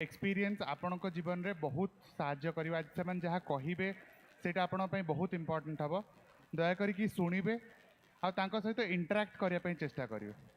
Experience आपण जीवन में बहुत साहाय्य करवा से जहाँ कहे से बहुत इम्पोर्टेंट हम दयाकोरी शुणवे आ सहित इंटराक्ट करने चेष्टा करेंगे।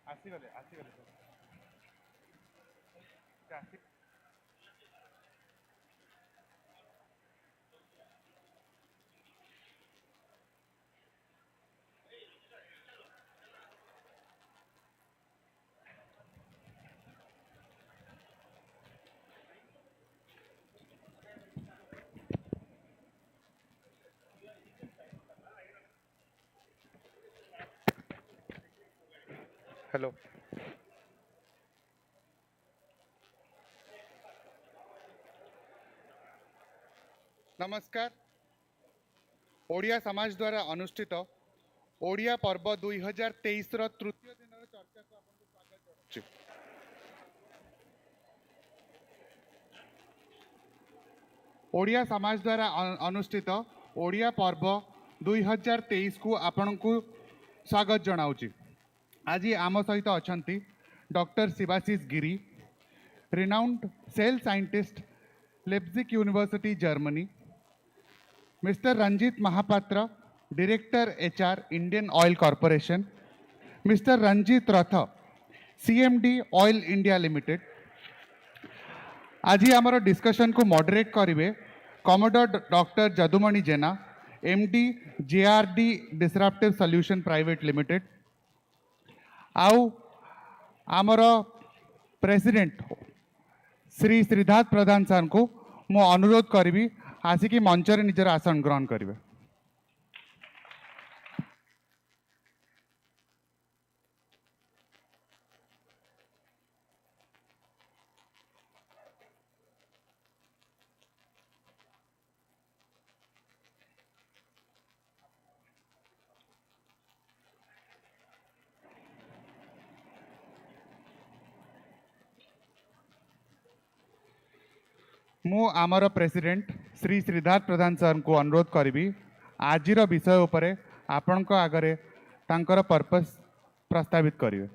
आसीगले आसीगले हेलो नमस्कार। ओडिया समाज द्वारा अनुष्ठित ओडिया पर्व 2023 तृतीय दिन चर्चा को आपको स्वागत करुच्ची। ओडिया समाज द्वारा अनुष्ठित ओडिया पर्व 2023 को आपण को स्वागत जनाऊँगी। आज आम सहित अच्छा doctor Shivashish Giri, renowned cell scientist, Leipzig university Germany, mister Ranjit Mahapatra, director HR Indian oil corporation, mister Ranjit Rath, CMD oil India limited. आज आमर डिस्कशन को मॉडरेट करेंगे commodore doctor Jadumani Jena, MD JRD disruptive solution private limited. आउ आमर प्रेसिडेंट श्री श्रीधात प्रधान सर को मु अनुरोध करी आसिकी मंचर निजर आसन ग्रहण करेंगे। मु आमर प्रेसिडेंट श्री श्रीधात प्रधान सर को अनुरोध करी आजिर विषय उपरे आपण आगरे तांकर पर्पस प्रस्तावित करेंगे।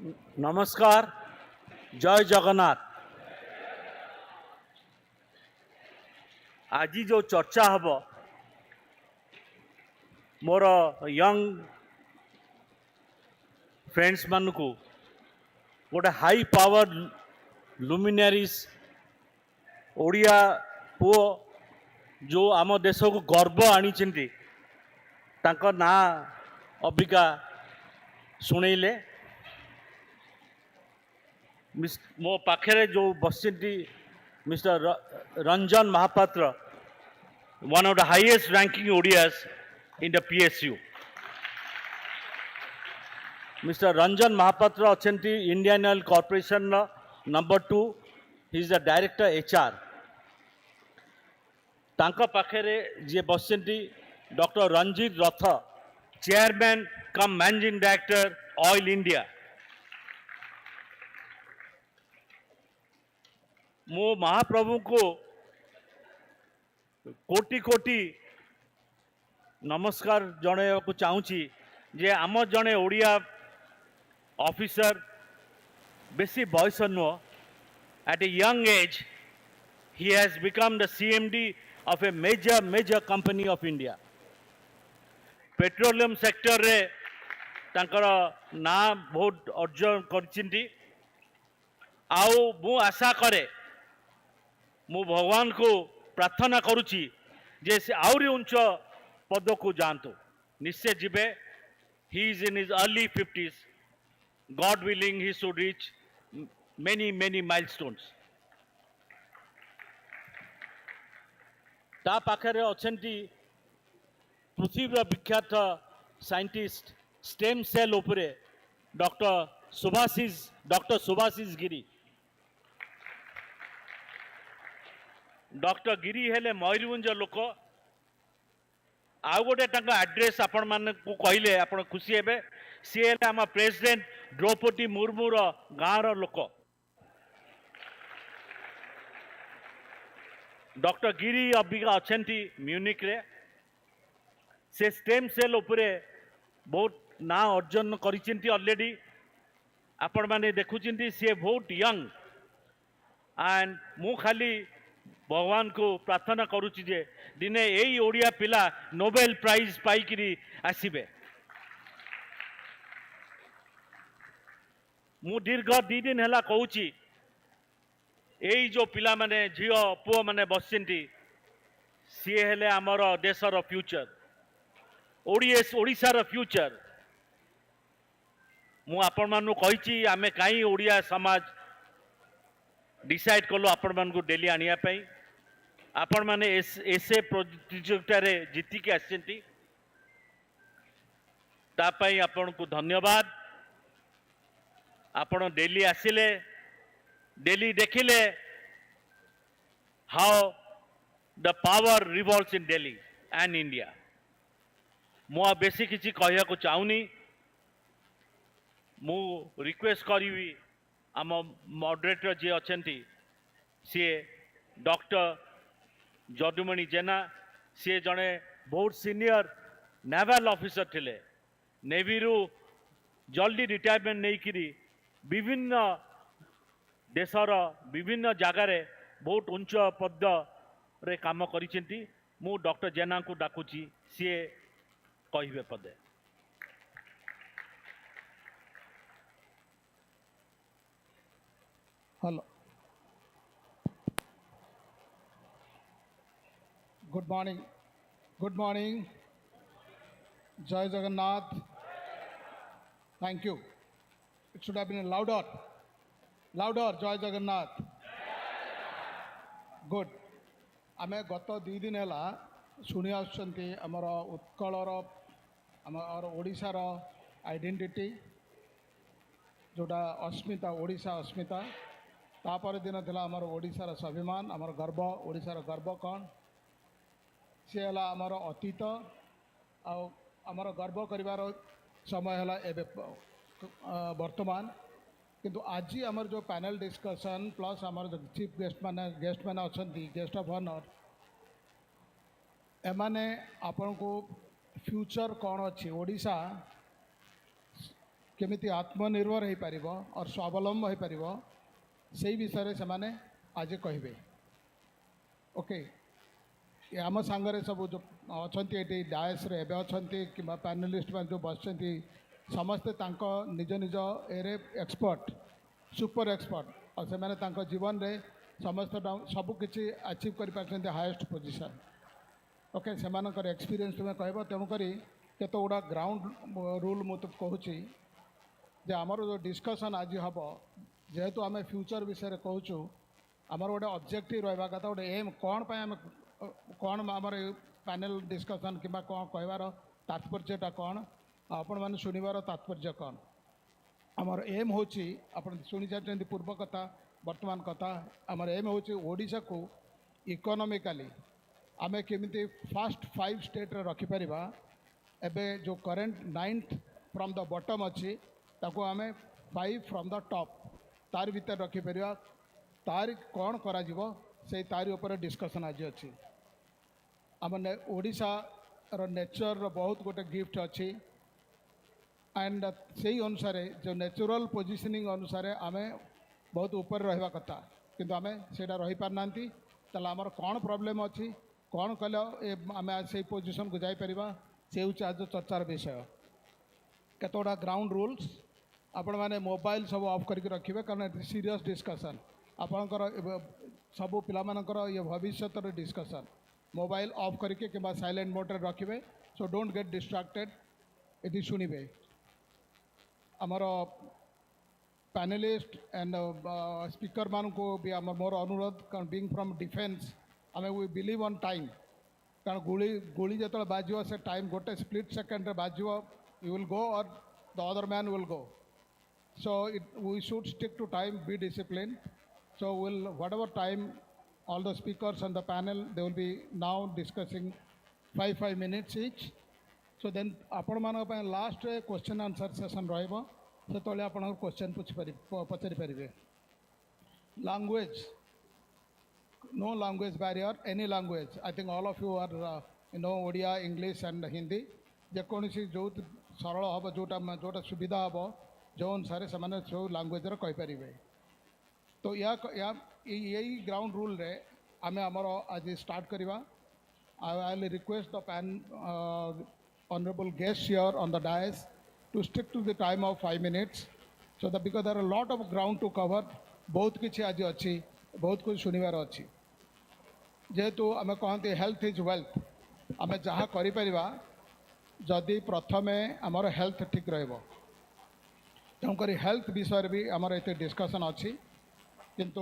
नमस्कार जय जगन्नाथ। आज जो चर्चा हम मोर यंग फ्रेंड्स मान को गोटे हाई पावर लुमिनारीज ओडिया पुओ जो आम देश को गर्व आनी ना अबिका शुणेले मो पाखे जो बस mister Ranjan Mahapatra one of the highest ranking ODIs in the PSU. Mr. Ranjan Mahapatra Achanti Indian Oil Corporation number 2. He is the director HR. तांका पाखेरे जे बसचंती डॉक्टर रंजीत रथ chairman cum managing director oil India. मो महाप्रभु को कोटि कोटि नमस्कार जणाइବାକୁ चाहूँगी जे आम जड़े ओडिया ऑफिसर बेसी बयस नुह at a young age he has become the CMD of a major company of India. Petroleum sector रे तांकर ना बहुत अर्जन करचिंती आउ मु आशा करे मु भगवान को प्रार्थना करुची जे से आउरी उच्च पद को जानतु निश्चय जीवे। He is in his early 50s. God willing he should reach many milestones. ता पाखरे अछंती पृथ्वी विख्यात साइंटिस्ट स्टेम सेल उपरे डॉक्टर सुभाषिष गिरी। डॉक्टर गिरी हेले मयूरभंज लोक आउ गोटे एड्रेस आपण मान को कहले आपण खुशी हेबे। सी हेले आम प्रेसिडेंट द्रौपदी मुर्मूर गाँव लोक। डॉक्टर गिरी अबिका अच्छी म्यूनिक रे से स्टेम सेल उपरे बहुत ना अर्जन करिसेंती ऑलरेडी आपण माने देखुचिंती सी बहुत यंग एंड मु खाली भगवान को प्रार्थना करुची जे दिने यही ओडिया पिला नोबेल प्राइज पाइकिरी आसीबे। मु दीर्घ 2 दिन हैला कहूची यही जो पिला माने झियो पुओ माने बसिंती सी हेले आमर देशर फ्यूचर ओडिशार फ्यूचर। मु आपण मानु कहिची आमे काई ओडिया समाज डिसाइड कलो आपण मान को डेली आनिया पई। आपण माने एसे प्रतियोगिता रे जीती के आसेंती ता पई आपण को धन्यवाद। आपण डेली आसिले डेली देखिले how the power revolves in Delhi and India. मु बेसी किसी कहया को चाहूनी मु रिक्वेस्ट करी आम मॉडरेटर जी अच्छी सी डॉक्टर जदुमणि जेना सी जड़े बहुत सीनियर नेवल ऑफिसर थिले नेवी रु जल्दी रिटायरमेंट नहीं करी विभिन्न देशर विभिन्न जगार बहुत उच्च पद रे काम करिसेंती। मु डॉक्टर जेना को डाकुची सी कहिबे पदे। हेलो गुड मॉर्निंग जय Jagannath. Thank you. It should have been louder जय जगन्नाथ। गुड आमे गत 2 दिन है शुणी आसुचंती आमर उत्कलर आमर ओडिशार आइडेंटिटी जोटा अस्मिता ओडिशा अस्मिता तापर दिन थिला आमर ओडिशार स्वाभिमान आमर गर्व ओडिशार गर्व कौन सी है आमर अतीत आमर गर्व करिवार समय है एबे वर्तमान किंतु आज आमर जो पैनल डिस्कशन प्लस आमर जो चीफ गेस्ट मैंने अच्छा गेस्ट ऑफ ऑनर एमाने आपण को फ्यूचर कौन अच्छी ओडिशा केमिति आत्मनिर्भर हो पार और स्वावलम्ब हो पार से विषय से आज कहे ओके ये आम सांगरे सब जो अच्छा ये डायस रे अच्छा कि पैनलिस्ट मैंने जो बस समस्ते निज निज एरे एक्सपर्ट सुपर एक्सपर्ट और से मैंने जीवन रे समस्त सबकि अचीव कर हाएस्ट पोजिशन ओके से एक्सपीरियंस तुम्हें कह तेणुक केत गुड़ा ग्राउंड रूल मुझे कहूँ जे आमर जो डिस्कसन आज हम जेहेतु आम फ्यूचर विषय कहूँ आमर गोटे ऑब्जेक्टिव रहा कथा गोटे एम कौन आम कौन आमर पैनल डिस्कसन कि कौन कहबार तात्पर्यटा कौन आपण मैंने शुणवार तात्पर्य कौन आमर एम हूँ आप शुणी सारी पूर्व कथा वर्तमान कथा आमर एम हूँ ओडिशा को इकोनॉमिकली आमे केमिति फास्ट 5 स्टेट रे रखिपर एबे जो current 9th from the bottom अच्छी ताको आमे 5 फ्रॉम द टॉप तार भीतर रखिपर तार कौन करा जीवो से तारी ऊपर डिस्कशन आज अच्छी आम ओडिशा रो नेचर रो बहुत गोटे गिफ्ट अच्छी एंड से अनुसार जो नेचुरल पोजिशनिंग अनुसार आमे बहुत ऊपर रहा कथा किंतु आमे सेटा रही पारना ताला आमर कौन प्रॉब्लम अच्छी कौन कले आम से पोजिशन को जापर से हूँ आज चर्चार विषय कतोड़ा ग्राउंड रूल्स आपण मैंने मोबाइल सब ऑफ करके रखिए कारण सीरियस डिस्कसन आपणकर सबू पिलामानकर ये भविष्य डिस्कसन मोबाइल ऑफ करके कि साइलेंट मोड रे रखिए सो डोंट गेट डिस्ट्रैक्टेड ये शुणवे आमर पैनलिस्ट एंड स्पीकर मान को भी आम मोर अनुरोध कारण बीइंग फ्रॉम डिफेन्स आम वी बिलीव ऑन टाइम कारण गुली गुली जो बाज से टाइम गोटे स्प्लिट सेकेंड बाज you will go or the other man will go so we should stick to time be discipline so will whatever time all the speakers on the panel they will be now discussing 5 minutes each so then आपण मान last question answer session रहिबो से आपण question पचारि पारिबे language no language barrier any language I think all of you are Odia English and Hindi जेकोसी जो सरल हम जोटा सुविधा हम जो अनुसार से जो लैंग्वेज रे कहि पारिबे तो यही ग्राउंड रूल रे आमे आमर आज स्टार्ट करवा I will request the pan honourable guest here on the dais to stick to the time of 5 minutes so that because there are lot of ground to cover बहुत किसी आज अच्छी बहुत कुछ शुणवार अच्छी जेहेतु आम कहते हेल्थ इज वेल्थ आम जहाँ करा जदि प्रथम आमर हेल्थ ठीक तेणुक हेल्थ विषय भी आमर ये डिस्कसन अच्छी किंतु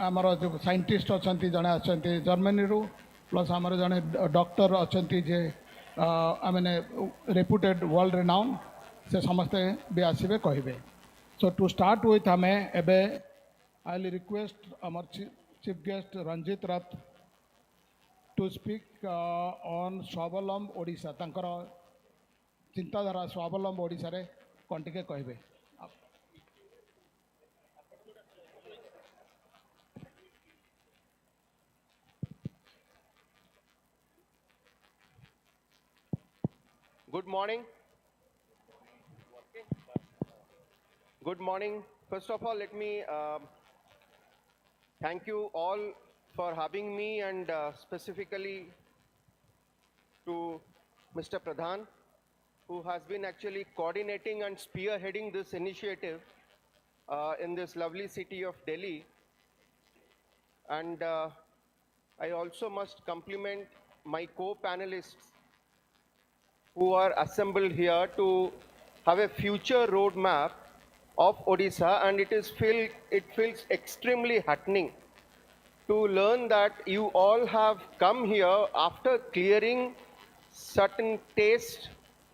आमर जो साइंटिस्ट अच्छा जड़े अच्छा जर्मनी रू प्लस आमर जड़े डॉक्टर अच्छा जे मैंने रेपुटेड वर्ल्ड रिनाउन से समस्ते भी आसबे कहे सो टू स्टार्ट विथ आम एबे आई विल रिक्वेस्ट आमर chief guest Ranjit Rath to speak on स्वावलम्ब Odisha तांकर चिंताधारा स्वावलम्ब ओडिशा रे कौन टिके कहे Good morning. Good morning. First of all, let me thank you all for having me and specifically to Mr. Pradhan, who has been actually coordinating and spearheading this initiative in this lovely city of Delhi. And I also must compliment my co-panelists who are assembled here to have a future roadmap of Odisha, and it feels extremely heartening to learn that you all have come here after clearing certain taste,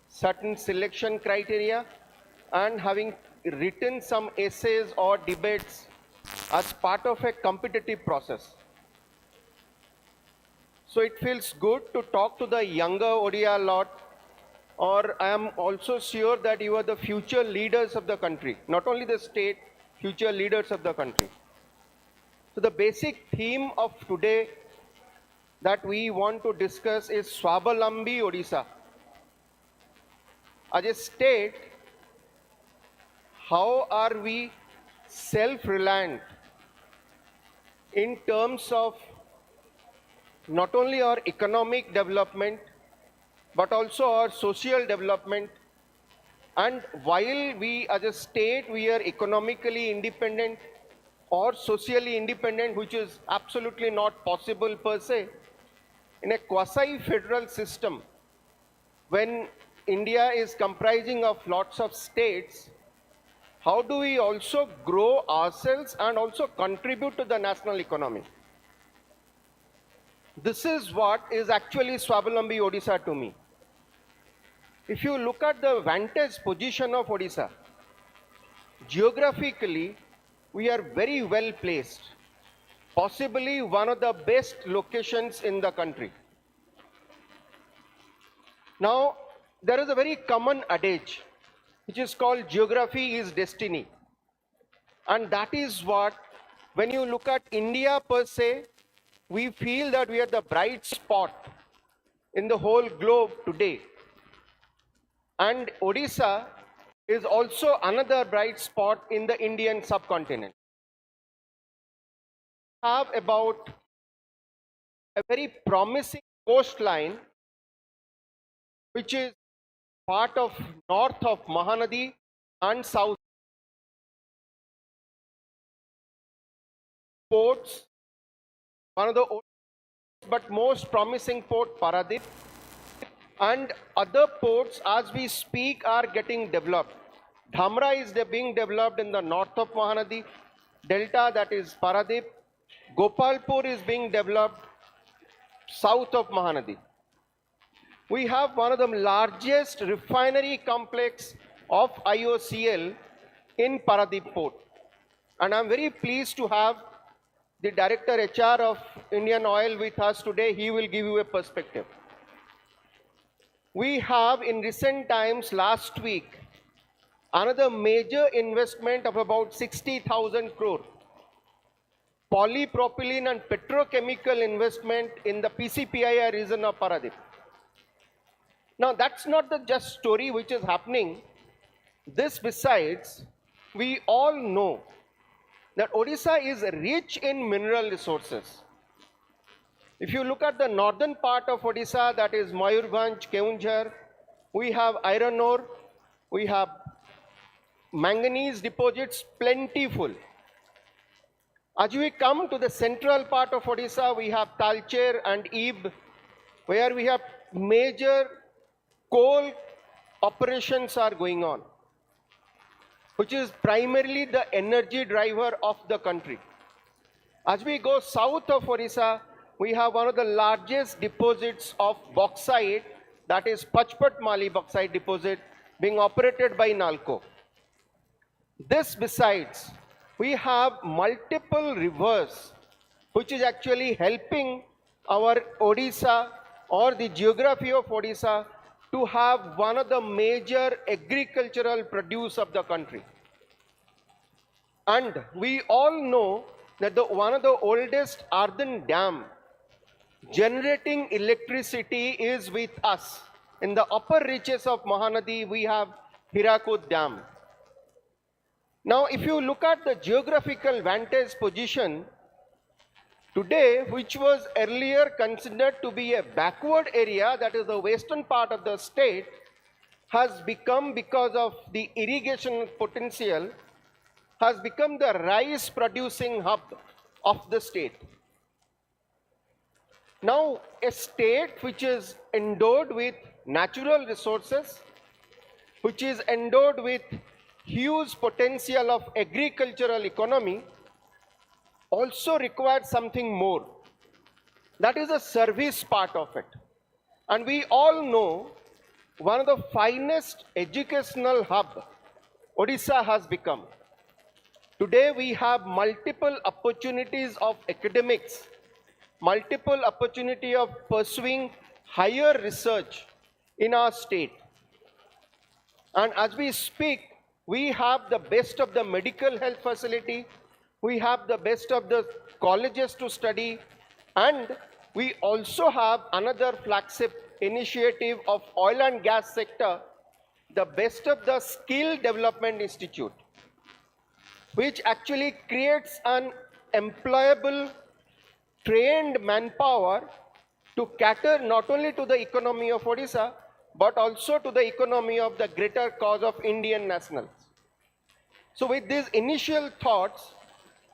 certain selection criteria, and having written some essays or debates as part of a competitive process. So it feels good to talk to the younger Odia lot, or I am also sure that you are the future leaders of the country, not only the state, future leaders of the country. So the basic theme of today that we want to discuss is Swabalambi Odisha. as a state, how are we self-reliant in terms of not only our economic development, but also our social development. And while we as a state, we are economically independent or socially independent, which is absolutely not possible per se, in a quasi-federal system, when India is comprising of lots of states, how do we also grow ourselves and also contribute to the national economy? This is what is actually Swabalambi Odisha to me. If you look at the vantage position of Odisha, geographically, we are very well placed, possibly one of the best locations in the country. Now, there is a very common adage, which is called geography is destiny. And that is what, when you look at India per se, we feel that we are the bright spot in the whole globe today. And Odisha is also another bright spot in the Indian subcontinent. We have about a very promising coastline, which is part of north of Mahanadi and south ports. One of the oldest but most promising port, Paradip, and other ports as we speak are getting developed. Dhamra is being developed in the north of Mahanadi Delta, that is Paradip. Gopalpur is being developed south of Mahanadi. We have one of the largest refinery complex of IOCL in Paradip port. And I'm very pleased to have the Director HR of Indian Oil with us today. He will give you a perspective. We have in recent times, last week, another major investment of about 60,000 crore. Polypropylene and petrochemical investment in the PCPIR region of Paradip. Now, that's not the just story which is happening. This besides, we all know that Odisha is rich in mineral resources. If you look at the northern part of Odisha, that is Mayurbhanj, Keunjhar, we have iron ore, we have manganese deposits plentiful. As we come to the central part of Odisha, we have Talcher and Ib, where we have major coal operations are going on, which is primarily the energy driver of the country. As we go south of Odisha, we have one of the largest deposits of bauxite, that is Pachpat Mali bauxite deposit, being operated by NALCO. This besides, we have multiple rivers, which is actually helping our Odisha or the geography of Odisha to have one of the major agricultural produce of the country. And we all know that one of the oldest earthen dam generating electricity is with us. In the upper reaches of Mahanadi, we have Hirakud Dam. Now, if you look at the geographical vantage position, today, which was earlier considered to be a backward area, that is the western part of the state, has become, because of the irrigation potential, has become the rice producing hub of the state. Now, a state which is endowed with natural resources, which is endowed with huge potential of agricultural economy, also requires something more. That is the service part of it. And we all know one of the finest educational hub Odisha has become. Today we have multiple opportunities of academics, multiple opportunity of pursuing higher research in our state. And as we speak, we have the best of the medical health facility, we have the best of the colleges to study, and we also have another flagship initiative of oil and gas sector, the best of the skill development institute, which actually creates an employable, trained manpower to cater not only to the economy of Odisha, but also to the economy of the greater cause of Indian nationals. So with these initial thoughts,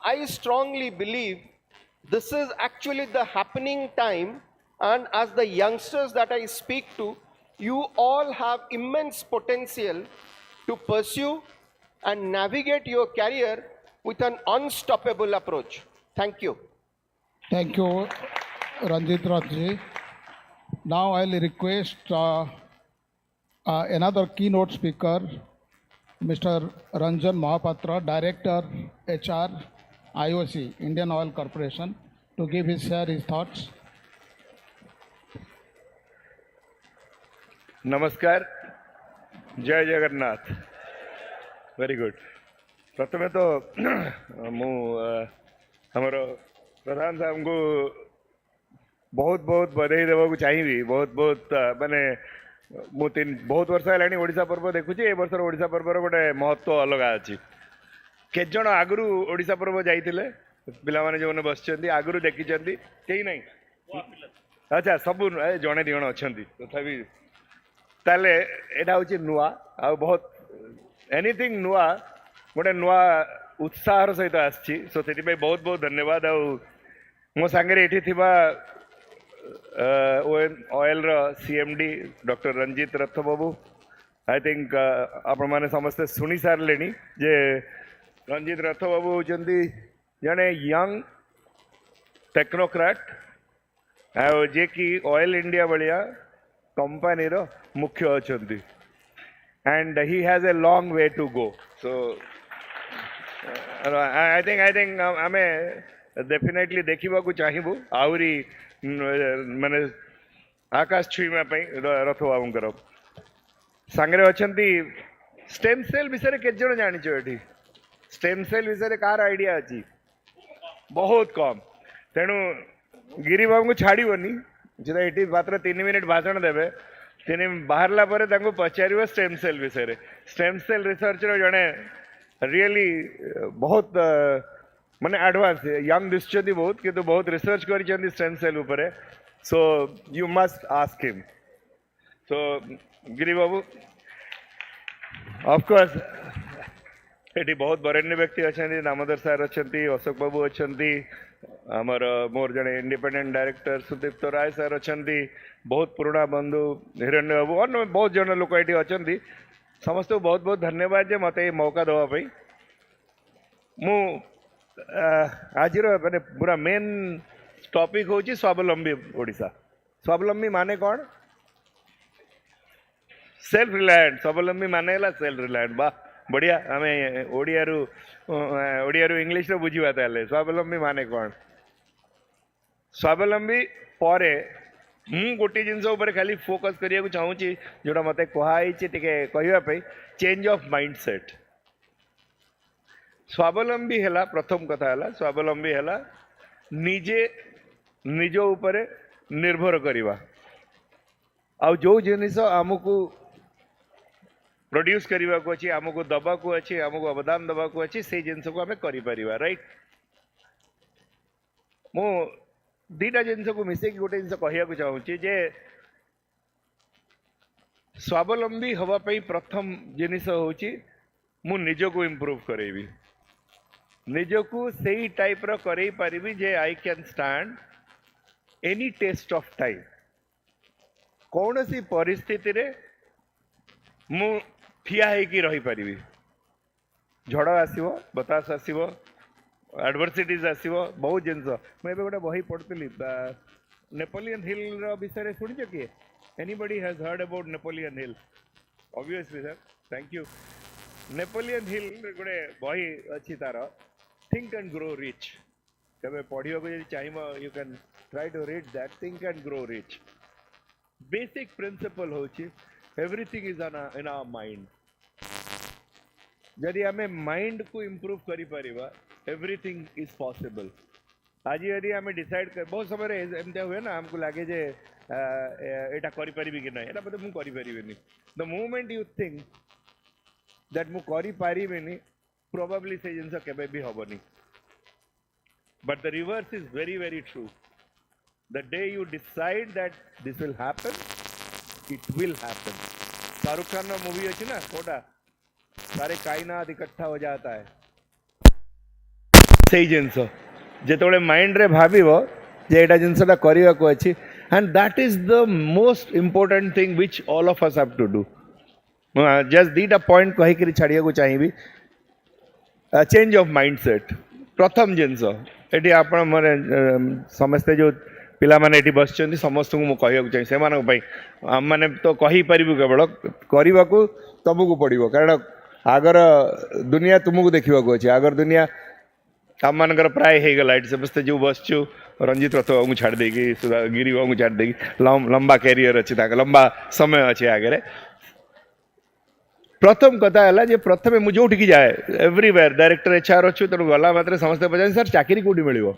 I strongly believe this is actually the happening time, and as the youngsters that I speak to, you all have immense potential to pursue and navigate your career with an unstoppable approach. Thank you. Thank you, Ranjit Rathji. Now I'll request another keynote speaker, Mr. Ranjan Mahapatra, Director HR IOC, Indian Oil Corporation, to share his thoughts. नमस्कार जय Jagannath very good प्रथमे तो मु हमर प्रधान साहब को बहुत बहुत बधाई देवा को चाहिए बहुत बहुत माने मु बहुत वर्ष है ओडिशा पर्व देखुची ए वर्ष ओडिशा पर्वर गोटे महत्व अलग अच्छी के जन आगु ओडिशा पर्व जाइए पिला माने जो बस आगु देखी कहीं नहीं अच्छा सब जड़े दिण अच्छा तथापि ताले एटा हूँ नुआ आ बहुत एनीथिंग नुआ गोटे नुआ उत्साहर सहित आसी सो से बहुत बहुत धन्यवाद मो सांगे ये oil CMD doctor Ranjit Rath Babu I think आपण मैंने समस्ते शुणी सारे जे रंजीत रथ बाबू होती जड़े यंग टेक्नोक्राट जे कि ऑयल इंडिया भाया कंपनी रो मुख्य अच्छा and he has a long way to go so I think आम डेफिनेटली देखा चाहबू आहरी माने आकाश छुईवाई रथ बाबूर सांगे अच्छा स्टेम सेल विषय के जन जाच ये स्टेम सेल विषय कार आइडिया अच्छी बहुत कम तेणु गिरी बाबू को छाड़बनी ये मात्र 3 मिनिट भाषण देवे तीन बाहरला पचार स्टेम सेल विषय स्टेम सेल रिसर्च जड़े रियली बहुत माने एडवांस यंग दिशुंट बहुत किंतु बहुत रिसर्च कर स्टेम सेल उपरे so you must ask him so Giri Babu of course ये बहुत बरेण्य व्यक्ति अच्छा दामोदर सार अच्छा अशोक बाबू अच्छा आमर मोर जड़े इंडिपेंडेंट डायरेक्टर सुदीप्त राय सर अच्छा बहुत पुराना बंधु हिरण्य बाबू और बहुत जन लोक ये अच्छा समस्त को बहुत बहुत धन्यवाद जे मत मौका देवाई मु आज मैंने पूरा मेन टॉपिक हूँ स्वावलंबी ओडिशा स्वावलंबी माने कौन सेल्फ रिलायंट स्वावलंबी माने सेल्फ रिलायंट बा बढ़िया आम ओडिया इंग्लिश रो बुझा ताले स्वावलंबी माने कौन स्वावलंबी पर हूँ गोटे जिन खाली फोकस करने चाहूँ जोटा मत कहुई कहवाई चेंज ऑफ माइंडसेट स्वावलंबी है प्रथम कथा है स्वावलंबी है निजे निज उपर निर्भर करवा आ जो जिनिस आमको प्रोड्यूस करने को अच्छी आमको दबा को अच्छी आमको अवदान दबा को अच्छी से जिनस को आम कर राइट मु दीटा जिनस को मिसेक गोटे जिन कहवाक चाहूँगी जे स्वावलंबी हवाई प्रथम जिनिस हूँ मु निज को इम्प्रूव करेबी निज को सही टाइप रो करई पारिबी जे I can stand any test of time कौन सी परिस्थिति रे मु ठिया होगी रही पारिबी झड़ आसो बतास आसो एडवर्सिटीज आसो बहुत जिनस मुझे गोटे बही पढ़ी नेपोलियन हिल विषय शुणी किए anybody has heard about Napoleon Hill obviously sir thank you Napoleon Hill गोटे बही अच्छी तार थिंक एंड ग्रो रिच तबे पढ़ा को चाहिए you can try to read that think and grow rich basic principle होची everything is in our mind जदि आम माइंड को इम्प्रूव करिपरिबा एवरीथिंग इज पॉसिबल आज यदि आम डिसाइड कर बहुत समय एमती हुए ना हमको लगे जे ଏଇଟା କରିପାରିବି କି ନାହିଁ, ଏଇଟା ବୋଧେ ମୁଁ କରିପାରିବିନି। ଦ ମୁଭମେଣ୍ଟ ୟୁ ଥିଙ୍କ ଦ୍ୟାଟ୍ ମୁଁ କରିପାରିବିନି, ପ୍ରୋବାବ୍ଲି ସେ ଜିନିଷ କେବେ ବି ହବନି। But the reverse is very very true. The day you decide that this will happen, it will happen. Shahrukh Khan ର मूवी ଅଛି ନା କୋଟା सारे कायनात इकट्ठा हो जाता है, ସେଇ ଜିନିଷ ଯେତେବେଳେ ମାଇଣ୍ଡରେ ଭାବିବ ଯେ ଏଇଟା ଜିନିଷଟା କରିବାକୁ ଅଛି, and that is the most important thing which all of us have to do. just ଦିଟା ପଏଣ୍ଟ କହିକିରି ଛାଡ଼ିବାକୁ ଚାହିଁବି। ଚେଞ୍ଜ ଅଫ୍ ମାଇଣ୍ଡ ସେଟ୍ ପ୍ରଥମ ଜିନିଷ। ଏଠି ଆପଣ ମାନେ ସମସ୍ତେ ଯେଉଁ ପିଲାମାନେ ଏଠି ବସିଛନ୍ତି ସମସ୍ତଙ୍କୁ ମୁଁ କହିବାକୁ ଚାହେଁ, ସେମାନଙ୍କ ପାଇଁ ଆମମାନେ ତ କହିପାରିବୁ କେବଳ, କରିବାକୁ ତମକୁ ପଡ଼ିବ। କାରଣ ଆଗର ଦୁନିଆ ତୁମକୁ ଦେଖିବାକୁ ଅଛି। ଆଗର ଦୁନିଆ ଆମମାନଙ୍କର ପ୍ରାୟ ହେଇଗଲା। ଏଠି ସମସ୍ତେ ଯେଉଁ ବସିଛୁ, ରଞ୍ଜିତ ରଥ ବାବୁଙ୍କୁ ଛାଡ଼ି ଦେଇକି, ସୁଧା ଗିରି ବାବୁଙ୍କୁ ଛାଡ଼ି ଦେଇକି, ଲମ୍ବା କ୍ୟାରିୟର ଅଛି ତାଙ୍କ, ଲମ୍ବା ସମୟ ଅଛି ଆଗରେ। ପ୍ରଥମ କଥା ହେଲା ଯେ ପ୍ରଥମେ ମୁଁ ଯେଉଁଠିକି ଯାଏ, ଏଭ୍ରିୱେୟାର ଡାଇରେକ୍ଟର HR ଅଛୁ, ତେଣୁ ଗଲା ମାତ୍ରେ ସମସ୍ତେ ପଚାରନ୍ତି ସାର୍ ଚାକିରି କେଉଁଠି ମିଳିବ?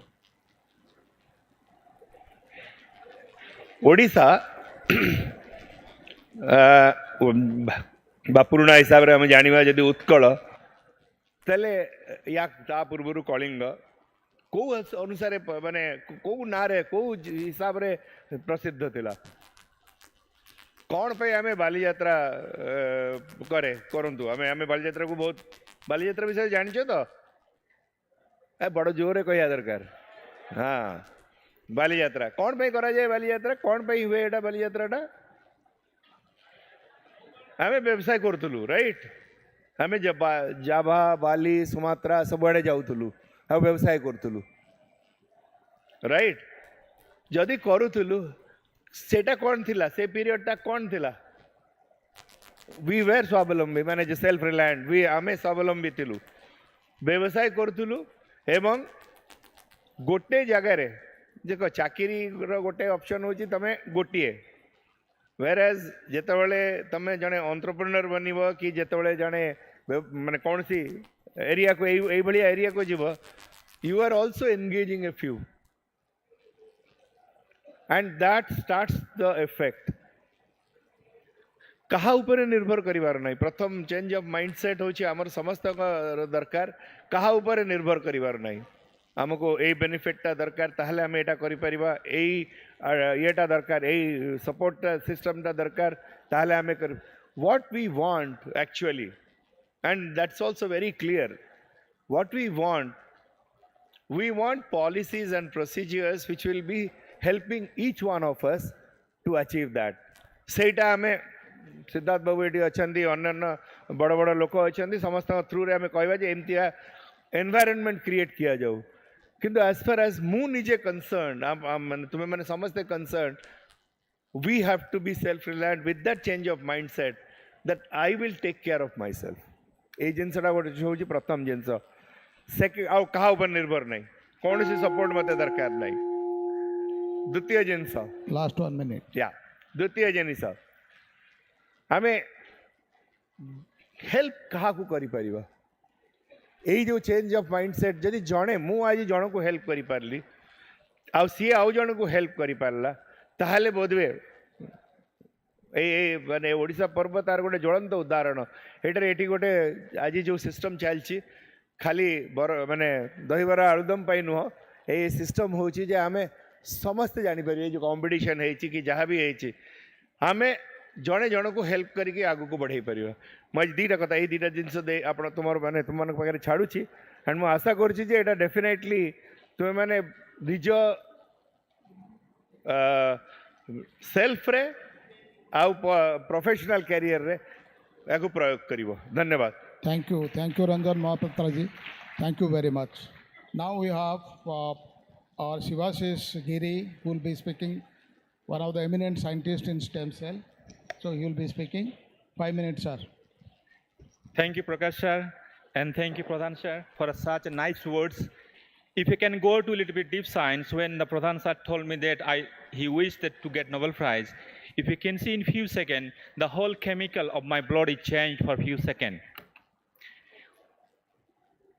ଓଡ଼ିଶା ବା ପୁରୁଣା ହିସାବରେ ଆମେ ଜାଣିବା ଯଦି ଉତ୍କଳ, ତାହେଲେ ୟା ତା ପୂର୍ବରୁ କଳିଙ୍ଗ କେଉଁ ଅନୁସାରେ ମାନେ କେଉଁ ନାଁରେ କେଉଁ ହିସାବରେ ପ୍ରସିଦ୍ଧ ଥିଲା? କ'ଣ ପାଇଁ ଆମେ ବାଲିଯାତ୍ରା କରନ୍ତୁ? ଆମେ ବାଲିଯାତ୍ରାକୁ ବହୁତ, ବାଲିଯାତ୍ରା ବିଷୟରେ ଜାଣିଛ ତ? ବଡ଼ ଜୋରରେ କହିବା ଦରକାର। ହଁ, ବାଲିଯାତ୍ରା କ'ଣ ପାଇଁ କରାଯାଏ? ବାଲିଯାତ୍ରା କ'ଣ ପାଇଁ ହୁଏ? ଏଇଟା ବାଲିଯାତ୍ରାଟା ଆମେ ବ୍ୟବସାୟ କରୁଥିଲୁ, ରାଇଟ୍? ଆମେ ଜାଭା, ବାଲି, ସୁମାତ୍ରା ସବୁଆଡ଼େ ଯାଉଥିଲୁ ଆଉ ବ୍ୟବସାୟ କରୁଥିଲୁ, ରାଇଟ୍? ଯଦି କରୁଥିଲୁ ସେଟା କ'ଣ ଥିଲା? ସେ ପିରିୟଡ଼ଟା କ'ଣ ଥିଲା? वी वेर स्वावलम्बी, माने सेल्फ रिलायंट, आमे स्वावलम्बी थिलु, व्यवसाय करूलु। एवं गोटे जगार देख चाकरी गोटे ऑप्शन होची तमे गोटिए, वेरएज जेतेबेले तमे जने एंटरप्रेन्योर बनिबो कि जेतेबेले जने माने कौन सी एरिया को एई भलिया एरिया को जीवो, you are also engaging a few and that starts the effect. कहा ऊपर निर्भर करिवार नहीं। प्रथम चेंज ऑफ माइंडसेट होची हमर समस्त दरकार, कहा ऊपर निर्भर करिवार नहीं। हमको ए बेनिफिटटा दरकार, ताहले हम एटा करि परिबा, एटा दरकार, ए सपोर्ट सिस्टमटा दरकार, ताहले हम कर what we want actually, and that's also very clear what we want policies and procedures which will be helping each one of us to achieve that। सेटा हमें सिद्धार्थ बाबू ये अच्छा, अन्य बड़ बड़ लोक अच्छा, समस्त थ्रू रे आम कह एमती एनवायरनमेंट क्रिएट किया जाऊ। किंतु एज फार एज मु निजे कंसर्न, तुम्हें मैंने समस्ते concern, we have to be self reliant with that change of mindset that I will take care of myself. ये जिनसा गोटे हूँ प्रथम जिनस। सेकेंड आउ कहा ऊपर निर्भर नहीं, कौन सी सपोर्ट मत दरकार नहीं। द्वितीय जिनस, लास्ट 1 मिनिट, या द्वितीय जिनस आम हेल्प क्या करी परिबा? यही जो चेंज ऑफ माइंडसेट जदि जड़े मु आज जन को हेल्प करी पारली, आउ सी आउ जन को हेल्प करी पारला, ताहले बोधवे माने ओडिशा पर्व तार गोटे ज्वलंत उदाहरण। एटी गोटे आज जो सिस्टम चलती खाली माने दहीबरा आलुदम पाई नुह, ये सिस्टम होची जे आमे समस्ते जानीपर जो कंपटीशन है कि जहाँ भी है आमे जड़े जन को हेल्प करके आगू को बढ़ाई पार। मुझे दीटा कथा ये दीटा जिनस दे आप तुम मैंने तुम पाखे छाड़ुची, एंड मुझे आशा करुँची डेफिनेटली तुम्हें मैंने निज सेल्फ रे आउ प्रोफेशनल कैरियर रे याकू प्रयोग करिवो। धन्यवाद। Thank you Ranjan Mahapatra ji, thank you very much. Now we have our Shivashish Giri, who will be speaking, one of the eminent scientists in stem cell. So he will be speaking. 5 minutes, sir. Thank you, Prakash sir, and thank you, Pradhan sir, for such nice words. If you can go to a little bit deep science, when the Pradhan sir told me that he wished that to get Nobel Prize, if you can see in few seconds, the whole chemical of my blood is changed for few seconds.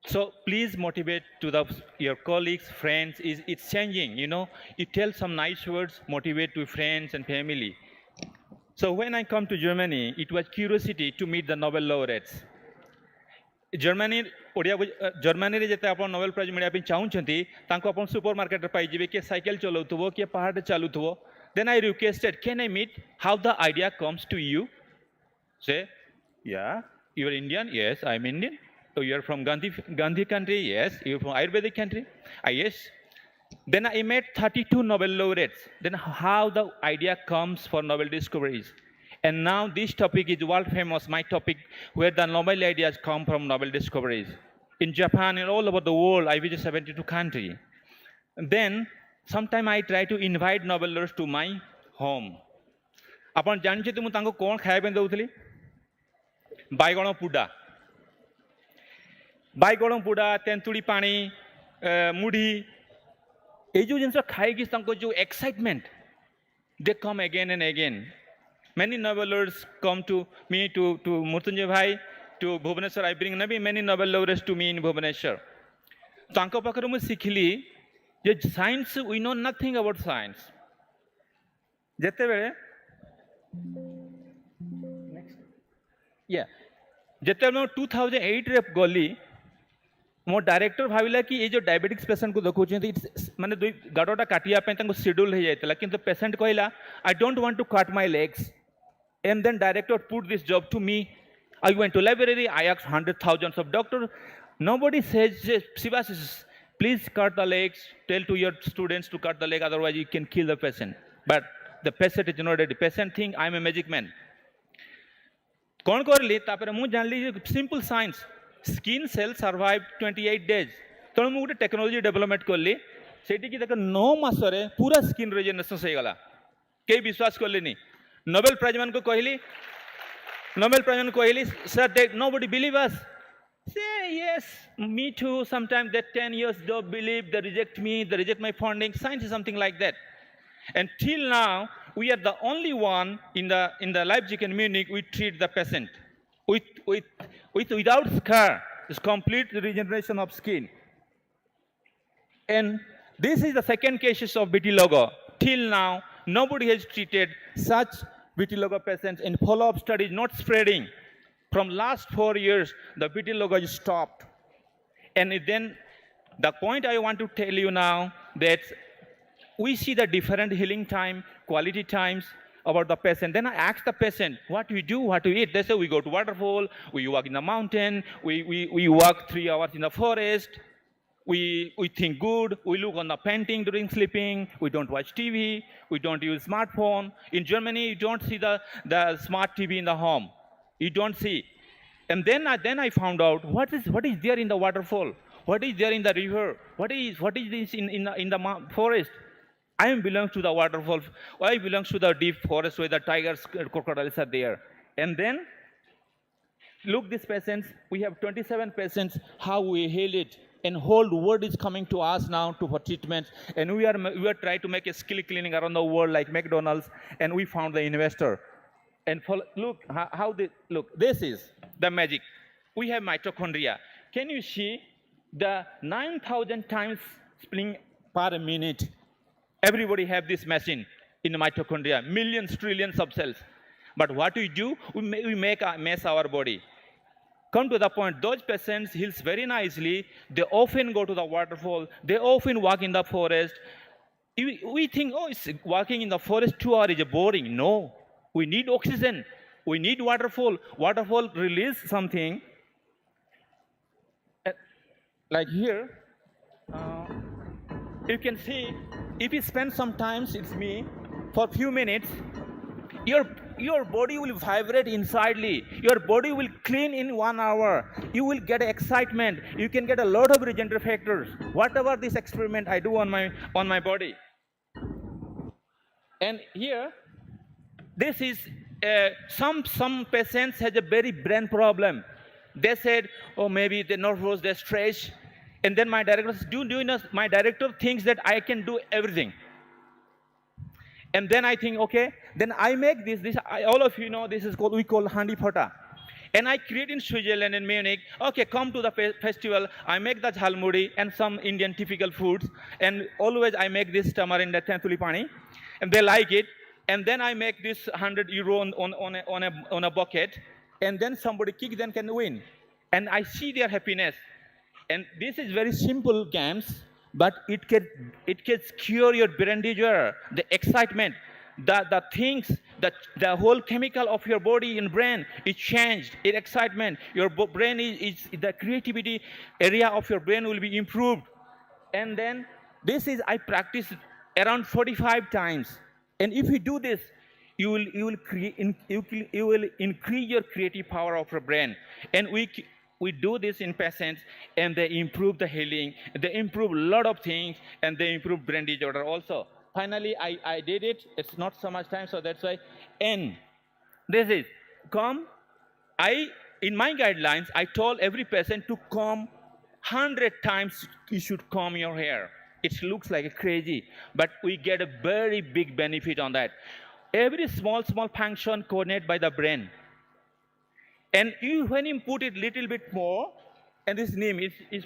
So please motivate to your colleagues, friends. It's changing, you know. You tell some nice words, motivate to friends and family. So when I come to Germany, it was curiosity to meet the Nobel laureates. Germany Odia Germany रे जते आपण Nobel prize मिलिया पे चाहउछंती तांको आपण supermarket रे पाई जिवे के cycle चलाउथबो के पहाड़ चलुथबो then I requested can I meet how the idea comes to you से या you are Indian yes I am Indian so you are from Gandhi country yes you are from Ayurvedic country yes then I met 32 Nobel laureates then how the idea comes for Nobel discoveries. And now this topic is world famous, my topic, where the Nobel ideas come from Nobel discoveries. In Japan and all over the world, I visit 72 countries. Then, sometime I try to invite Nobel laureates to my home. ଆପଣ ଜାଣିଛନ୍ତି ମୁଁ ତାଙ୍କୁ କ'ଣ ଖାଇବା ପାଇଁ ଦେଉଥିଲି ବାଇଗଣ ପୋଡ଼ା ତେନ୍ତୁଳି ପାଣି ମୁଢ଼ି ଏଇ ଯେଉଁ ଜିନିଷ ଖାଇକି ତାଙ୍କ ଯେଉଁ excitement they come again and again. Many Nobel laureates come to me, to Murtunjay Bhai, to Bhubaneswar. I bring many Nobel laureates to me in Bhubaneswar. तांको पाखरे मु सिखली जे science we know nothing about science जेते बेले जेते मैं 2008 रे गली मो डायरेक्टर भाविला कि ये जो डायबिटिक्स पेशेंट को देखुछे माने दुई गाडोटा काटिया पे तांको शेड्यूल हो जायतला किंतु पेशेंट कहला I don't want to cut my legs and then director put this job to me. I went to library, I asked hundreds thousands of doctors. Nobody says Shivas, please cut the legs, tell to your students to cut the leg, otherwise you can kill the patient. But the patient is not ready. Patient think I am a magic man. कौन करली तापर मु जानली simple science skin cell survive 28 days तेणु मु गोटे technology development करली सेठी कि देख 9 मास रे पूरा स्किन रिजेनरेशन हो गला के विश्वास करलेनी Nobel Prize man को कहली sir they nobody believe us say yes me too sometimes that 10 years don't believe they reject me they reject my funding science is something like that and till now we are the only one in the Leipzig and Munich we treat the patient without scar it's complete regeneration of skin and this is the second cases of vitiligo till now nobody has treated such vitiligo patients in follow-up studies not spreading. From last 4 years, the vitiligo is stopped. And then the point I want to tell you now that we see the different healing time, quality times about the patient. Then I ask the patient, what we do, what we eat. They say we go to waterfall, we walk in the mountain, we walk 3 hours in the forest. We think good, we look on the painting during sleeping, we don't watch TV, we don't use smartphone. In Germany, you don't see the smart TV in the home. You don't see. And then I found out what is there in the waterfall, what is there in the river, what is this in the forest. I belong to the waterfall, I belong to the deep forest where the tigers, crocodiles are there. And then, look these patients, we have 27 patients, how we heal it. And whole world is coming to us now for treatment, and we are trying to make a skill clinic around the world like McDonald's, and we found the investor. And look how this is the magic. We have mitochondria. Can you see the 9,000 times splitting per minute? Everybody have this machine in the mitochondria, millions, trillions of cells. But what we do, we make a mess our body. Come to the point, those patients heals very nicely. They often go to the waterfall. They often walk in the forest. We think, oh, it's walking in the forest 2 hours is boring. No, we need oxygen. We need waterfall. Waterfall release something. Like here, you can see, if you spend some time with me for a few minutes, your body will vibrate insidely. Your body will clean in 1 hour. You will get excitement. You can get a lot of regenerative factors. Whatever this experiment I do on my body. And here, this is some patients has a very brain problem. They said, oh, maybe they're nervous, they're stressed. And then my director says, do you know, my director thinks that I can do everything. And then I think, okay, then I make this all of you know, this is we call handi phota. And I create in Switzerland and Munich, okay, come to the festival, I make the jhalmuri and some Indian typical foods, and always I make this tamarind tentuli pani, and they like it. And then I make this 100 euro on a bucket, and then somebody kick them can win. And I see their happiness. And this is very simple games, but it can cure your brain disorder, the excitement, the things, the whole chemical of your body and brain is changed. In excitement, your brain is the creativity area of your brain will be improved. And then this is I practice around 45 times. And if you do this, you will increase your creative power of your brain. And we do this in patients, and they improve the healing, they improve a lot of things, and they improve brain disorder also. Finally, I did it. It's not so much time, so that's why. And this is come. In my guidelines, I told every patient to comb 100 times. You should comb your hair. It looks like a crazy, but we get a very big benefit on that. Every small function coordinated by the brain. And when you put it little bit more, and this neem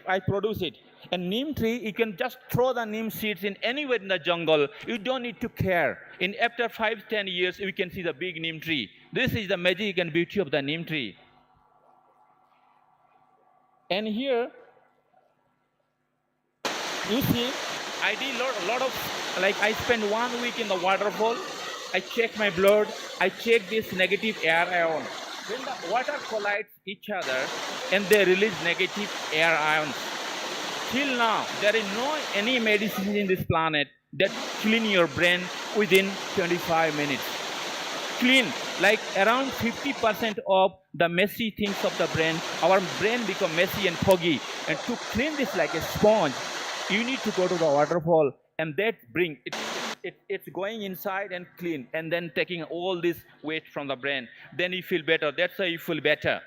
I produce it. And neem tree, you can just throw the neem seeds in anywhere in the jungle. You don't need to care. In after 5-10 years, we can see the big neem tree. This is the magic and beauty of the neem tree. And here, you see, I did a lot of, like I spent 1 week in the waterfall. I check my blood. I check this negative air ion. When the water collides each other and they release negative air ions. Till now, there is no any medicine in this planet that clean your brain within 25 minutes. Clean, like around 50% of the messy things of the brain, our brain become messy and foggy. And to clean this like a sponge, you need to go to the waterfall, and that bring it's going inside and clean, and then taking all this weight from the brain. Then you feel better. That's why you feel better.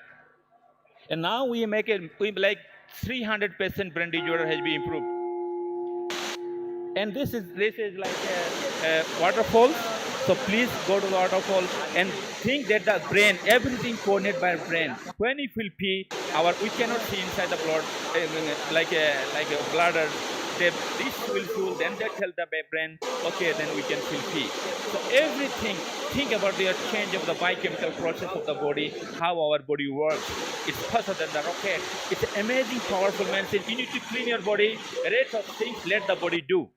And now we make it like 300% brain disorder has been improved. And this is like a waterfall. So please go to the waterfall and think that the brain, everything coordinated by brain. When you feel pee, we cannot see inside the blood like a bladder. This will feel, then they tell the brain, okay, then we can feel pee. So everything, think about the change of the biochemical process of the body, how our body works. It's faster than the rocket. It's an amazing, powerful medicine. You need to clean your body. Rest of things, let the body do.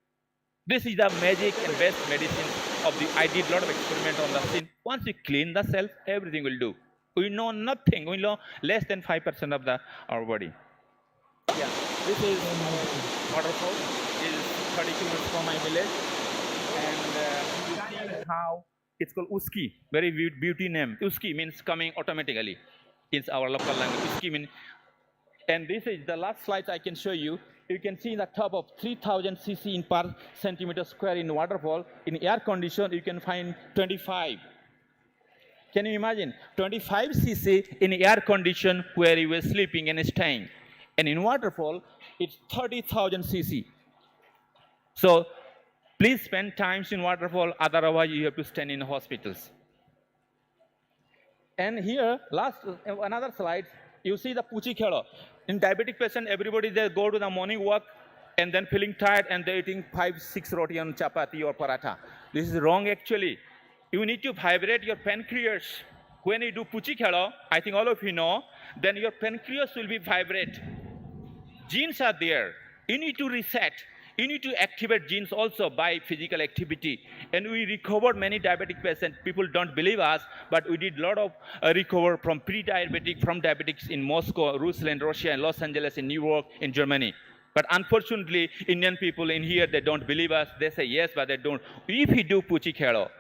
This is the magic and best medicine of the. I did a lot of experiment on the skin. Once you clean the self, everything will do. We know nothing. We know less than 5% of our body. Yeah, this is waterfall. It is 30 kilometers from my village, and you see how it's called Uski. Very beauty name. Uski means coming automatically. It's our local language. Uski means. And this is the last slide I can show you. You can see the top of 3000 cc in per centimeter square in waterfall. In air condition, you can find 25. Can you imagine? 25 cc in air condition where you were sleeping and staying. And in waterfall, it's 30,000 cc. So please spend times in waterfall, otherwise you have to stand in hospitals. And here, another slide, you see the puchi khelo. In diabetic patient, everybody they go to the morning walk and then feeling tired and they're eating 5-6 roti on chapati or paratha. This is wrong actually. You need to vibrate your pancreas. When you do puchi khelo, I think all of you know, then your pancreas will be vibrate. Genes are there. You need to reset. You need to activate genes also by physical activity. And we recovered many diabetic patients. People don't believe us, but we did a lot of recover from pre-diabetic, from diabetics in Moscow, Russia, Russia, and Los Angeles, in New York, in Germany. But unfortunately, Indian people in here, they don't believe us. They say yes, but they don't. If you do puchi khelo,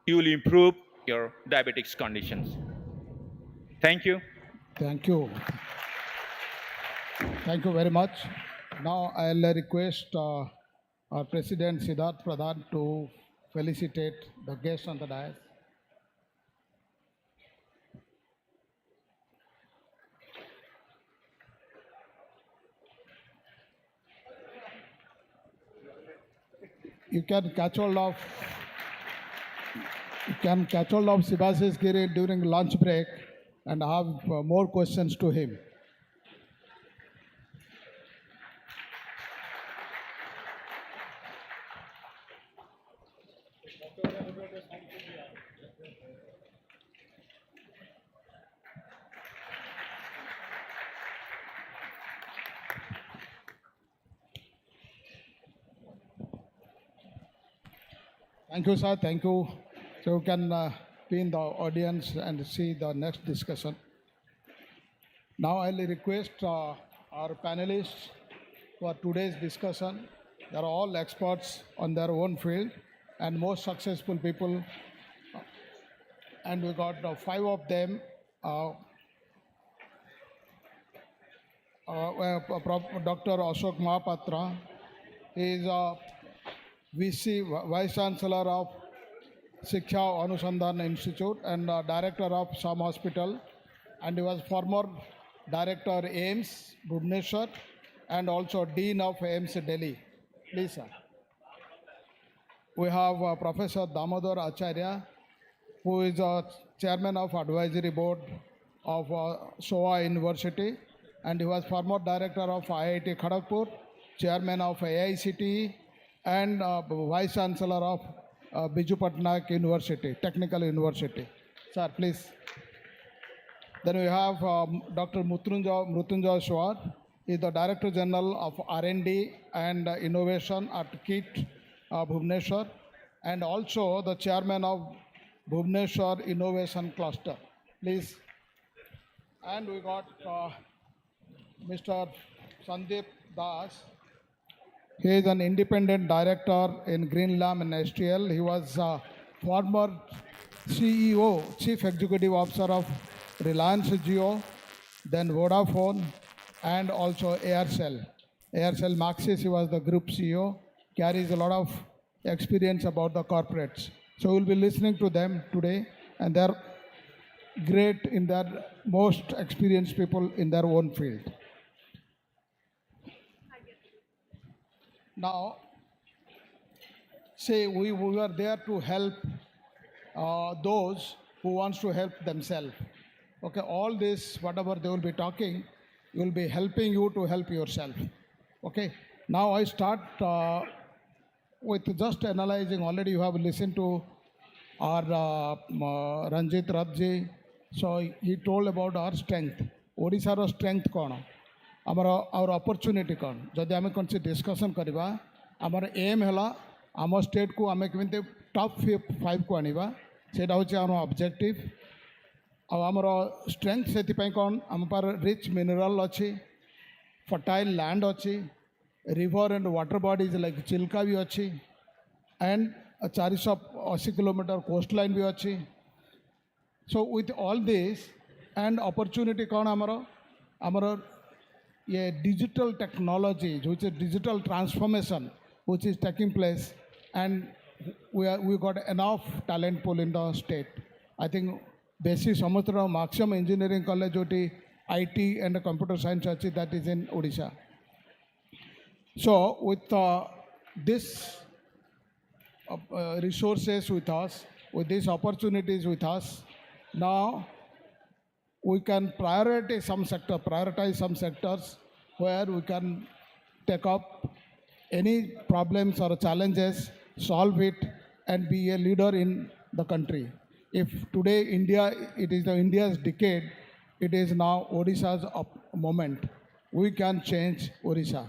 you will improve your diabetics conditions. Thank you. Thank you. Thank you very much. Now I'll request our President Siddharth Pradhan to felicitate the guests on the dais. You can catch hold of Shibashish Giri during lunch break. and I have more questions to him. Thank you, sir. Thank you. So you can be in the audience and see the next discussion. Now I'll request our panelists for today's discussion. They are all experts on their own field and most successful people. And we got 5 of them. Dr. Ashok Mahapatra. He is a VC, Vice Chancellor of Shiksha Anusandhan Institute and Director of some hospital. And he was former Director AIMS, Bhubaneswar, and also Dean of AIMS Delhi. Please, sir. We have Professor Damodar Acharya, who is a Chairman of Advisory Board of SOA University, and he was former Director of IIT Kharagpur, Chairman of AICTE, and Vice Chancellor of Biju Patnaik University, Technical University. Sir, please. Then we have Dr. Mrutyunjay Swar. He is the Director General of R&D and Innovation at KIT, Bhubaneswar, and also the Chairman of Bhubaneswar Innovation Cluster. Please. And we got Mr. Sandeep Das. He is an independent director in Greenlam and STL. He was former CEO, Chief Executive Officer of Reliance Jio, then Vodafone, and also Aircel. Aircel Maxis, he was the group CEO, carries a lot of experience about the corporates. So we'll be listening to them today, and they're great in their most experienced people in their own field. Now, say we were there to help those who wants to help themselves. Okay, all this, whatever they will be talking, will be helping you to help yourself. Okay, now I start with just analyzing. Already you have listened to our Ranjit Rathji. So he told about our strength. Odisha strength kona. our opportunity कौन जदि आम कौन से discussion करवा आमर M है आम state को आम केमी टॉप 5 को आनिबा सेटा होचे आम ऑब्जेक्टिव आमर स्ट्रेंथ से कौन आम पर रिच मिनरल अच्छी फर्टाइल लैंड अच्छी river and water bodies like Chilka भी अच्छी एंड 480 किलोमीटर कोस्ट लाइन भी अच्छी so with all this and opportunity कौन आमर ये digital technology which is digital transformation which is taking place and we got enough talent pool in the state. I think basic samudra maximum engineering college joti IT and computer science achi that is in Odisha. So with this resources with us, with these opportunities with us, now we can prioritize some sectors where we can take up any problems or challenges, solve it, and be a leader in the country. If today it is India's decade, it is now Odisha's moment. We can change Odisha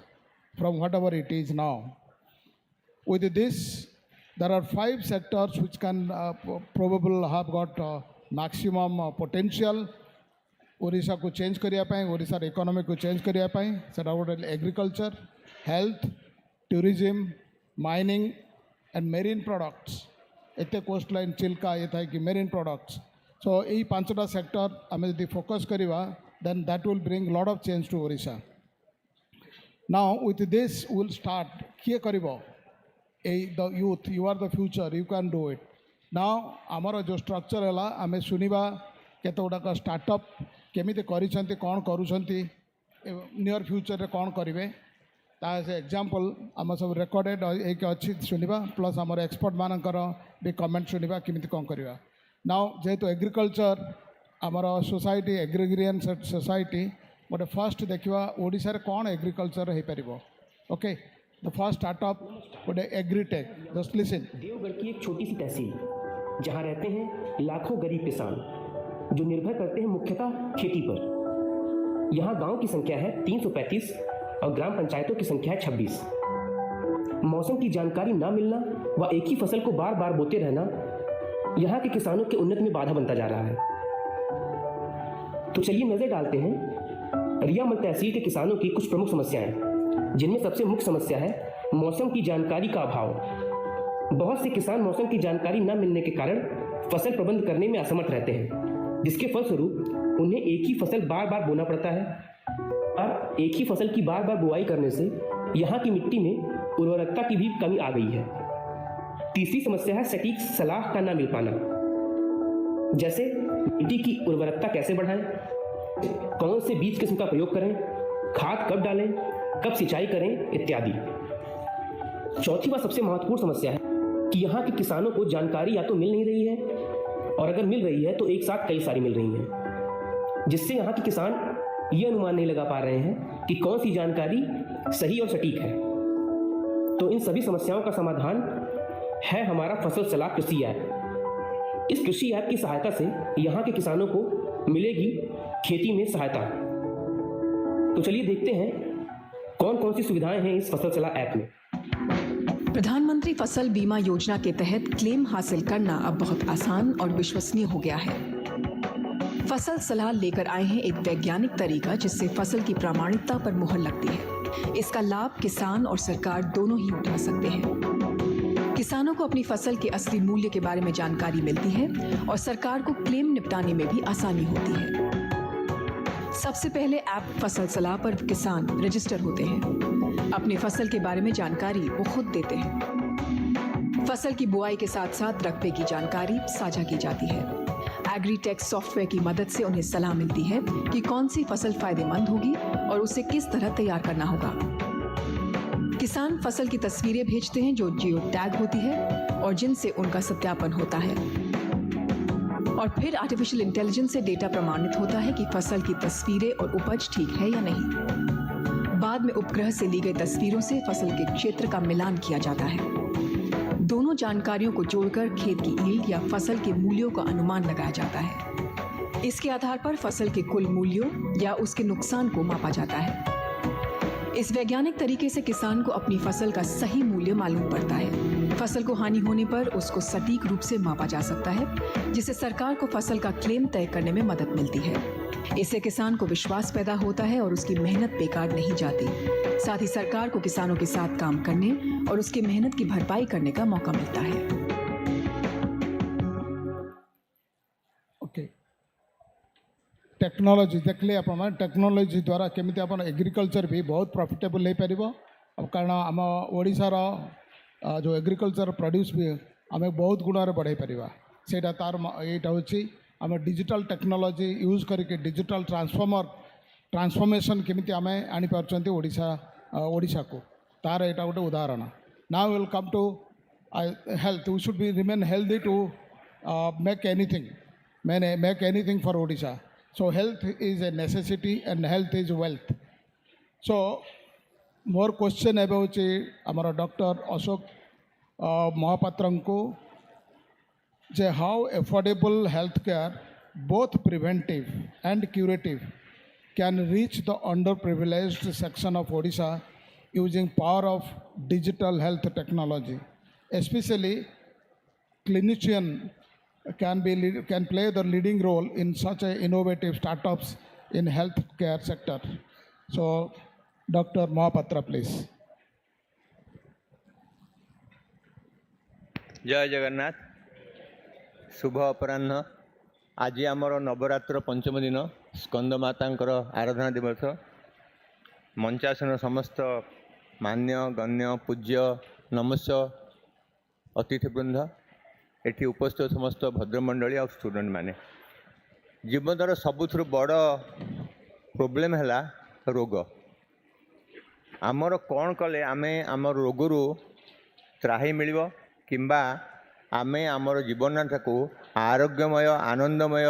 from whatever it is now. With this, there are 5 sectors which can probably have got maximum potential. Odisha को change करिया पाए Odisha economy को change करिया पाए सेटा गोटे agriculture health tourism mining and marine products एते coast line Chilka ये था कि मेरीन प्रोडक्ट्स सो यही 5टा सेक्टर आम जब फोकस करवा then that will bring lot of change to Odisha now with this will start किए करिवो the youth you are the future you can do it now आमर जो स्ट्रक्चर है आम सुनिबा केते गुड़ाक स्टार्टअप केमिति करिसेंती कौन करूछंती नियर फ्यूचर रे कौन करिवे ता से एग्जांपल आम सब रेकॉर्डेड एक अच्छी सुनिबा प्लस आमर एक्सपर्ट मानकर भी कमेंट सुनिबा केमिति कौन करिवा नाउ जेहेतु एग्रीकल्चर आमर सोसाइटी एग्रिगेरियन सोसाइटी गोटे फर्स्ट देखा ओडिशा रे कौन एग्रीकल्चर हो पार ओके द फर्स्ट स्टार्टअप गोटे एग्रीटेक जस्ट लिसन देवगढ़ की एक छोटी सी तहसील जहां रहते हैं लाखों गरीब किसान जो निर्भर करते हैं मुख्यतः खेती पर। यहाँ गांव की संख्या है 335 और ग्राम पंचायतों की संख्या है 26। मौसम की जानकारी ना मिलना व एक ही फसल को बार बार बोते रहना यहाँ के किसानों के उन्नति में बाधा बनता जा रहा है। तो चलिए नजर डालते हैं रियामल तहसील के किसानों की कुछ प्रमुख समस्याएं, जिनमें सबसे मुख्य समस्या है मौसम की जानकारी का अभाव। बहुत से किसान मौसम की जानकारी न मिलने के कारण फसल प्रबंध करने में असमर्थ रहते हैं, जिसके फलस्वरूप उन्हें एक ही फसल बार बार बोना पड़ता है और एक ही फसल की बार बार बुआई करने से यहाँ की मिट्टी में उर्वरकता की भी कमी आ गई है। तीसरी समस्या है सटीक सलाह का न मिल पाना, जैसे मिट्टी की उर्वरकता कैसे बढ़ाएं, कौन से बीज किस्म का प्रयोग करें, खाद कब डालें, कब सिंचाई करें इत्यादि। चौथी व सबसे महत्वपूर्ण समस्या है कि यहाँ के किसानों को जानकारी या तो मिल नहीं रही है और अगर मिल रही है तो एक साथ कई सारी मिल रही हैं, जिससे यहाँ के किसान ये अनुमान नहीं लगा पा रहे हैं कि कौन सी जानकारी सही और सटीक है। तो इन सभी समस्याओं का समाधान है हमारा फसल सलाह कृषि ऐप। इस कृषि ऐप की सहायता से यहाँ के किसानों को मिलेगी खेती में सहायता। तो चलिए देखते हैं कौन कौन सी सुविधाएं हैं इस फसल सलाह ऐप में। प्रधानमंत्री फसल बीमा योजना के तहत क्लेम हासिल करना अब बहुत आसान और विश्वसनीय हो गया है। फसल सलाह लेकर आए हैं एक वैज्ञानिक तरीका जिससे फसल की प्रामाणिकता पर मुहर लगती है। इसका लाभ किसान और सरकार दोनों ही उठा सकते हैं। किसानों को अपनी फसल के असली मूल्य के बारे में जानकारी मिलती है और सरकार को क्लेम निपटाने में भी आसानी होती है। सबसे पहले ऐप फसल सलाह पर किसान रजिस्टर होते हैं। अपनी फसल के बारे में जानकारी वो खुद देते हैं। फसल की बुआई के साथ साथ रकबे की जानकारी साझा की जाती है। एग्रीटेक सॉफ्टवेयर की मदद से उन्हें सलाह मिलती है कि कौन सी फसल फायदेमंद होगी और उसे किस तरह तैयार करना होगा। किसान फसल की तस्वीरें भेजते हैं जो जियो टैग होती है और जिनसे उनका सत्यापन होता है और फिर आर्टिफिशियल इंटेलिजेंस से डेटा प्रमाणित होता है कि फसल की तस्वीरें और उपज ठीक है या नहीं। बाद में उपग्रह से ली गई तस्वीरों से फसल के क्षेत्र का मिलान किया जाता है। दोनों जानकारियों को जोड़कर खेत की यील्ड या फसल के मूल्यों का अनुमान लगाया जाता है। इसके आधार पर फसल के कुल मूल्यों या उसके नुकसान को मापा जाता है। इस वैज्ञानिक तरीके से किसान को अपनी फसल का सही मूल्य मालूम पड़ता है। फसल को हानि होने पर उसको सटीक रूप से मापा जा सकता है, जिससे सरकार को फसल का क्लेम तय करने में मदद मिलती है। इससे किसान को विश्वास पैदा होता है और उसकी मेहनत बेकार नहीं जाती। साथ ही सरकार को किसानों के साथ काम करने और उसकी मेहनत की भरपाई करने का मौका मिलता है। ओके टेक्नोलॉजी देखले आप टेक्नोलॉजी द्वारा केमिति आप एग्रीकल्चर भी बहुत प्रॉफिटेबल हो पार कारण आम ओडिशार जो एग्रीकल्चर प्रोड्यूस भी आम बहुत गुण बढ़ाई पार से तार यहाँ हूँ आम डिजिटल टेक्नोलॉजी यूज करके डिजिटल ट्रांसफॉर्मेशन केमिति आम आनी पार्चंती ओडिशा को तार यहाँ गोटे उदाहरण। Now will come to health we should be remain healthy to make anything for Odisha. So health is a necessity and health is wealth. So more question about हमारा डॉक्टर अशोक महापात्रन को जे how affordable health care both preventive and curative can reach the underprivileged section of Odisha using power of digital health technology, especially clinician can play the leading role in such a innovative startups in healthcare sector. So Dr. Mahapatra, please. जय जगन्नाथ। शुभ अपराह्न। आज आमर नवरात्र पंचम दिन स्कंद मातांकर आराधना दिवस। मंचासन समस्त मान्य गण्य पूज्य नमस्य अतिथिवृंद, एठी उपस्थित समस्त भद्रमंडली और स्टूडेंट माने। जीवनर सबुठ बड़ प्रोब्लेम है रोग। आमर कौन कले आमे आमर रोगरू त्राही मिलिबो किंबा आमे आमर जीवनटा को आरोग्यमय आनंदमय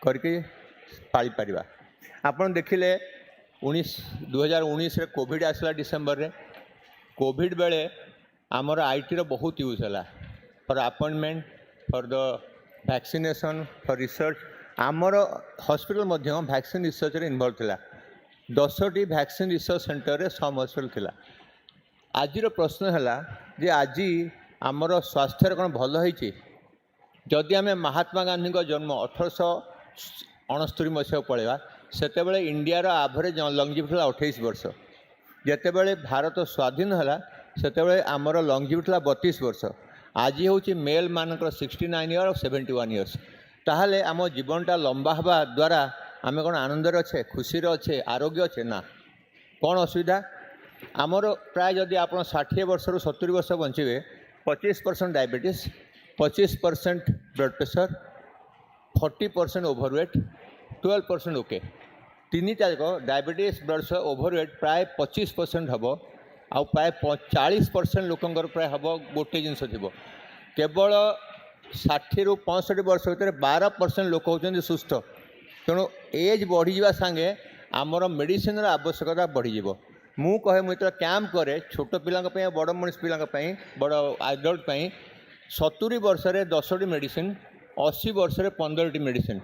करके पाई परिबा। आपण देखिले 2019 कोविड आसला डिसेम्बर रे। कोविड बेले आमर आईटी रो बहुत यूज है for appointment for the vaccination for research. आमर हॉस्पिटल मध्य वैक्सीन रिसर्च रे इन्वॉल्व थिला। 10टी वैक्सीन रिसर्च सेंटर रे सब हॉस्पिटल थिला। आज प्रश्न है जे आज आमर स्वास्थ्य कौन भल होती जदि आम महात्मा गांधी जन्म 1869 मसीहा पलैया सेतेबेले इंडिया रो एवरेज लंगजिविटी 28 वर्ष। जेतेबेले भारत स्वाधीन है सेतेबेले आमर लंगजिविटी 32 वर्ष। आज हूँ मेल मानकर 69 इयर और 71 इयर्स। ताहले आम जीवनटा लंबा हवा द्वारा आम कौन आनंद अच्छे खुशी अच्छे आरोग्य अच्छे ना कौन असुविधा आमर प्राय जदि आप 60 वर्ष रु 70 वर्ष बचे 25% diabetes 25% blood pressure 40% overweight 12% okay. तीन जाक डायबिटीज ब्लड प्रेशर ओवरवेट प्राय 25% हम आ प्राय 40% लोकंर प्राय हम गोटे जिनस थी केवल 60 रु 65 वर्ष भर 12% लोक होती सुस्थ। तेणु एज बढ़ी जावा सांगे आमर मेडिसिन आवश्यकता बढ़ी जाव। मु कहे मुझे कैंप करे छोट पिला बड़ मनीष पिला बड़ एडल्ट 70 वर्ष रे 10टी मेडिसिन 80 वर्ष रे 15टी मेडिसिन।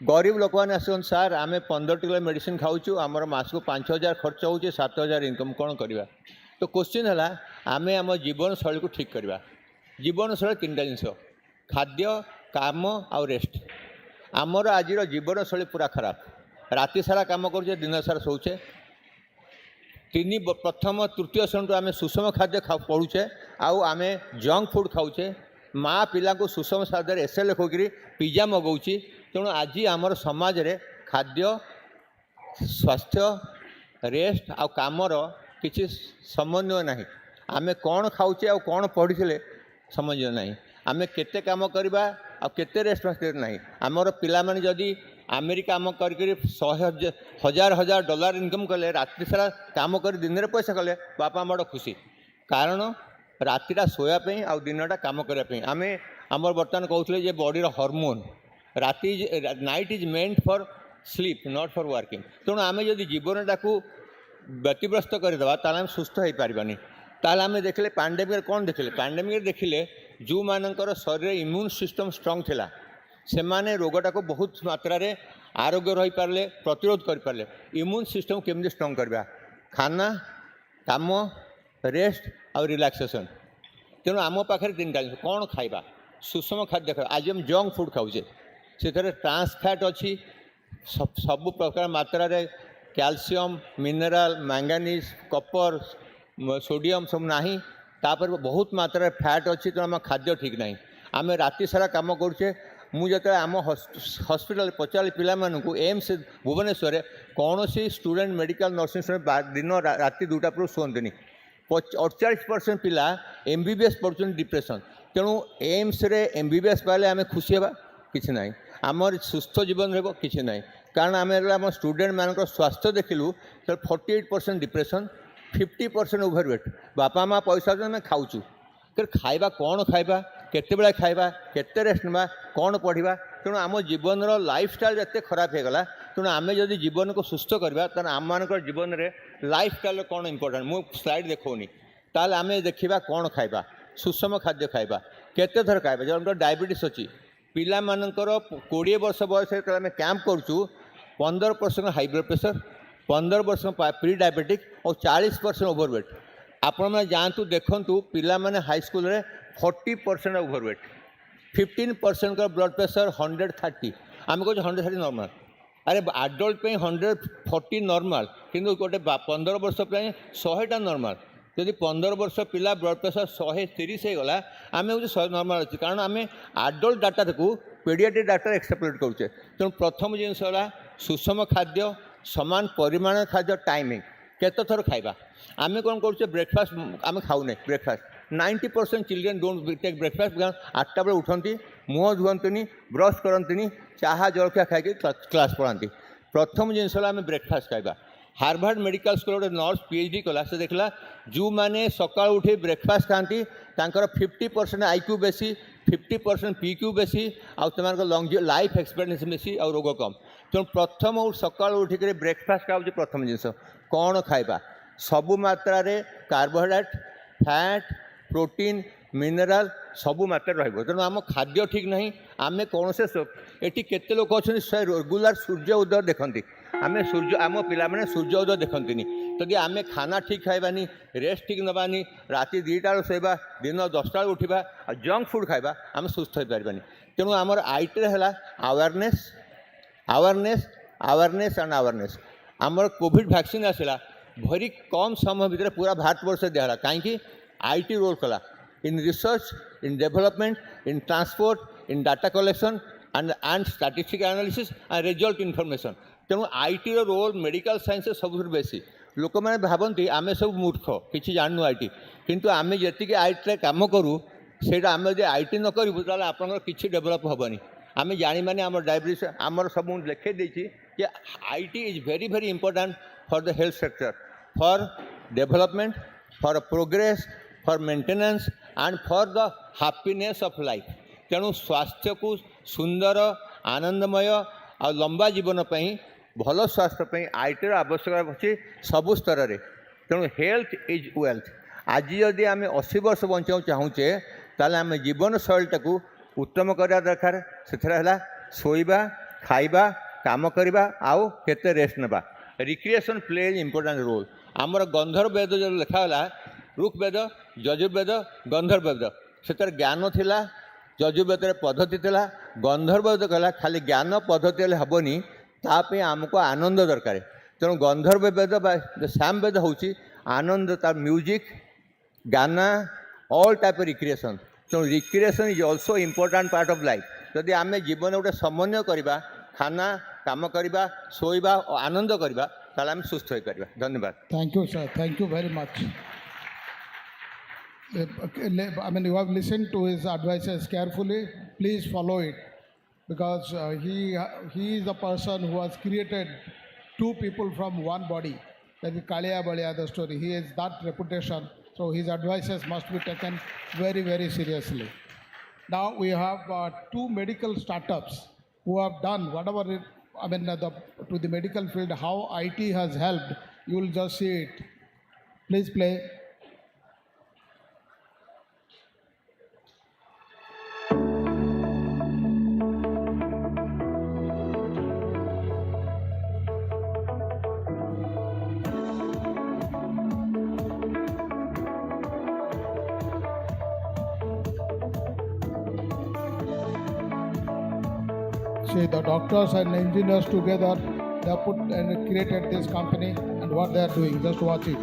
गरीब लोक मैंने आसन सार आम 15 किलो मेडिसिन खाऊँ आमर मास को 5000 खर्च हो 7000 इनकम कौन करवा। तो क्वेश्चन है आम आम जीवन शैली को ठीक करवा। जीवन शैली 3टा जिनस खाद्य काम आउ रेस्ट। आमर आज जीवन शैली पूरा खराब। राति सारा काम करुचे दिन सारा शोचे। प्रथम तृतीय श्रेणी आम सुषम खाद्य पढ़ुचे आम जंक फूड खाऊचे। माँ पिला को सुषम खाद्य एसे लिखोकरी पिज्जा मगाऊँगी। तेणु आज आमर समाज रे खाद्य स्वास्थ्य रेस्ट आ कामर किसी समन्वय नहीं। आम कौन खाऊचे आ कौन पढ़ी समन्वय नहीं। आम केते काम करवा आ केते रेस्ट नहीं। आमर पिला माने जदि अमेरिका काम कर 100,000 डॉलर इनकम कले राति सारा काम कर दिन में पैसा कले बापा बड़ खुशी। कारण रातिटा शोयापी आ दिनटा काम करने आम आमर बर्तमान कहते बॉडी हार्मोन राति night is meant for sleep not for working. तेणु आम जब जीवनटा को व्यतिग्रस्त करदे ताल सुस्थ हो पारानी। ताल आम देखले पैंडेमिक कौन देखले पैंडेमिक देखिले जो मानकर शरीर इम्यून सिस्टम स्ट्रंग थिला से माने रोगटा को बहुत मात्रा रे आरोग्य रही पारे प्रतिरोध कर पारे। इम्यून सिस्टम केमती स्ट्रंग करवा खाना काम रेस्ट और रिलैक्सेशन। तेणु आम पाखे 3टा जिन कौन खाइबा सुषम खाद्य खाइबा। आज हम जंक फूड खाऊे से ट्रांस फैट अच्छी सब प्रकार मात्रा रे calcium mineral manganese Kapoor sodium सब नहीं। तापर बहुत मात्रा फैट अच्छी तो आम खाद्य ठीक नहीं। आम राति सारा काम करुचे। मुझे आम हॉस्पिटल पचारि पिला एम्स भुवनेश्वर कौन सी स्टूडेंट मेडिकल नर्सिंग स्टूडेंट दिन राति 2टा पर शुंतनी 48% पिला MBBS पढ़ुं डिप्रेशन। तेणु एम्स रे MBBS पाले आम खुशी हवा किसी ना आमर सुस्थ जीवन रहा कि ना। कारण आम स्टूडेंट मान स्वास्थ्य देखिलु तो 48% डिप्रेशन 50% ओवरवेट। बापा माँ पैसा आम खाऊँ खाइबा कौन खाइबा केते बेला खाइबा केते रेस्ट ना कौन पढ़ा। तेणु आम जीवन लाइफ स्टाइल जिते खराब हो गला। तेणु आम जब जीवन को सुस्थ करवा तो आम मान जीवन में लाइफ स्टाइल कौन इंपोर्टेंट मु स्लाइड देखौनी ताल आम देखा कौन खाइबा सुषम खाद्य खाइबा केते थर खाइबा। जब डायबिटीज अच्छी पिला मानकर 20 वर्ष बयस आम कैंप करूँ 15% high blood pressure 15% pre diabetic और 40% ओवरवेट। आपण मैंने जातु देखु पिला माने हाई स्कूल रे 40% ओवरवेट 15% का ब्लड प्रेशर 130 आम कह 130 नॉर्मल। अरे एडल्ट पे 140 नॉर्मल किंतु गोटे 15 वर्ष पे 100टा नॉर्मल। जदि 15 वर्ष पिला ब्लड प्रेशर 130 हो गला आम हूँ 100 नॉर्मल अच्छी। कारण आम एडल्ट डाटा को पीडियाट्रिक डाटा एक्सप्लोर करुचे। तेणु प्रथम जिनस सुषम खाद्य समान परिमाण खाद्य टाइमिंग केते थर खाइबा। आम कौन करुचे ब्रेकफास्ट आम खाऊने breakfast 90% children don't take breakfast. 8टा बेले उठती मुँह धुअंती ब्रश करती चाहा जलखिया खाई क्लास पढ़ाती। प्रथम जिनस आम ब्रेकफास्ट खाइबा। हार्वर्ड मेडिकल स्कूल गोटे नर्स PhD कला से देखला जो मैंने सकाल उठी ब्रेकफास्ट खाती 50% IQ बेसी 50% PQ बेसी आउ लंग लाइफ एक्सपेक्टेंसी बेसी और रोग कम तेणु प्रथम और सकाल उठिक ब्रेकफास्ट खाऊ प्रथम जिनस कौन खाइबा सबु मात्रा रे कार्बोहाइड्रेट फैट प्रोटीन मिनरल सबु मात्रा रहिबो तेणु आम खाद्य ठीक नहीं आम कौन से एटी केते लोक अच्छा रेगुलर सूर्य उदय देखती आम सूर्य आम पिला सूर्य उदय देखती जदि आम खाना ठीक खाइबानी रेस्ट ठीक नबानी राति 2टा शोवा दिन 10टा उठा जंक फूड खाइबा आम सुस्थ हो पारबानी तेणु आमर आईटी है awareness awareness awareness and awareness आमर कोविड वैक्सीन आसला भरी कम समय भितर पूरा भारतवर्ष दिहला कहीं आईटी रोल कला in research in development in transport in data collection and statistical analysis and result information तेणु आईटी रोल मेडिकल साइंस सब बेसी लोक मैंने भावती आम सब मूर्ख किसी जानू आईटी किंतु आम जी आईटी काम करूँ से आम जो आईटी न करूँ तो आप किसी डेभलप हेनी आम जानी मानी आम डायबिटीज आमर सब लिखे देती कि IT is very very important for the health sector for development for progress for maintenance and for the happiness of life तेणु स्वास्थ्य को सुंदर आनंदमय और लंबा जीवन पर भल स्वास्थ्य आईटीर आवश्यकता अच्छी सबु स्तर में तेणु हेल्थ इज वेल्थ आज जदि आम 80 वर्ष बंचा चाहूचे ताले आम जीवन शैलीटा को उत्तम करवा दरकार से शोइबा खाइबा काम करवा आउ केते रेस्ट नेबा रिक्रिएशन प्ले इंपोर्टेंट रोल आमर गंधर्व वेद जो लिखाला ऋग्वेद यजुर्वेद गंधर्व वेद से ज्ञान थिला यजुर्वेद पद्धति थिला गंधर्व वेद कहला खाली ज्ञान पद्धति हेबनी तापे आमको आनंद दरकार तेणु गंधर्व वेद श्याम वेद हूँ आनंद तार म्यूजिक गाना ऑल टाइप रिक्रिएशन तेणु recreation is also important part of life जदि आम जीवन गोटे समन्वय करवा खाना काम करवा शोइबा और आनंद करवा ताले आम सुस्थ हो पार धन्यवाद Thank you, sir. Thank you very much. I mean, you have listened to his advices carefully. Please follow it, because he is the person who has created two people from one body. That is Kaliya Baliya, the story. He has that reputation, so his advices must be taken very, very seriously. Now we have two medical startups who have done whatever to the medical field, how IT has helped. You will just see it. Please play. See, the doctors and engineers together, they have put and created this company, and what they are doing. Just watch it.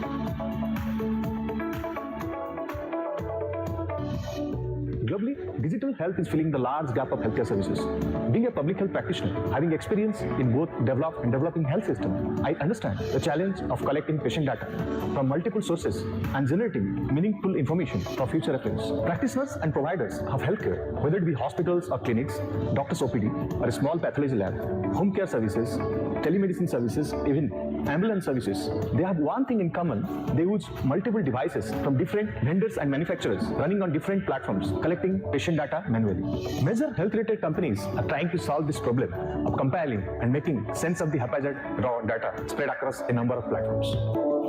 Globally, digital health is filling the large gap of healthcare services. Being a public health practitioner, having experience in both developed and developing health systems, I understand the challenge of collecting patient data from multiple sources and generating meaningful information for future reference. Practitioners and providers of healthcare, whether it be hospitals or clinics, doctors OPD, or a small pathology lab, home care services, telemedicine services, even ambulance services, they have one thing in common. They use multiple devices from different vendors and manufacturers running on different platforms, collecting patient data manually. Major health-related companies are trying to solve this problem of compiling and making sense of the haphazard raw data spread across a number of platforms.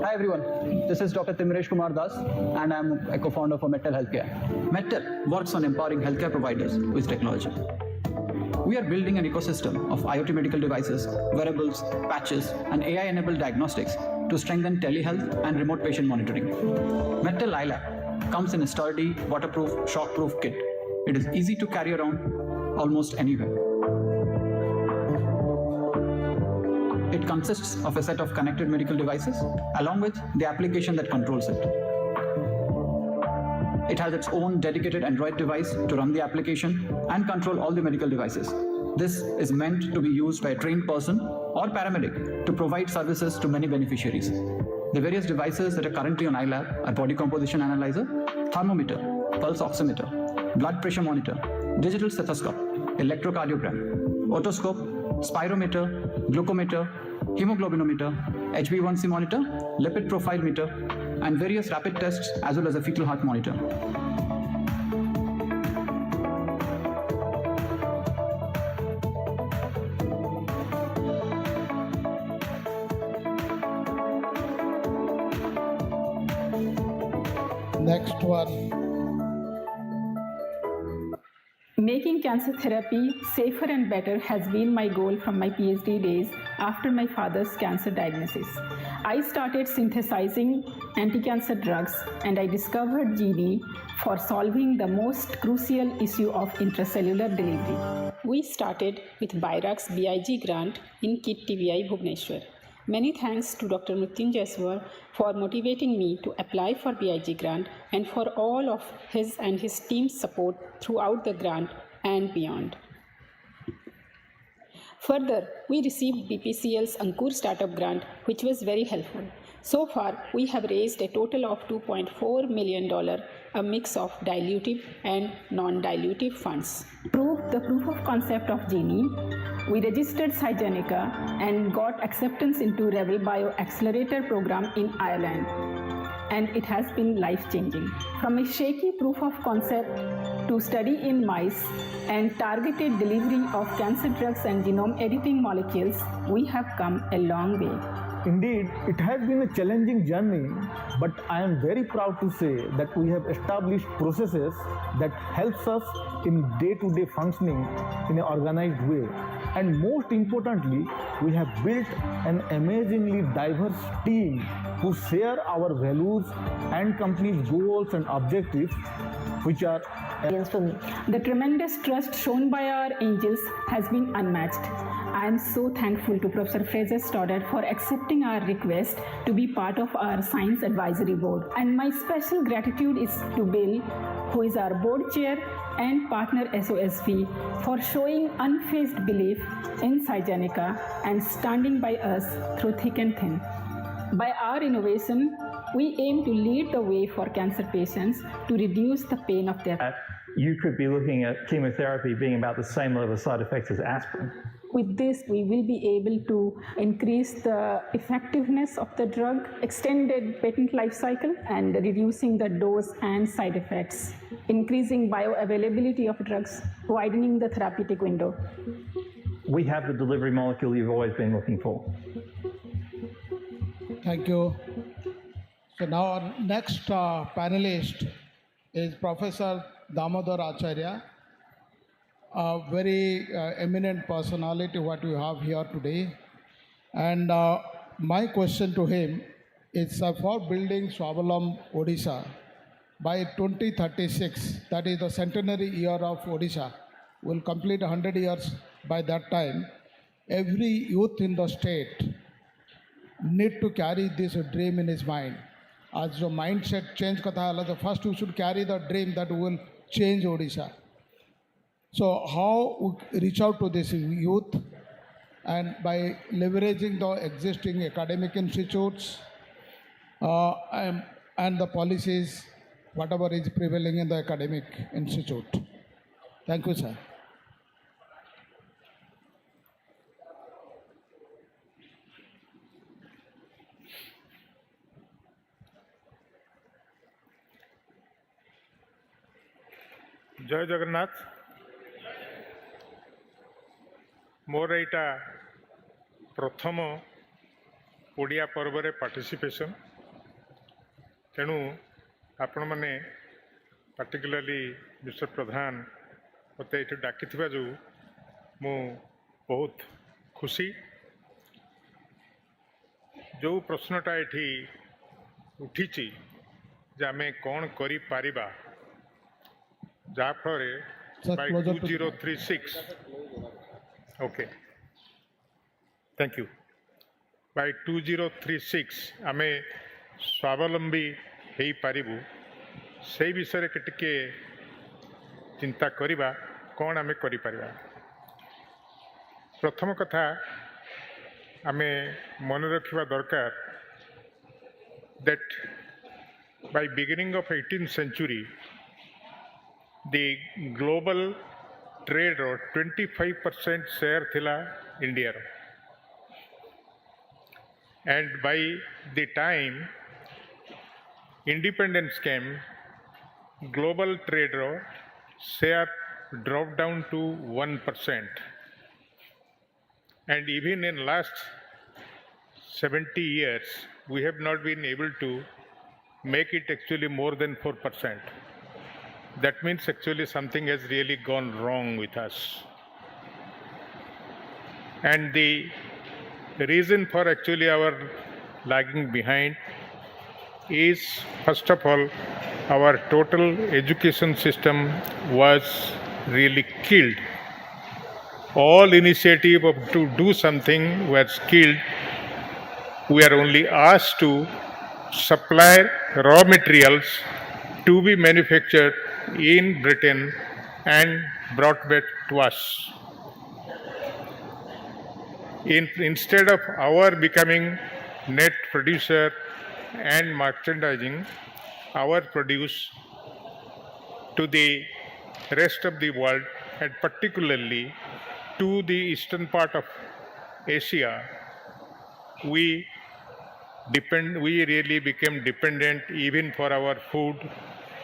Hi everyone, this is Dr. Timresh Kumar Das, and I'm a co-founder for Mettel Healthcare. Mettel works on empowering healthcare providers with technology. We are building an ecosystem of IoT medical devices, wearables, patches, and AI-enabled diagnostics to strengthen telehealth and remote patient monitoring. Mettel iLab comes in a sturdy, waterproof, shockproof kit. It is easy to carry around almost anywhere. It consists of a set of connected medical devices along with the application that controls it. It has its own dedicated Android device to run the application and control all the medical devices. This is meant to be used by a trained person or paramedic to provide services to many beneficiaries. The various devices that are currently on iLab are body composition analyzer, thermometer, pulse oximeter, blood pressure monitor, digital stethoscope, electrocardiogram, otoscope, spirometer, glucometer, hemoglobinometer, HbA1c monitor, lipid profile meter, and various rapid tests as well as a fetal heart monitor. Next one. Making cancer therapy safer and better has been my goal from my PhD days after my father's cancer diagnosis. I started synthesizing anti-cancer drugs and I discovered GD for solving the most crucial issue of intracellular delivery. We started with BIRAC's BIG grant in KIT TVI Bhubaneswar. Many thanks to Dr. Mrityunjay Swar for motivating me to apply for BIG grant and for all of his and his team's support throughout the grant and beyond. Further, we received BPCL's Ankur Startup Grant, which was very helpful. So far, we have raised a total of $2.4 million, a mix of dilutive and non-dilutive funds. Proved the proof of concept of Genie, we registered Cygenica and got acceptance into Rebel Bio Accelerator program in Ireland. And it has been life-changing. From a shaky proof of concept to study in mice and targeted delivery of cancer drugs and genome editing molecules, we have come a long way. Indeed, it has been a challenging journey, but I am very proud to say that we have established processes that helps us in day-to-day functioning in an organized way. And most importantly, we have built an amazingly diverse team who share our values and company's goals and objectives, which are the tremendous trust shown by our angels has been unmatched. I am so thankful to Professor Fraser Stoddard for accepting our request to be part of our Science Advisory Board. And my special gratitude is to Bill, who is our board chair and partner SOSV, for showing unfazed belief in Cygenica and standing by us through thick and thin. By our innovation, we aim to lead the way for cancer patients to reduce the pain of death. You could be looking at chemotherapy being about the same level of side effects as aspirin. With this, we will be able to increase the effectiveness of the drug, extended patent life cycle, and reducing the dose and side effects, increasing bioavailability of drugs, widening the therapeutic window. We have the delivery molecule you've always been looking for. Thank you. So now our next panelist is Professor Damodar Acharya, a very eminent personality what we have here today. And my question to him is for building Swabalamban Odisha by 2036, that is the centenary year of Odisha, will complete 100 years by that time. Every youth in the state need to carry this dream in his mind. As the mindset change katha hala, first we should carry the dream that will change Odisha. So how we reach out to this youth, and by leveraging the existing academic institutes and the policies, whatever is prevailing in the academic institute. Thank you, sir. जय जगन्नाथ मोर एटा प्रथम ओडिया पर्व रे participation तेणु आपण मैंने particularly mister प्रधान मत ये डाकी जो मु बहुत खुशी जो प्रश्नटा ये उठी जे आम कौन करि Paribas जाफरे by 2036 okay thank you by 2036 आमे स्वावलंबी हेई पारिबु से विषय के टिके चिंता करिबा कौन आमे करि परिबा प्रथम कथा आमे मन रखिबा दरकार that by beginning of 18th century the global trade ro 25% share thila India ro, and by the time independence came global trade ro share dropped down to 1%, and even in last 70 years we have not been able to make it actually more than 4%. That means actually something has really gone wrong with us. And the reason for actually our lagging behind is, first of all, our total education system was really killed. All initiative to do something was killed. We are only asked to supply raw materials to be manufactured in Britain and brought back to us. Instead of our becoming net producer and merchandising our produce to the rest of the world, and particularly to the eastern part of Asia, we really became dependent even for our food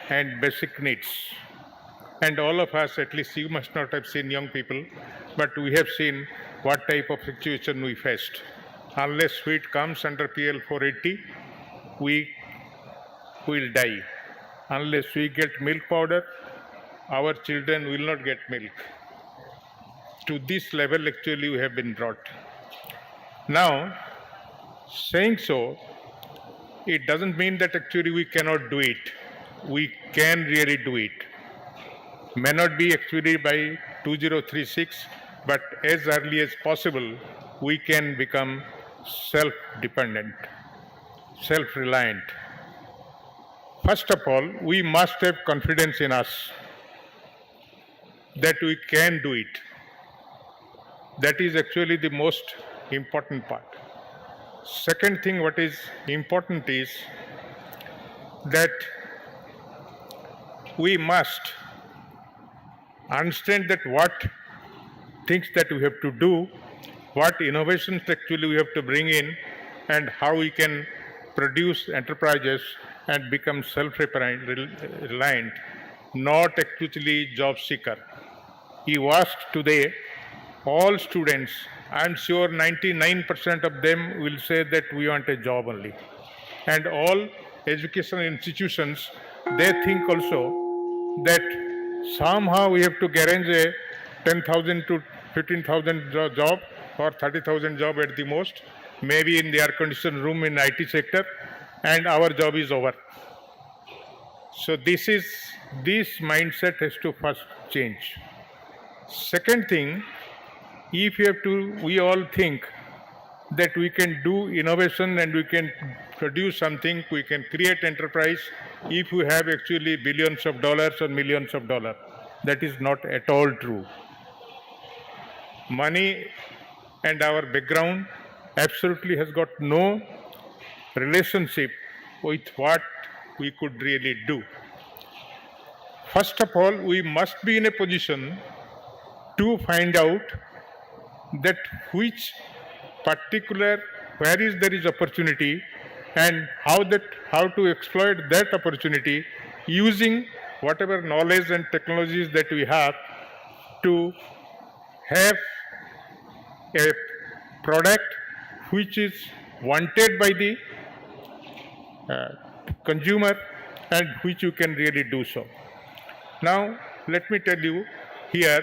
and basic needs. And all of us, at least you must not have seen young people, but we have seen what type of situation we faced. Unless wheat comes under PL 480, we will die. Unless we get milk powder, our children will not get milk. To this level actually we have been brought. Now, saying so, it doesn't mean that actually we cannot do it. We can really do it. May not be actually by 2036, but as early as possible, we can become self-dependent, self-reliant. First of all, we must have confidence in us that we can do it. That is actually the most important part. Second thing what is important is that we must understand that what things that we have to do, what innovations actually we have to bring in, and how we can produce enterprises and become self-reliant, not actually job seeker. You asked today all students, I'm sure 99% of them will say that we want a job only. And all educational institutions, they think also that somehow we have to guarantee a 10,000 to 15,000 job or 30,000 job at the most, maybe in the air-conditioned room in IT sector, and our job is over. So this mindset has to first change. Second thing, if you have to, we all think that we can do innovation and we can produce something, we can create enterprise if we have actually billions of dollars or millions of dollars. That is not at all true. Money and our background absolutely has got no relationship with what we could really do. First of all, we must be in a position to find out that which particular, where is there is opportunity and how to exploit that opportunity using whatever knowledge and technologies that we have to have a product which is wanted by the consumer and which you can really do so. Now, let me tell you here,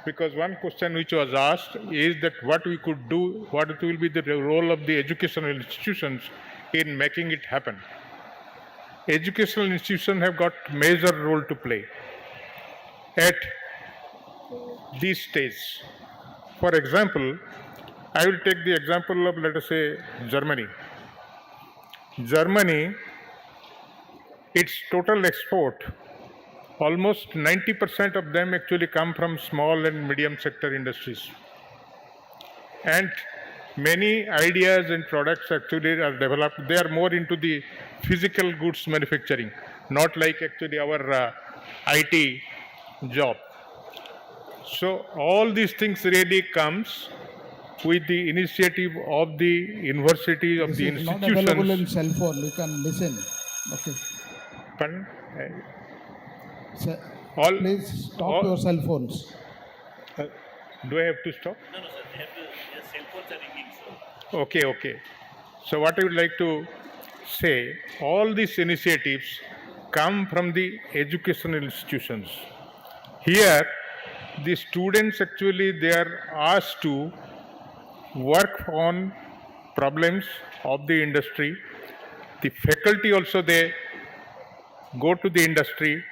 because one question which was asked is that what we could do, what will be the role of the educational institutions in making it happen. Educational institutions have got major role to play at this stage. For example, I will take the example of, let us say, Germany. Germany, its total export, almost 90% of them actually come from small and medium sector industries. And many ideas and products actually are developed. They are more into the physical goods manufacturing, not like actually our IT job. So all these things really comes with the initiative of the university, of the This is institutions. not available in cell phone. You can listen. Okay. Pardon? Please stop your cell phones. Do I have to stop? No, sir. Their cell phones are ringing, sir. Okay. So what I would like to say all these initiatives come from the educational institutions. Here, the students actually they are asked to work on problems of the industry. The faculty also they go to the industry.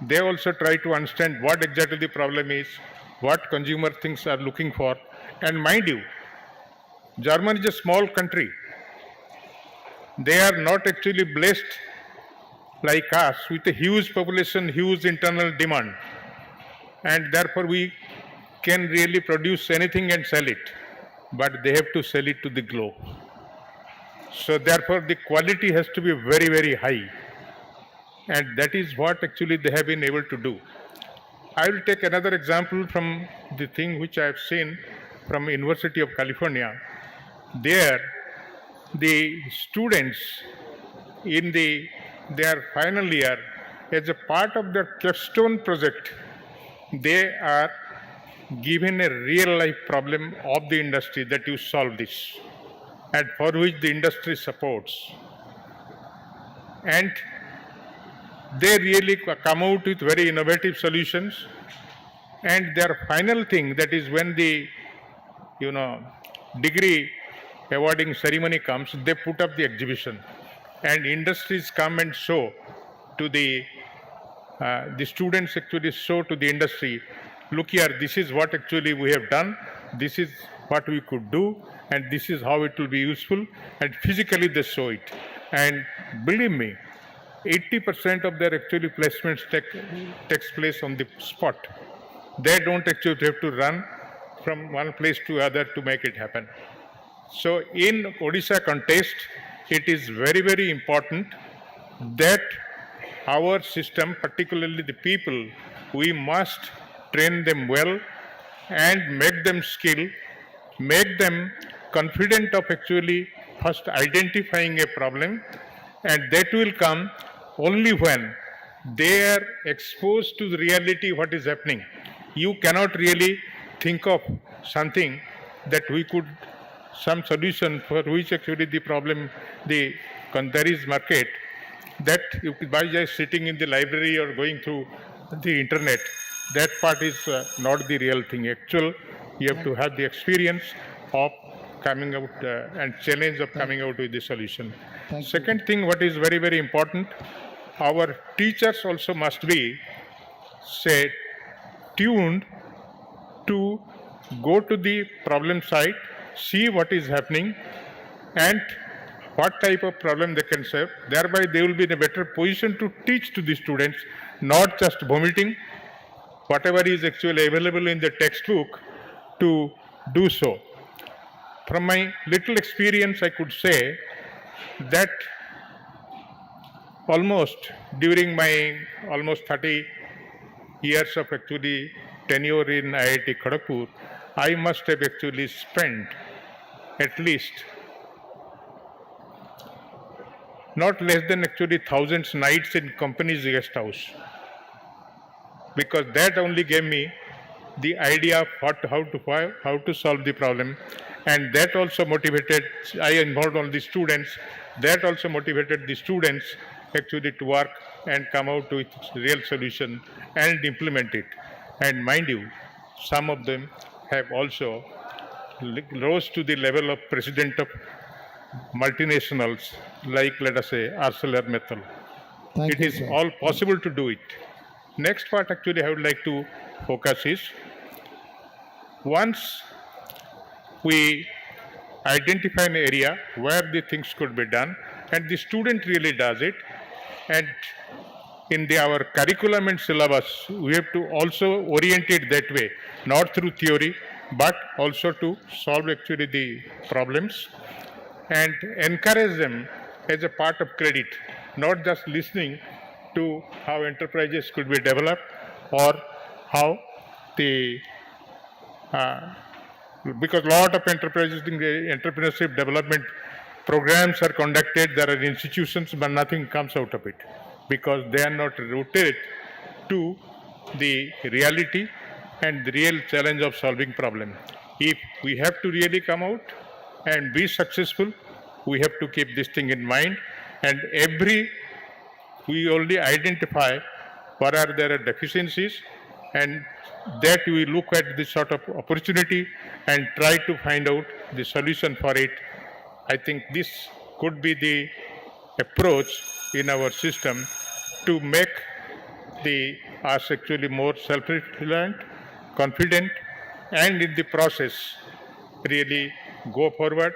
They also try to understand what exactly the problem is, what consumer things are looking for. And mind you, Germany is a small country. They are not actually blessed like us with a huge population, huge internal demand. And therefore we can really produce anything and sell it. But they have to sell it to the globe. So therefore the quality has to be very, very high. And that is what actually they have been able to do. I will take another example from the thing which I have seen from University of California. There, the students in their final year, as a part of their capstone project, they are given a real life problem of the industry that you solve this, and for which the industry supports. And they really come out with very innovative solutions. And their final thing, that is when the degree awarding ceremony comes, they put up the exhibition, and industries come and show to the students actually show to the industry, look here, this is what actually we have done, this is what we could do, and this is how it will be useful, and physically they show it. And believe me, 80% of their actually placements takes place on the spot. They don't actually have to run from one place to other to make it happen. So in Odisha context, it is very, very important that our system, particularly the people, we must train them well and make them skilled, make them confident of actually first identifying a problem, and that will come only when they are exposed to the reality what is happening. You cannot really think of something that we could, some solution for which actually the problem, there is market, that you could, by just sitting in the library or going through the internet, that part is not the real thing. Actual, you have to have the experience of coming out and challenge of coming out with the solution. Second thing, what is very, very important, our teachers also must be, say, tuned to go to the problem site, see what is happening and what type of problem they can solve. Thereby they will be in a better position to teach to the students, not just vomiting whatever is actually available in the textbook to do so. From my little experience, I could say that almost during my almost 30 years of actually tenure in IIT Kharagpur, I must have actually spent at least not less than actually thousands nights in company's guest house, because that only gave me the idea of how to solve the problem, and that also motivated, I involved all the students, that also motivated the students actually to work and come out with real solution and implement it. And mind you, some of them have also rose to the level of president of multinationals, like let us say ArcelorMittal. It is all possible to do it. Next part actually I would like to focus is, once we identify an area where the things could be done and the student really does it, and in our curriculum and syllabus, we have to also orient it that way, not through theory, but also to solve actually the problems and encourage them as a part of credit, not just listening to how enterprises could be developed or how the, because a lot of enterprises, entrepreneurship development programs are conducted, there are institutions, but nothing comes out of it, because they are not rooted to the reality and the real challenge of solving problem. If we have to really come out and be successful, we have to keep this thing in mind, and we only identify what are their deficiencies, and that we look at this sort of opportunity and try to find out the solution for it. I think this could be the approach in our system to make us actually more self-reliant, confident, and in the process really go forward.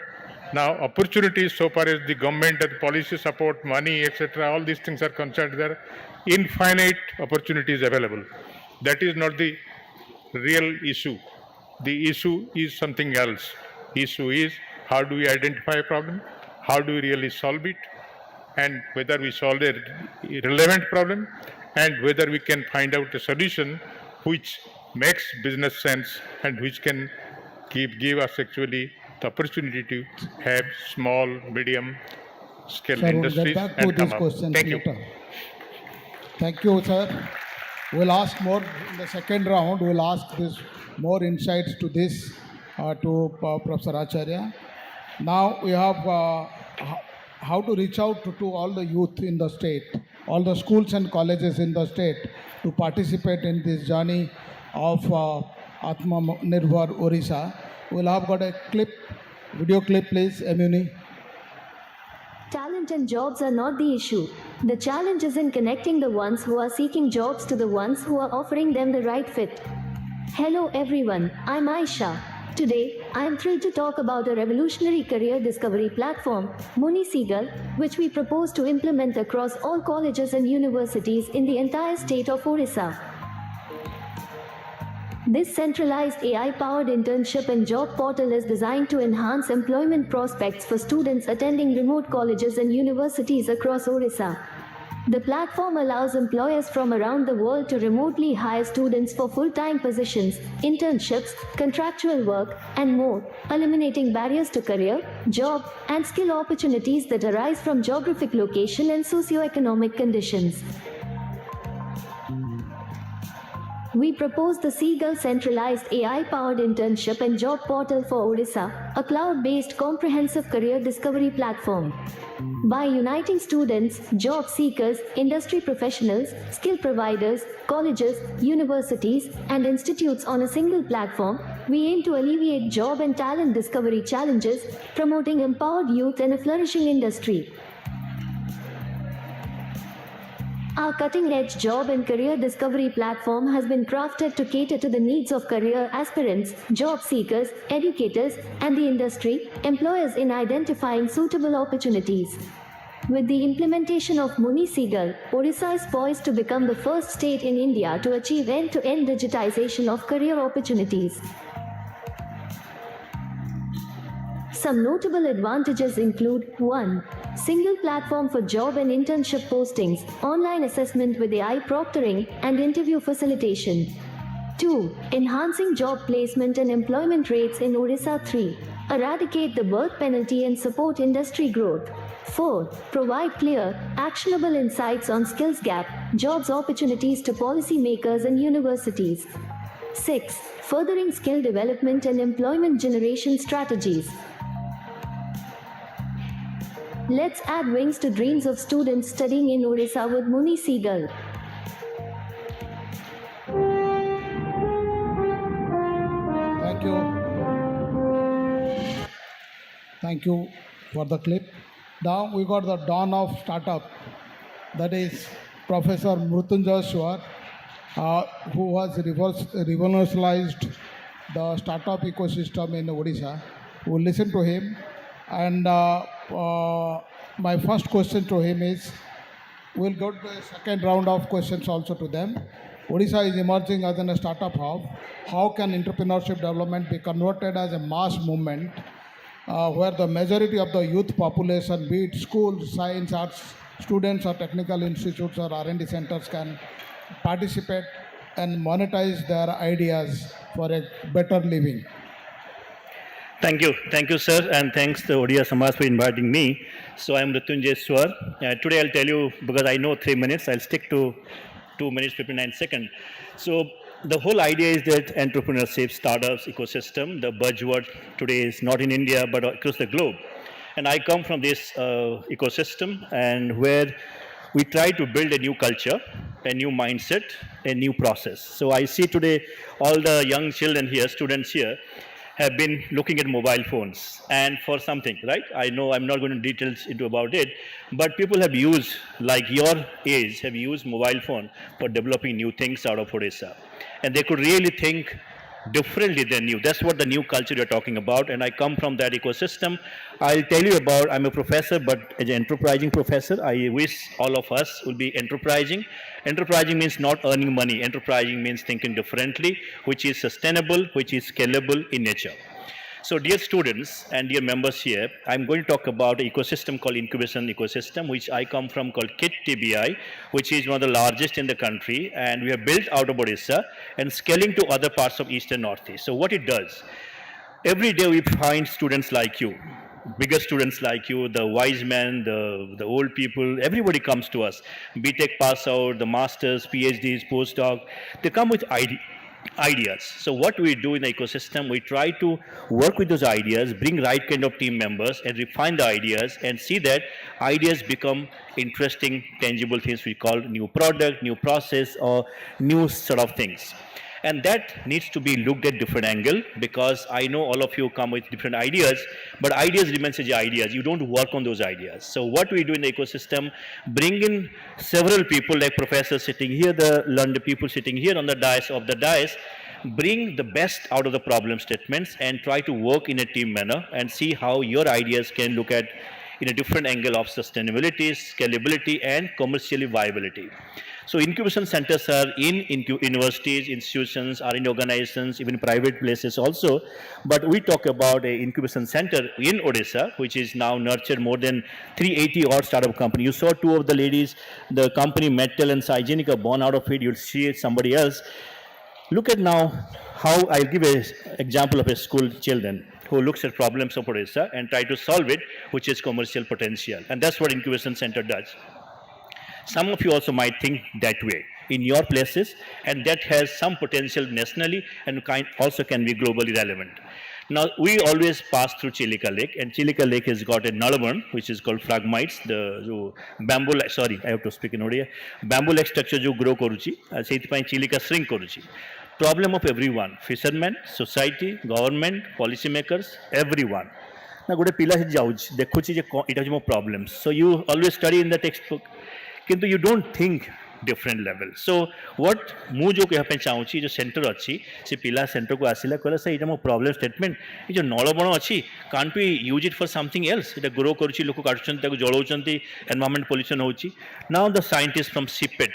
Now, opportunities so far as the government and policy support, money, etc., all these things are concerned, there are infinite opportunities available. That is not the real issue. The issue is something else. Issue is how do we identify a problem, how do we really solve it, and whether we solve a relevant problem, and whether we can find out a solution which makes business sense and which can give us actually the opportunity to have small, medium scale Sir, we'll get industries back to and these come up. questions Thank you. later. Thank you, sir. We'll ask more in the second round. We'll ask this more insights to this to Professor Acharya. Now we have how to reach out to all the youth in the state, all the schools and colleges in the state to participate in this journey of Atma Nirbhar Odisha. We'll have got a video clip, please, Emuni. Talent and jobs are not the issue. The challenge is in connecting the ones who are seeking jobs to the ones who are offering them the right fit. Hello everyone, I'm Aisha. Today, I am thrilled to talk about a revolutionary career discovery platform, Muni Seagull, which we propose to implement across all colleges and universities in the entire state of Odisha. This centralized AI-powered internship and job portal is designed to enhance employment prospects for students attending remote colleges and universities across Odisha. The platform allows employers from around the world to remotely hire students for full-time positions, internships, contractual work, and more, eliminating barriers to career, job, and skill opportunities that arise from geographic location and socio-economic conditions. We propose the Seagull centralized AI-powered internship and job portal for Odisha, a cloud-based comprehensive career discovery platform. By uniting students, job seekers, industry professionals, skill providers, colleges, universities, and institutes on a single platform, we aim to alleviate job and talent discovery challenges, promoting empowered youth and a flourishing industry. Our cutting-edge job and career discovery platform has been crafted to cater to the needs of career aspirants, job seekers, educators, and the industry, employers in identifying suitable opportunities. With the implementation of Muni Seagull, Odisha is poised to become the first state in India to achieve end-to-end digitization of career opportunities. Some notable advantages include 1. Single platform for job and internship postings, online assessment with AI proctoring, and interview facilitation. 2. Enhancing job placement and employment rates in Odisha. 3. Eradicate the birth penalty and support industry growth. 4. Provide clear, actionable insights on skills gap, jobs opportunities to policymakers and universities. 6. Furthering skill development and employment generation strategies. Let's add wings to dreams of students studying in Odisha with Muni Seagull. Thank you. Thank you for the clip. Now we got the dawn of startup. That is Professor Mrutyunjay Swar, who has revolutionized the startup ecosystem in Odisha. We'll listen to him. And my first question to him is, we'll go to the second round of questions also to them. Odisha is emerging as a startup hub. How can entrepreneurship development be converted as a mass movement where the majority of the youth population, be it schools, science, arts, students or technical institutes or R&D centers can participate and monetize their ideas for a better living? Thank you, sir, and thanks to Odisha Samaj for inviting me. So I'm Mrutyunjay Swar. Today I'll tell you, because I know 3 minutes, I'll stick to 2 minutes 59 seconds. So the whole idea is that entrepreneurship, startups, ecosystem, the buzzword today is not in India but across the globe. And I come from this ecosystem, and where we try to build a new culture, a new mindset, a new process. So I see today all the young children here, students here, have been looking at mobile phones and for something, right? I know I'm not going to details into about it, but people have used, like your age, have used mobile phone for developing new things out of Odisha. And they could really think differently than you. That's what the new culture you're talking about. And I come from that ecosystem. I'll tell you about, I'm a professor, but as an enterprising professor, I wish all of us will be enterprising. Enterprising means not earning money. Enterprising means thinking differently, which is sustainable, which is scalable in nature. So dear students and dear members here, I'm going to talk about an ecosystem called incubation ecosystem, which I come from, called KIT TBI, which is one of the largest in the country, and we have built out of Odisha and scaling to other parts of East and Northeast. So what it does, every day we find students like you, bigger students like you, the wise men, the old people, everybody comes to us. BTech pass out, the masters, PhDs, postdoc, they come with ideas. So what we do in the ecosystem, we try to work with those ideas, bring right kind of team members and refine the ideas and see that ideas become interesting, tangible things we call new product, new process, or new sort of things. And that needs to be looked at different angle, because I know all of you come with different ideas, but ideas remains as ideas. You don't work on those ideas. So what we do in the ecosystem, bring in several people like professors sitting here, the learned people sitting here on the dais, bring the best out of the problem statements and try to work in a team manner and see how your ideas can look at in a different angle of sustainability, scalability, and commercially viability. So incubation centers are in universities, institutions, are in organizations, even private places also. But we talk about an incubation center in Odisha, which is now nurtured more than 380 odd startup companies. You saw two of the ladies, the company Metal and Sygenica, born out of it. You'll see somebody else. Look at now how I'll give an example of a school children who looks at problems of Odisha and try to solve it, which is commercial potential. And that's what incubation center does. Some of you also might think that way in your places, and that has some potential nationally and also can be globally relevant. Now, we always pass through Chilika Lake, and Chilika Lake has got a nalaban, which is called phragmites, the bamboo, sorry, I have to speak in Odia, bamboo like structure jo grow koruchi, Chilika shrink koruchi. Problem of everyone, fishermen, society, government, policymakers, everyone. Now, good pila he jauj, dekhuchi je ita jo problems. So you always study in the textbook, kintu you don't think different level. So what mu jo keh pe chahuchi jo center achi, se pila center ko asila kala sa ita mo problem statement, e jo nalabana achi, can't we use it for something else? Ita grow koruchi loko kaduchanti taku jalauchanti, environment pollution hochi. Now the scientist from CPET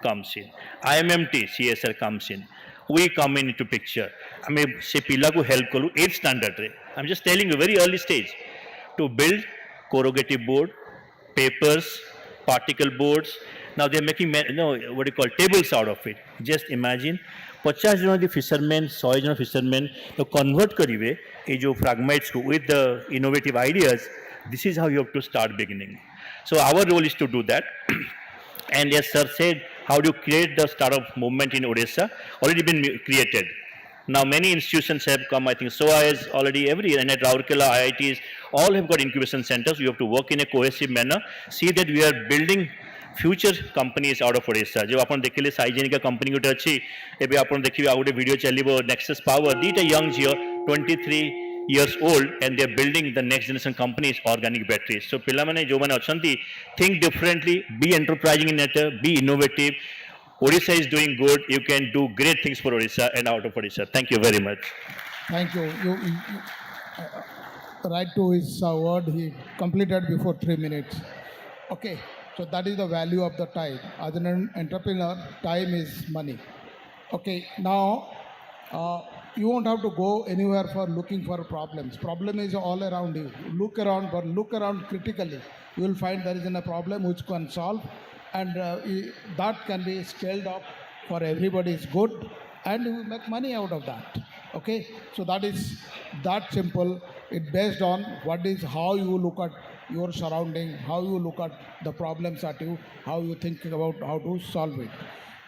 comes in, IMMT CSR comes in. We come into picture. I mean, se pila ko help karu 8th standard re. I'm just telling you, very early stage, to build corrugative board, papers, particle boards. Now they're making, what do you call, tables out of it. Just imagine, 50 John the fishermen, 100 John fishermen, to convert karibe, ye jo fragmites ko with the innovative ideas. This is how you have to start beginning. So our role is to do that. And as sir said, how do you create the startup movement in Odisha? Already been created. Now many institutions have come, I think SOA is already and at Raurkela, IITs, all have got incubation centers. We have to work in a cohesive manner, see that we are building future companies out of Odisha. जो अपन देखिले Sygenica company गोटे अच्छी, एबे अपन देखिबे आ गोटे video चलिबो Nexus Power, दीटा young झियो 23 years old, and they're building the next generation companies, organic batteries. So पिला माने जो माने अछंती, think differently, be enterprising in nature, be innovative. Odisha is doing good. You can do great things for Odisha and out of Odisha. Thank you very much. Thank you. Right to his word, he completed before 3 minutes. Okay, so that is the value of the time. As an entrepreneur, time is money. Okay, now you won't have to go anywhere for looking for problems. Problem is all around you. Look around, but look around critically. You will find there is a problem which can solve, and that can be scaled up for everybody's good, and you will make money out of that. Okay, so that is that simple. It based on how you look at your surrounding, how you look at the problems at you, how you think about how to solve it.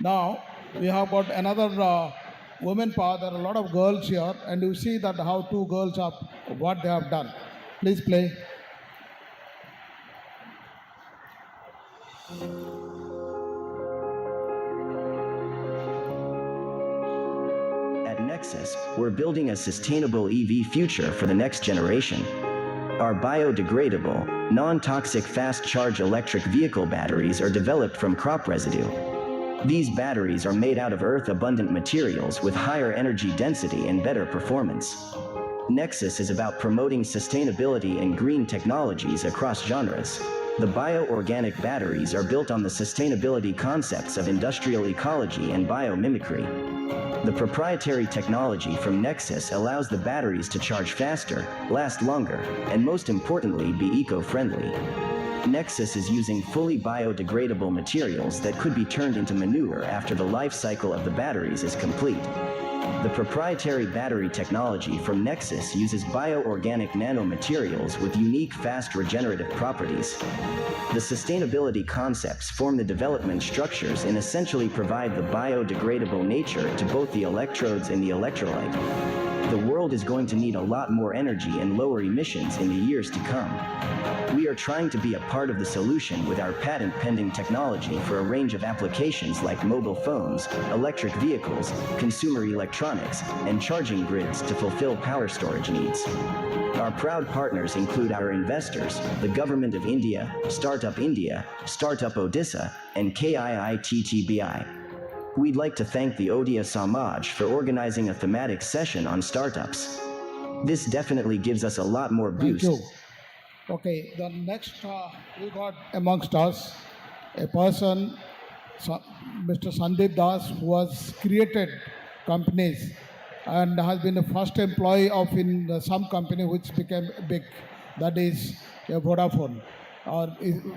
Now we have got another women power. There are a lot of girls here, and you see that how two girls are what they have done. Please play. At Nexus, we're building a sustainable EV future for the next generation. Our biodegradable, non-toxic fast-charge electric vehicle batteries are developed from crop residue. These batteries are made out of earth-abundant materials with higher energy density and better performance. Nexus is about promoting sustainability and green technologies across genres. The bioorganic batteries are built on the sustainability concepts of industrial ecology and biomimicry. The proprietary technology from Nexus allows the batteries to charge faster, last longer, and most importantly be eco-friendly. Nexus is using fully biodegradable materials that could be turned into manure after the life cycle of the batteries is complete. The proprietary battery technology from Nexus uses bioorganic nanomaterials with unique fast regenerative properties. The sustainability concepts form the development structures and essentially provide the biodegradable nature to both the electrodes and the electrolyte. The world is going to need a lot more energy and lower emissions in the years to come. We are trying to be a part of the solution with our patent-pending technology for a range of applications like mobile phones, electric vehicles, consumer electronics, and charging grids to fulfill power storage needs. Our proud partners include our investors, the Government of India, Startup Odisha, and KIITTBI. We'd like to thank the Odisha Samaj for organizing a thematic session on startups. This definitely gives us a lot more boost. Thank you. Okay, the next we got amongst us a person, Mr. Sandeep Das, who has created companies and has been the first employee of in some company which became big, that is a Vodafone.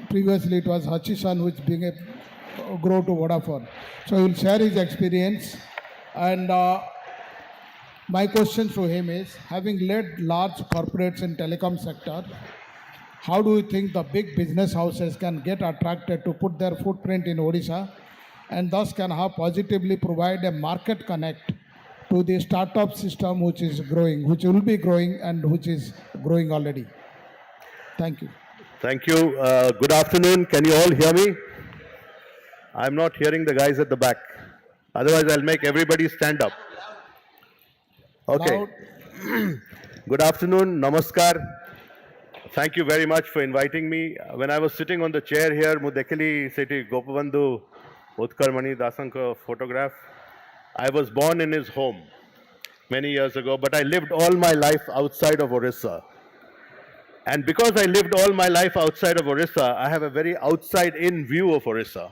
Previously it was Hutchison which grew to Vodafone. So he will share his experience, and my question to him is, having led large corporates in telecom sector, how do you think the big business houses can get attracted to put their footprint in Odisha and thus can have positively provide a market connect to the startup system which is growing, which will be growing and which is growing already? Thank you. Thank you. Good afternoon. Can you all hear me? I'm not hearing the guys at the back. Otherwise, I'll make everybody stand up. Okay. Good afternoon. Namaskar. Thank you very much for inviting me. When I was sitting on the chair here, Mudekali Seti Gopavandhu Utkarmani Dasanka photograph, I was born in his home many years ago, but I lived all my life outside of Odisha. And because I lived all my life outside of Odisha, I have a very outside-in view of Odisha.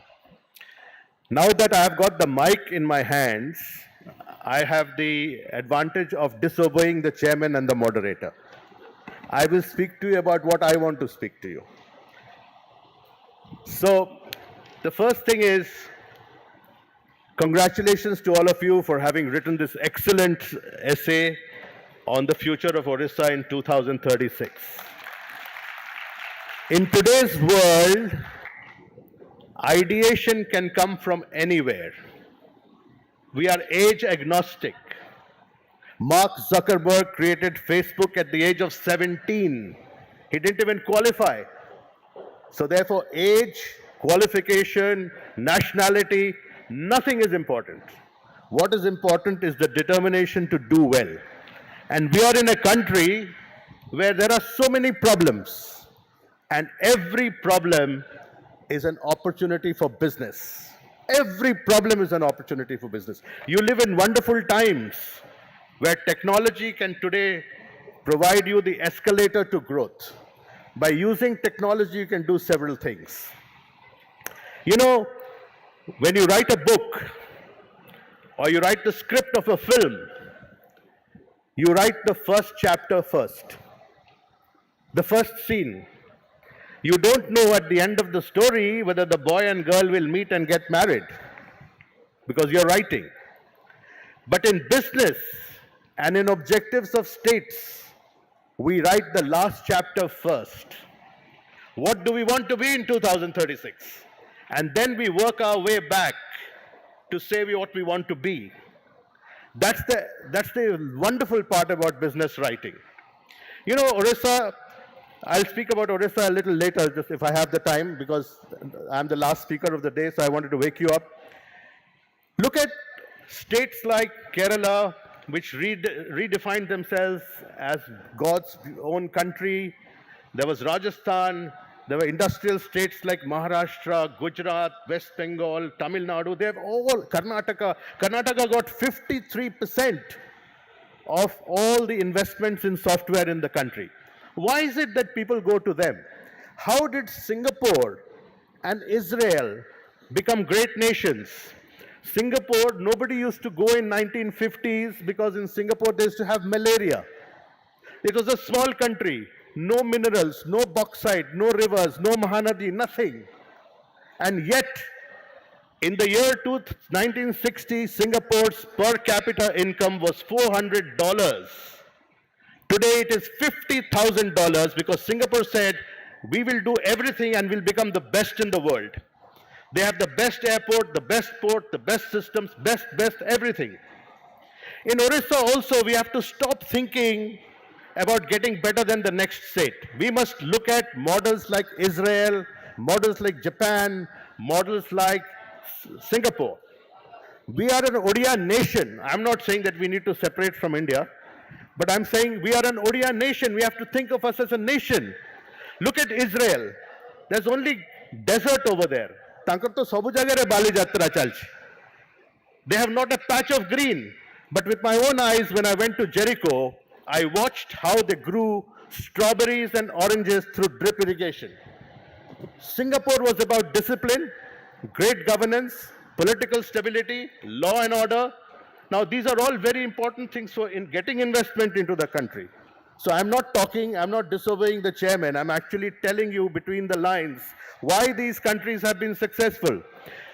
Now that I have got the mic in my hands, I have the advantage of disobeying the chairman and the moderator. I will speak to you about what I want to speak to you. So, the first thing is, congratulations to all of you for having written this excellent essay on the future of Odisha in 2036. In today's world, ideation can come from anywhere. We are age agnostic. Mark Zuckerberg created Facebook at the age of 17. He didn't even qualify. So therefore, age, qualification, nationality, nothing is important. What is important is the determination to do well. And we are in a country where there are so many problems, and every problem is an opportunity for business. Every problem is an opportunity for business. You live in wonderful times where technology can today provide you the escalator to growth. By using technology, you can do several things. You know, when you write a book or you write the script of a film, you write the first chapter first, the first scene. You don't know at the end of the story whether the boy and girl will meet and get married because you're writing. But in business and in objectives of states, we write the last chapter first. What do we want to be in 2036? And then we work our way back to say what we want to be. That's the wonderful part about business writing. You know, Odisha, I'll speak about Odisha a little later, just if I have the time, because I'm the last speaker of the day, so I wanted to wake you up. Look at states like Kerala, which redefined themselves as God's own country. There was Rajasthan. There were industrial states like Maharashtra, Gujarat, West Bengal, Tamil Nadu. They have all, Karnataka. Karnataka got 53% of all the investments in software in the country. Why is it that people go to them? How did Singapore and Israel become great nations? Singapore, nobody used to go in 1950s because in Singapore they used to have malaria. It was a small country, no minerals, no bauxite, no rivers, no Mahanadi, nothing. And yet, in the year 1960, Singapore's per capita income was $400. Today it is $50,000 because Singapore said, we will do everything and will become the best in the world. They have the best airport, the best port, the best systems, best everything. In Odisha also, we have to stop thinking about getting better than the next state. We must look at models like Israel, models like Japan, models like Singapore. We are an Odia nation. I'm not saying that we need to separate from India, but I'm saying we are an Odia nation. We have to think of us as a nation. Look at Israel. There's only desert over there. They have not a patch of green. But with my own eyes, when I went to Jericho, I watched how they grew strawberries and oranges through drip irrigation. Singapore was about discipline, great governance, political stability, law and order. Now, these are all very important things for in getting investment into the country. So I'm not disobeying the chairman. I'm actually telling you between the lines why these countries have been successful.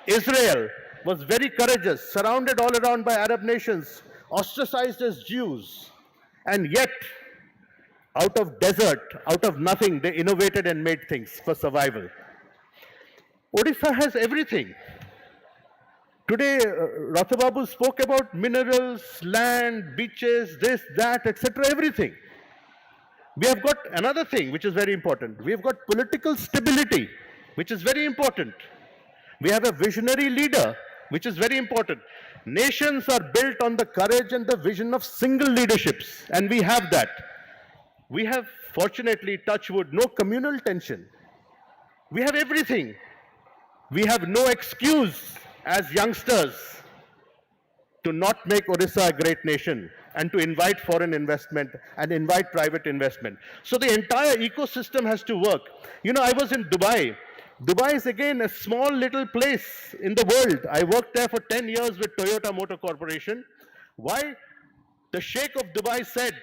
Israel was very courageous, surrounded all around by Arab nations, ostracized as Jews, and yet out of desert, out of nothing, they innovated and made things for survival. Odisha has everything. Today, Rathababu spoke about minerals, land, beaches, this, that, etc., everything. We have got another thing which is very important. We have got political stability, which is very important. We have a visionary leader, which is very important. Nations are built on the courage and the vision of single leaderships, and we have that. We have, fortunately, touch wood, no communal tension. We have everything. We have no excuse as youngsters to not make Odisha a great nation and to invite foreign investment and invite private investment. So the entire ecosystem has to work. You know, I was in Dubai. Dubai is again a small little place in the world. I worked there for 10 years with Toyota Motor Corporation. Why? The Sheikh of Dubai said,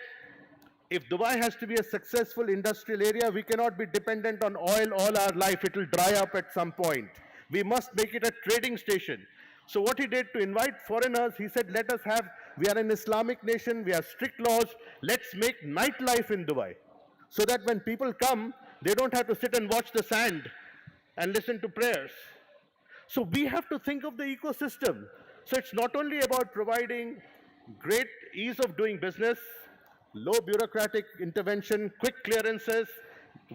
if Dubai has to be a successful industrial area, we cannot be dependent on oil all our life. It will dry up at some point. We must make it a trading station. So what he did to invite foreigners, he said, let us have, we are an Islamic nation, we have strict laws, let's make nightlife in Dubai. So that when people come, they don't have to sit and watch the sand and listen to prayers. So we have to think of the ecosystem. So it's not only about providing great ease of doing business, low bureaucratic intervention, quick clearances.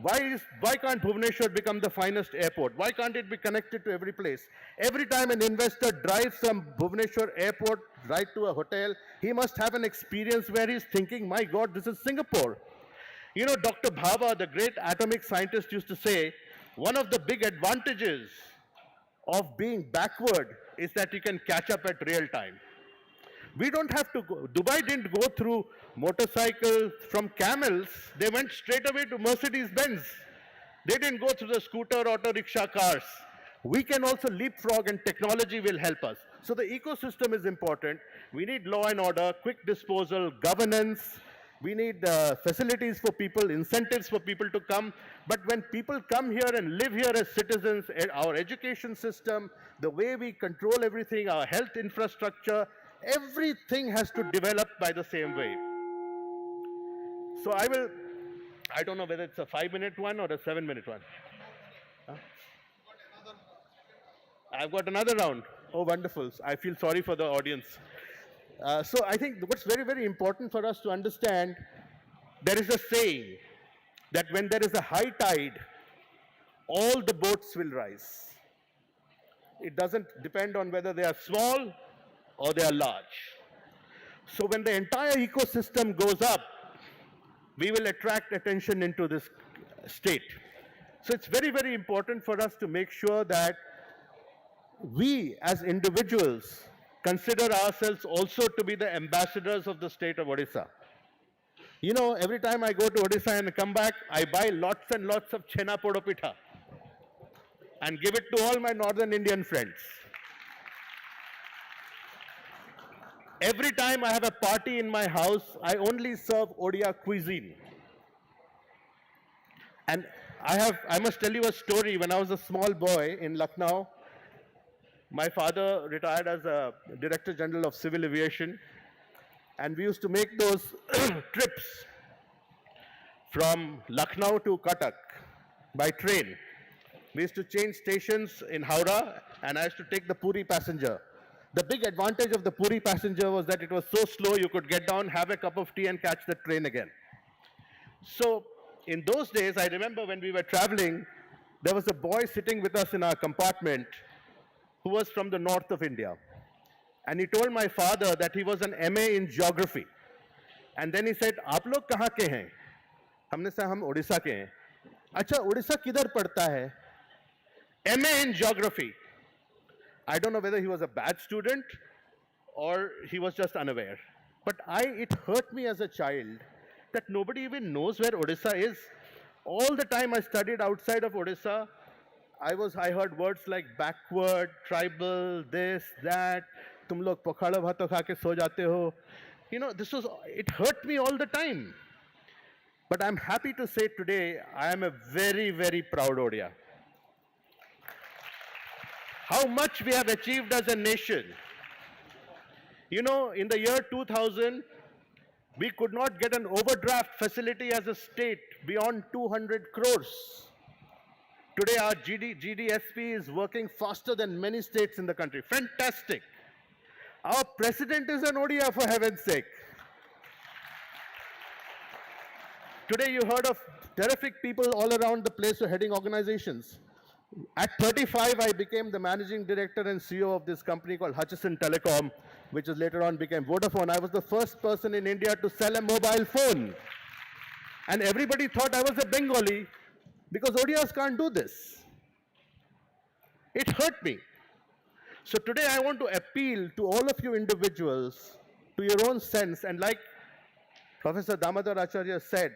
Why can't Bhubaneswar become the finest airport? Why can't it be connected to every place? Every time an investor drives from Bhubaneswar airport right to a hotel, he must have an experience where he's thinking, my God, this is Singapore. You know, Dr. Bhabha, the great atomic scientist, used to say, one of the big advantages of being backward is that you can catch up at real time. We don't have to go. Dubai didn't go through motorcycles from camels. They went straight away to Mercedes-Benz. They didn't go through the scooter, auto rickshaw cars. We can also leapfrog and technology will help us. So the ecosystem is important. We need law and order, quick disposal, governance. We need facilities for people, incentives for people to come. But when people come here and live here as citizens, our education system, the way we control everything, our health infrastructure, everything has to develop by the same way. So I don't know whether it's a 5-minute one or a 7-minute one. Huh? I've got another round. Oh, wonderful. I feel sorry for the audience. So I think what's very, very important for us to understand, there is a saying, that when there is a high tide, all the boats will rise. It doesn't depend on whether they are small or they are large. So when the entire ecosystem goes up, we will attract attention into this state. So it's very, very important for us to make sure that we as individuals consider ourselves also to be the ambassadors of the state of Odisha. You know, every time I go to Odisha and come back, I buy lots and lots of chena podopita and give it to all my northern Indian friends. Every time I have a party in my house, I only serve Odia cuisine. And I must tell you a story. When I was a small boy in Lucknow, my father retired as a Director General of Civil Aviation, and we used to make those trips from Lucknow to Cuttack by train. We used to change stations in Howrah, and I used to take the Puri passenger. The big advantage of the Puri passenger was that it was so slow you could get down, have a cup of tea, and catch the train again. So in those days, I remember when we were traveling, there was a boy sitting with us in our compartment who was from the north of India. And he told my father that he was an MA in geography. And then he said, "आप लोग कहाँ के हैं?" हमने कहा, "हम उड़ीसा के हैं." अच्छा, उड़ीसा किधर पड़ता है? MA in geography. I don't know whether he was a bad student or he was just unaware. But it hurt me as a child that nobody even knows where Odisha is. All the time I studied outside of Odisha, I heard words like backward, tribal, this, that. Tum log pokhada bhato kha ke so jate ho. You know, it hurt me all the time. But I'm happy to say today, I am a very, very proud Odia. How much we have achieved as a nation. You know, in the year 2000, we could not get an overdraft facility as a state beyond 200 crores. Today, our GDSP is working faster than many states in the country. Fantastic. Our president is an Odia, for heaven's sake. Today, you heard of terrific people all around the place who are heading organizations. At 35, I became the managing director and CEO of this company called Hutchison Telecom, which is later on became Vodafone. I was the first person in India to sell a mobile phone. And everybody thought I was a Bengali because Odias can't do this. It hurt me. So today I want to appeal to all of you individuals, to your own sense, and like Professor Damodar Acharya said,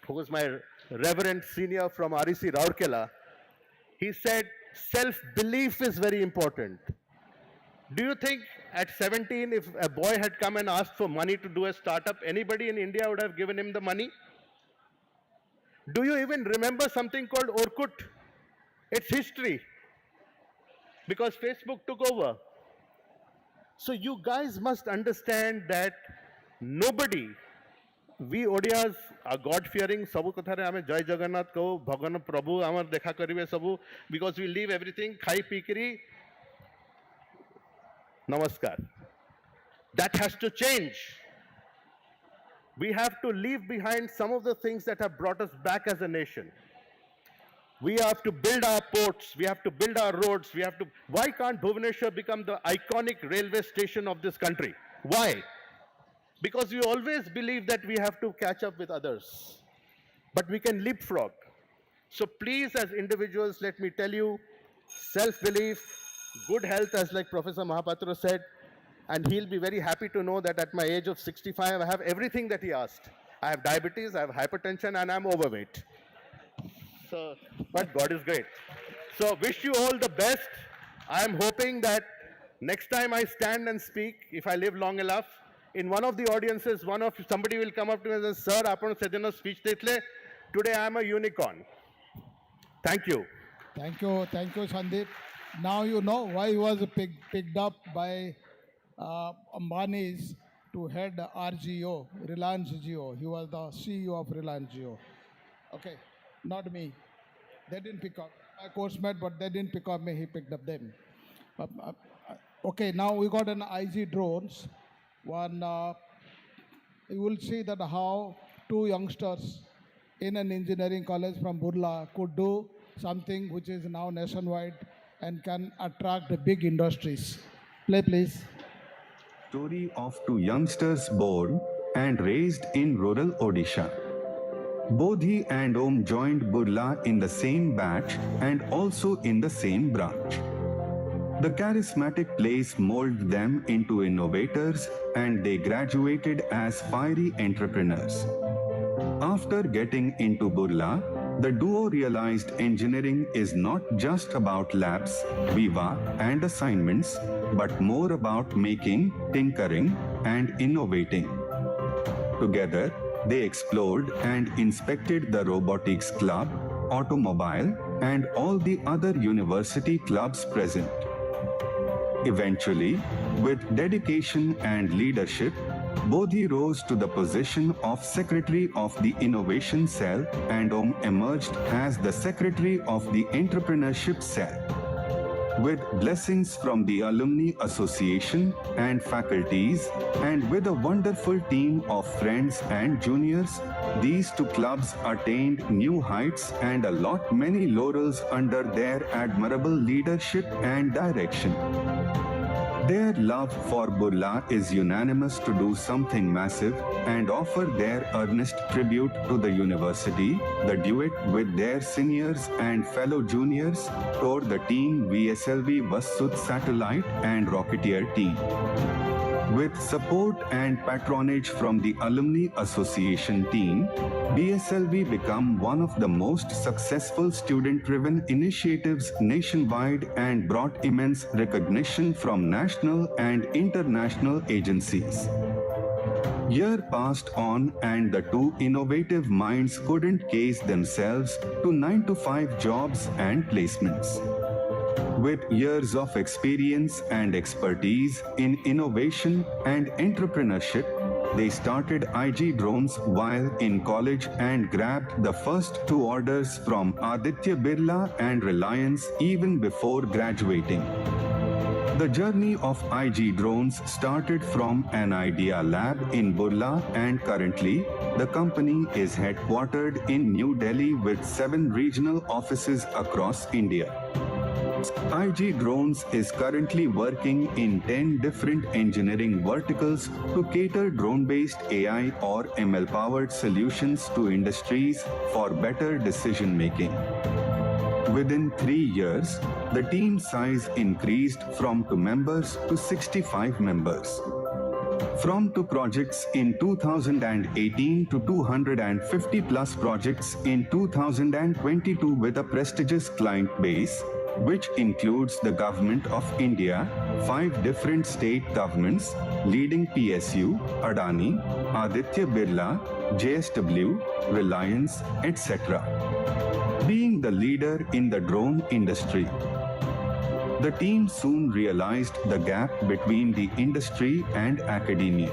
who was my reverend senior from REC Rourkela, he said, self-belief is very important. Do you think at 17, if a boy had come and asked for money to do a startup, anybody in India would have given him the money? Do you even remember something called Orkut? It's history. Because Facebook took over. So you guys must understand that nobody, we Odias are God-fearing, sabu kathare ame Jai Jagannath ko, Bhagan Prabhu amar dekha karibe sabu, because we leave everything, khai pikri, namaskar. That has to change. We have to leave behind some of the things that have brought us back as a nation. We have to build our ports, we have to build our roads, why can't Bhubaneswar become the iconic railway station of this country? Why? Because we always believe that we have to catch up with others. But we can leapfrog. So please, as individuals, let me tell you, self-belief, good health, as like Professor Mahapatra said, and he'll be very happy to know that at my age of 65, I have everything that he asked. I have diabetes, I have hypertension, and I'm overweight. So, but God is great. So wish you all the best. I am hoping that next time I stand and speak, if I live long enough, in one of the audiences, somebody will come up to me and say, "Sir, apan sedina speech detle. Today I am a unicorn." Thank you. Thank you, Sandeep. Now you know why he was picked up by Ambani's to head RGO, Reliance Jio. He was the CEO of Reliance Jio. Okay, not me. They didn't pick up my course mate, but they didn't pick up me. He picked up them. Okay, now we got an IG drones. One, you will see that how two youngsters in an engineering college from Burla could do something which is now nationwide and can attract the big industries. Play, please. Story of two youngsters born and raised in rural Odisha. Both he and Om joined Burla in the same batch and also in the same branch. The charismatic place molded them into innovators and they graduated as fiery entrepreneurs. After getting into Burla, the duo realized engineering is not just about labs, viva, and assignments, but more about making, tinkering, and innovating. Together, they explored and inspected the robotics club, automobile, and all the other university clubs present. Eventually, with dedication and leadership, Bodhi rose to the position of Secretary of the Innovation Cell and Om emerged as the Secretary of the Entrepreneurship Cell. With blessings from the Alumni Association and faculties, and with a wonderful team of friends and juniors, these two clubs attained new heights and a lot many laurels under their admirable leadership and direction. Their love for Burla is unanimous to do something massive and offer their earnest tribute to the university. The duet with their seniors and fellow juniors toward the team VSLV Vasud Satellite and Rocketeer team. With support and patronage from the Alumni Association team, BSLV became one of the most successful student-driven initiatives nationwide and brought immense recognition from national and international agencies. Year passed on and the two innovative minds couldn't case themselves to 9-to-5 jobs and placements. With years of experience and expertise in innovation and entrepreneurship, they started IG Drones while in college and grabbed the first two orders from Aditya Birla and Reliance even before graduating. The journey of IG Drones started from an idea lab in Burla and currently, the company is headquartered in New Delhi with 7 regional offices across India. IG Drones is currently working in 10 different engineering verticals to cater drone-based AI or ML-powered solutions to industries for better decision-making. Within 3 years, the team size increased from 2 members to 65 members. From 2 projects in 2018 to 250 plus projects in 2022 with a prestigious client base, which includes the Government of India, 5 different state governments, leading PSU, Adani, Aditya Birla, JSW, Reliance, etc. Being the leader in the drone industry, the team soon realized the gap between the industry and academia.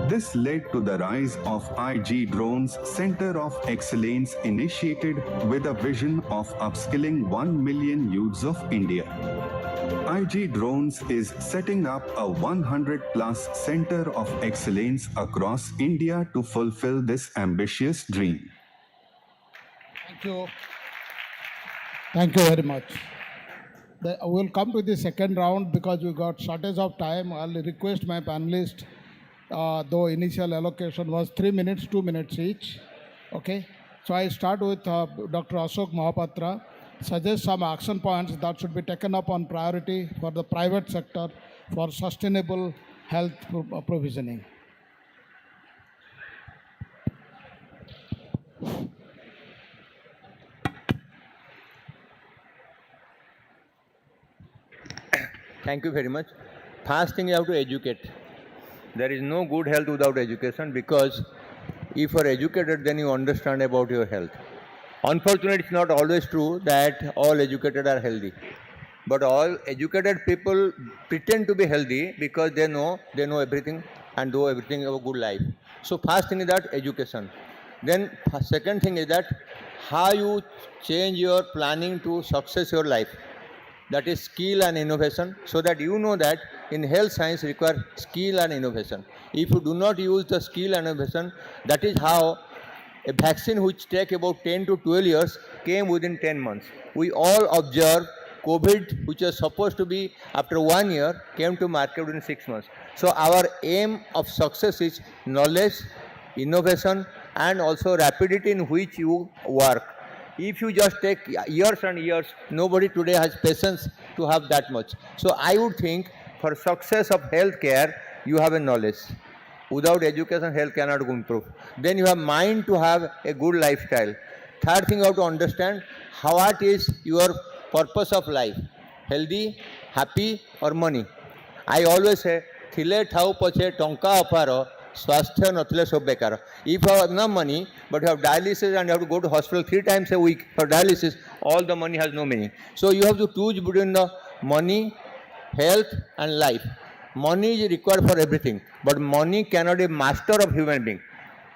This led to the rise of IG Drones Center of Excellence initiated with a vision of upskilling 1 million youths of India. IG Drones is setting up a 100-plus Center of Excellence across India to fulfill this ambitious dream. Thank you. Thank you very much. We'll come to the second round because we got shortage of time. I'll request my panelists, though initial allocation was 3 minutes, 2 minutes each. Okay. So I start with Dr. Ashok Mahapatra. Suggest some action points that should be taken up on priority for the private sector for sustainable health provisioning. Thank you very much. First thing, you have to educate. There is no good health without education, because if you are educated, then you understand about your health. Unfortunately, it's not always true that all educated are healthy. But all educated people pretend to be healthy because they know everything and do everything of a good life. So first thing is that education. Then second thing is that how you change your planning to success your life. That is skill and innovation, so that you know that in health science require skill and innovation. If you do not use the skill and innovation, that is how A vaccine which take about 10 to 12 years came within 10 months. We all observe COVID, which was supposed to be after 1 year, came to market within 6 months. So our aim of success is knowledge, innovation, and also rapidity in which you work. If you just take years and years, nobody today has patience to have that much. So I would think for success of healthcare, you have a knowledge. Without education, health cannot improve. Then you have mind to have a good lifestyle. Third thing you have to understand, what is your purpose of life? Healthy, happy, or money? I always say, thile thau pache tonka aparo, swasthya nathile sob bekar. If you have no money, but you have dialysis and you have to go to hospital 3 times a week for dialysis, all the money has no meaning. So you have to choose between the money, health, and life. Money is required for everything, but money cannot be master of human being.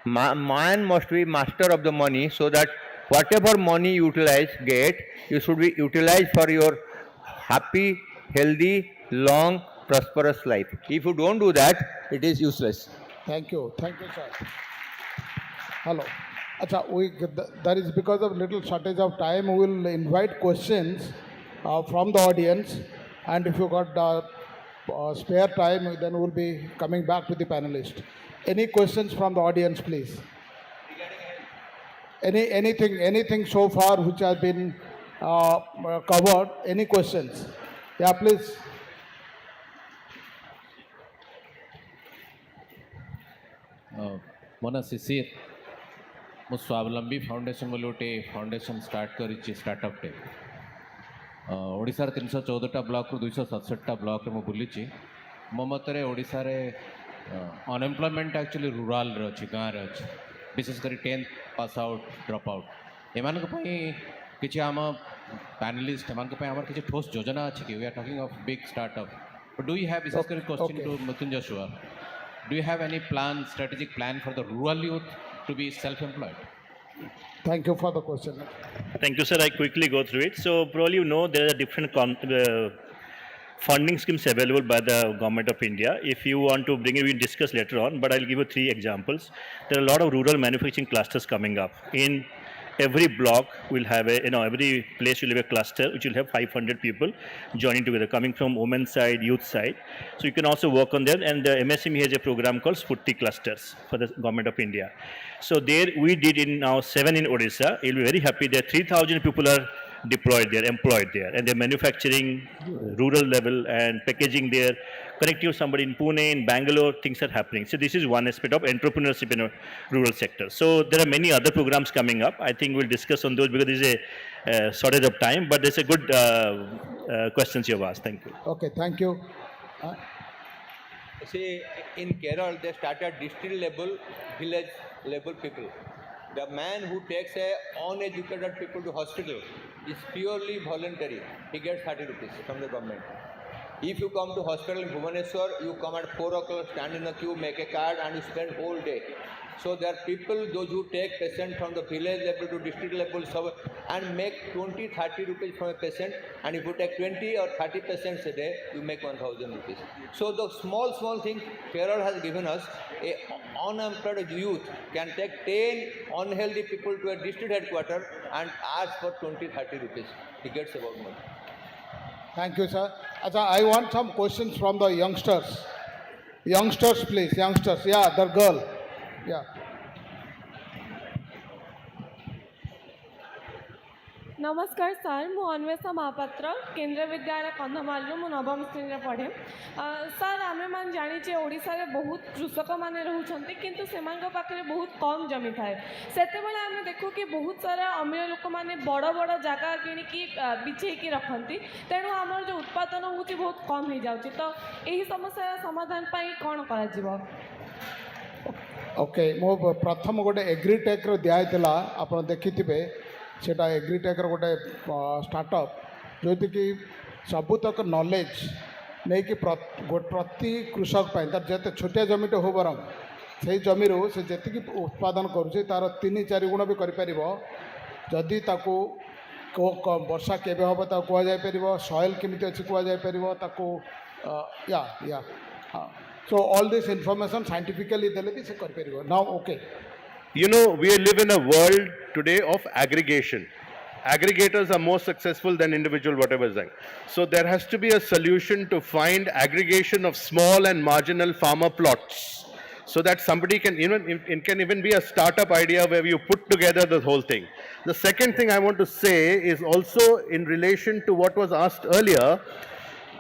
Man must be master of the money, so that whatever money you get, you should be utilized for your happy, healthy, long, prosperous life. If you don't do that, it is useless. Thank you, sir. Hello. Acha, that is because of little shortage of time. We will invite questions from the audience, and if you got spare time, then we'll be coming back to the panelists. Any questions from the audience, please? Anything so far which has been covered? Any questions? Yeah, please. ମୋ ନା ଶିଶିର ମୁଁ ସ୍ୱାବଲମ୍ବୀ foundation ବୋଲି ଗୋଟେ foundation start କରିଛି ଷ୍ଟାର୍ଟଅପ୍ଟେ ଓଡ଼ିଶାର 314ଟା ବ୍ଲକ୍ରୁ 267ଟା ବ୍ଲକ୍ରେ ମୁଁ ବୁଲିଛି ମୋ ମତରେ ଓଡ଼ିଶାରେ ଅନଏମ୍ପ୍ଲୟମେଣ୍ଟ ଆକ୍ଚୁଆଲି ରୁରାଲରେ ଅଛି ଗାଁରେ ଅଛି ବିଶେଷ କରି 10th pass out drop out ଏମାନଙ୍କ ପାଇଁ କିଛି ଆମ ପ୍ୟାନେଲିଷ୍ଟ ଏମାନଙ୍କ ପାଇଁ ଆମର କିଛି ଠୋସ୍ ଯୋଜନା ଅଛି କି we are talking of big startup but do you have विशेष कर question to Mrityunjay Sua do you have any strategic plan for the rural youth to be self-employed? Thank you for the question. Thank you, sir. I quickly go through it. So probably you know there are different funding schemes available by the government of India. If you want to bring it, we'll discuss later on, but I'll give you 3 examples. There are a lot of rural manufacturing clusters coming up. In every block will have every place will have a cluster which will have 500 people joining together, coming from women's side, youth side. So you can also work on that. And the MSME has a program called Spurti Clusters for the government of India. So there we did in now 7 in Odisha. You'll be very happy that 3,000 people are deployed there, employed there, and they're manufacturing rural level and packaging there, connecting with somebody in Pune, in Bangalore, things are happening. So this is one aspect of entrepreneurship in a rural sector. So there are many other programs coming up. I think we'll discuss on those because there's a shortage of time, but there's a good questions you have asked. Thank you. Okay, thank you. See, in Kerala, they started district level, village level people. The man who takes uneducated people to hospital is purely voluntary. He gets 30 rupees from the government. If you come to hospital in Bhubaneswar, you come at 4 o'clock, stand in the queue, make a card, and you spend whole day. So there are people, those who take patient from the village level to district level, and make 20-30 rupees from a patient. And if you take 20 or 30 patients a day, you make 1,000 rupees. So the small thing Kerala has given us, a unemployed youth can take 10 unhealthy people to a district headquarters and ask for 20-30 rupees. He gets about money. Thank you, sir. Acha, I want some questions from the youngsters. Youngsters, please. Youngsters. Yeah, the girl. Yeah. नमस्कार sir मु अन्वेषा महापात्र केंद्रीय विद्यालय कंधमाल मु नवम श्रेणी पढ़े sir आम मान जाचे ओडिशा रे बहुत कृषक माने रहउछंती किंतु सेमानक पाखरे बहुत कम जमी थाए सेते बेले आमे देखु कि बहुत सारा अमीर लोक माने बड़ बड़ जगह किनिकी बिछेकी रखंती तेणु आमर जो उत्पादन होउची बहुत कम हो जाउची तो एही समस्या समाधान पाई कोन करा जीवो ओके मो प्रथम गोटे एग्रीटेक रो दिया आपण देखिथिबे सेटा एग्रीटेक रो गोटे स्टार्टअप जोति कि सबुतक नॉलेज नहीं कि प्रति कृषक पाई तार जते छोटिया जमीटे हो बरम से जमी से जी उत्पादन करुचे तार 3-4 गुण भी कर जदि ताको वर्षा केबे हम कह जाय परिबो सॉइल केमिति अछि कह जाय परिबो ताको या so all this information scientifically देले भी से कर परिबो now okay You know, we live in a world today of aggregation. Aggregators are more successful than individual whatever is there. So there has to be a solution to find aggregation of small and marginal farmer plots, so that somebody can, it can even be a startup idea where you put together the whole thing. The second thing I want to say is also in relation to what was asked earlier,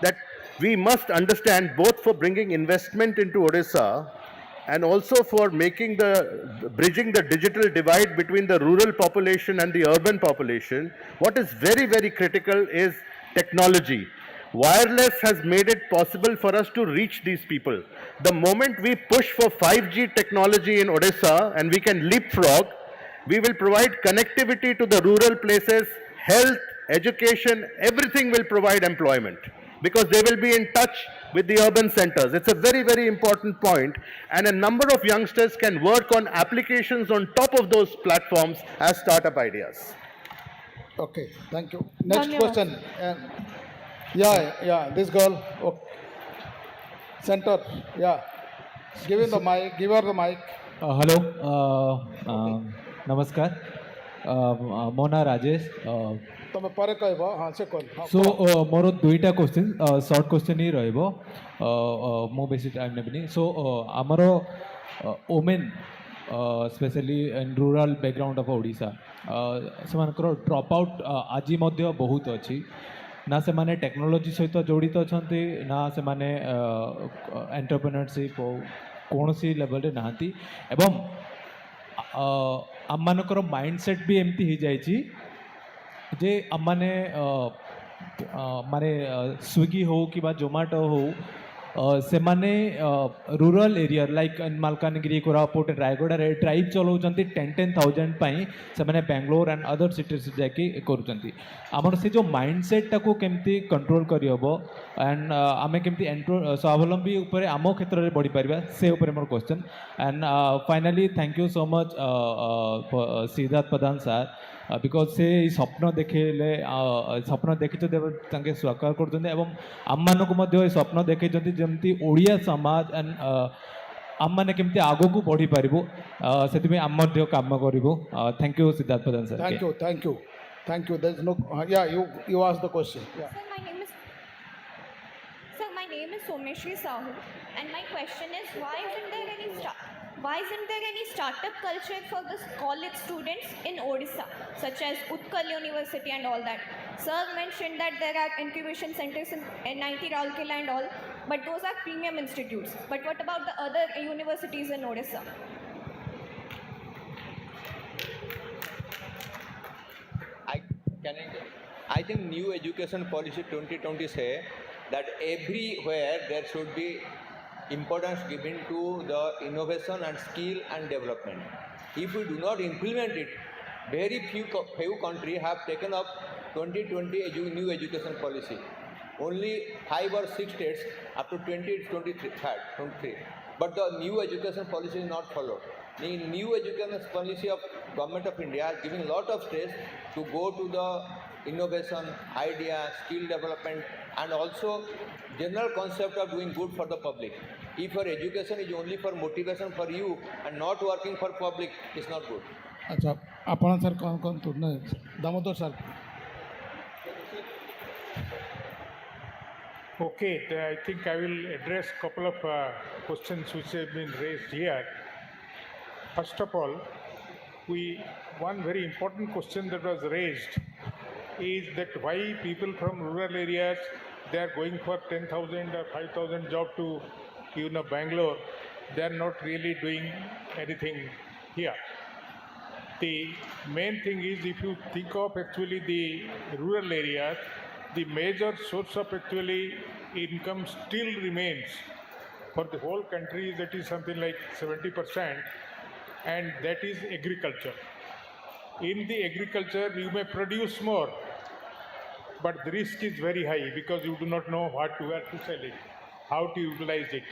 that we must understand, both for bringing investment into Odisha and also for bridging the digital divide between the rural population and the urban population, what is very, very critical is technology. Wireless has made it possible for us to reach these people. The moment we push for 5G technology in Odisha and we can leapfrog, we will provide connectivity to the rural places, health, education, everything will provide employment, because they will be in touch with the urban centers. It's a very, very important point, and a number of youngsters can work on applications on top of those platforms as startup ideas. Okay, thank you. Next Dhanyavad. question. Yeah, this girl. Okay. Center. Yeah. Give her the mic. Hello. Namaskar. ମୋ ନାଁ ରାଜେଶ ତମେ ପରେ କହିବ ହଁ ସେ କଲ show ମୋର ଦୁଇଟା question short question ହିଁ ରହିବ ମୁଁ ବେଶୀ ଟାଇମ୍ ନେବିନି ସୋ ଆମର women specially in rural background of Odisha ସେମାନଙ୍କର ଡ୍ରପ୍ ଆଉଟ୍ ଆଜି ମଧ୍ୟ ବହୁତ ଅଛି ନା ସେମାନେ ଟେକ୍ନୋଲୋଜି ସହିତ ଜଡ଼ିତ ଅଛନ୍ତି ନା ସେମାନେ ଏଣ୍ଟରପ୍ରେନରସିପ୍ କୌଣସି ଲେଭେଲରେ ନାହାନ୍ତି ଏବଂ ଆମମାନଙ୍କର ମାଇଣ୍ଡ ସେଟ୍ ବି ଏମିତି ହେଇଯାଇଛି ଯେ ଆମମାନେ ମାନେ ସ୍ୱିଗି ହଉ କିମ୍ବା ଜୋମାଟୋ ହଉ ସେମାନେ rural area like Malkangiri Koraput ରାୟଗଡ଼ାରେ ଡ୍ରାଇଭ୍ ଚଲାଉଛନ୍ତି 10,000 ପାଇଁ ସେମାନେ ବାଙ୍ଗାଲୋର ଆଣ୍ଡ ଅଦର ସିଟିଜ୍ ଯାଇକି କରୁଛନ୍ତି ଆମର ସେ ଯେଉଁ ମାଇଣ୍ଡ ସେଟ୍ଟାକୁ କେମିତି କଣ୍ଟ୍ରୋଲ୍ କରିହେବ ଆଣ୍ଡ ଆମେ କେମିତି ସ୍ୱାବଲମ୍ବୀ ଉପରେ ଆମ କ୍ଷେତ୍ରରେ ବଢ଼ିପାରିବା ସେ ଉପରେ ମୋର question and finally thank you so much Siddharth Pradhan sir because ସେ ଏଇ ସ୍ୱପ୍ନ ଦେଖେଇଲେ ସ୍ୱପ୍ନ ଦେଖିଛନ୍ତି ଏବଂ ତାଙ୍କେ ସ୍ୱୀକାର କରୁଛନ୍ତି ଏବଂ ଆମମାନଙ୍କୁ ମଧ୍ୟ ଏ ସ୍ୱପ୍ନ ଦେଖେଇଛନ୍ତି ଯେମିତି ଓଡ଼ିଆ ସମାଜ ଆଣ୍ଡ ଆମମାନେ କେମିତି ଆଗକୁ ବଢ଼ିପାରିବୁ ସେଥିପାଇଁ ଆମେ ମଧ୍ୟ କାମ କରିବୁ thank you Siddharth Pradhan sir Thank you. There is no. Yeah, you asked the question. Yeah. Sir, my name is Someshri Sahu, and my question is, why isn't there any startup culture for the college students in Odisha, such as Utkal University and all that? Sir mentioned that there are incubation centers in NIT Rourkela and all, but those are premium institutes. But what about the other universities in Odisha? I think new education policy 2020 say that everywhere there should be importance given to the innovation and skill and development. If we do not implement it, very few countries have taken up 2020 new education policy. Only 5 or 6 states up to 23. But the new education policy is not followed. The new education policy of Government of India is giving a lot of stress to go to the innovation, idea, skill development, and also general concept of doing good for the public. If your education is only for motivation for you and not working for public, it's not good. अच्छा आपण sir कौन तो नहीं Damodar sir. Okay, I think I will address a couple of questions which have been raised here. First of all, one very important question that was raised is that why people from rural areas, they are going for 10,000 or 5,000 job to Bangalore, they are not really doing anything here. The main thing is, if you think of actually the rural areas, the major source of actually income still remains for the whole country, that is something like 70%, and that is agriculture. In the agriculture, you may produce more, but the risk is very high because you do not know where to sell it, how to utilize it.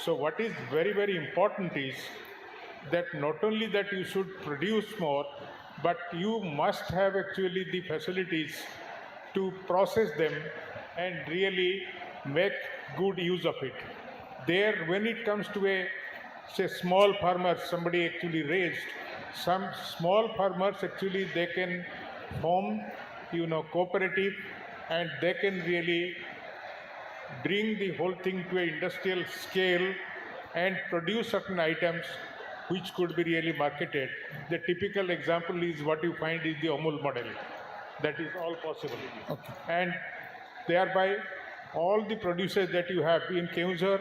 So what is very, very important is that not only that you should produce more, but you must have actually the facilities to process them and really make good use of it. There, when it comes to say small farmers, somebody actually raised some small farmers actually they can form, cooperative, and they can really bring the whole thing to an industrial scale and produce certain items which could be really marketed. The typical example is what you find is the Amul model. That is all possible. Okay. And thereby, all the producers that you have in Keunzhar,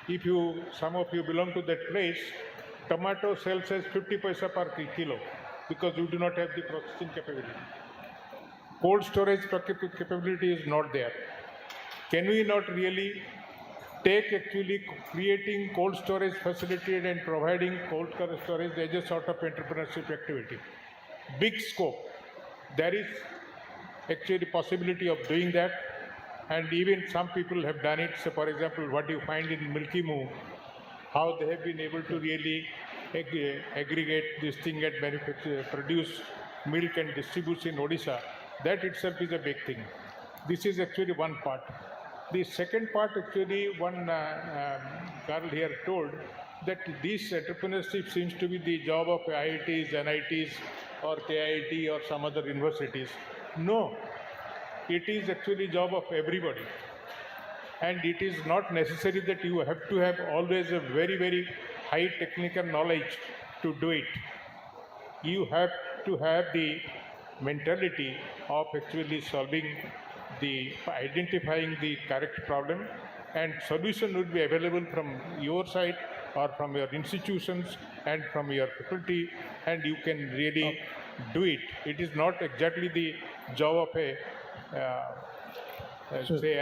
if some of you belong to that place, tomato sells as 50 paisa per kilo because you do not have the processing capability. Cold storage capability is not there. Can we not really take actually creating cold storage facility and providing cold storage as a sort of entrepreneurship activity? Big scope. There is actually possibility of doing that, and even some people have done it. So for example, what you find in Milky Moo, how they have been able to really aggregate this thing and manufacture, produce milk and distribute in Odisha, that itself is a big thing. This is actually one part. The second part, actually, one girl here told that this entrepreneurship seems to be the job of IITs, NITs, or KIT or some other universities. No, it is actually job of everybody. And it is not necessary that you have to have always a very, very high technical knowledge to do it. You have to have the mentality of actually identifying the correct problem, and solution would be available from your side or from your institutions and from your faculty, and you can really do it. It is not exactly the job of say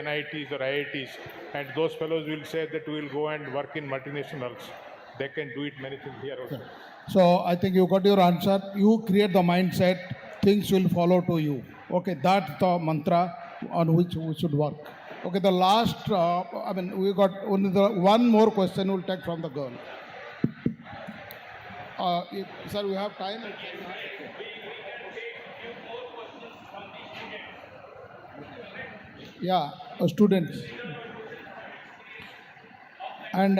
NITs or IITs, and those fellows will say that we will go and work in multinationals. They can do it many things here also. So I think you got your answer. You create the mindset, things will follow to you. Okay, that's the mantra on which we should work. Okay, the last, we got only one more question we'll take from the girl. Sir, we have time? Yeah, students. And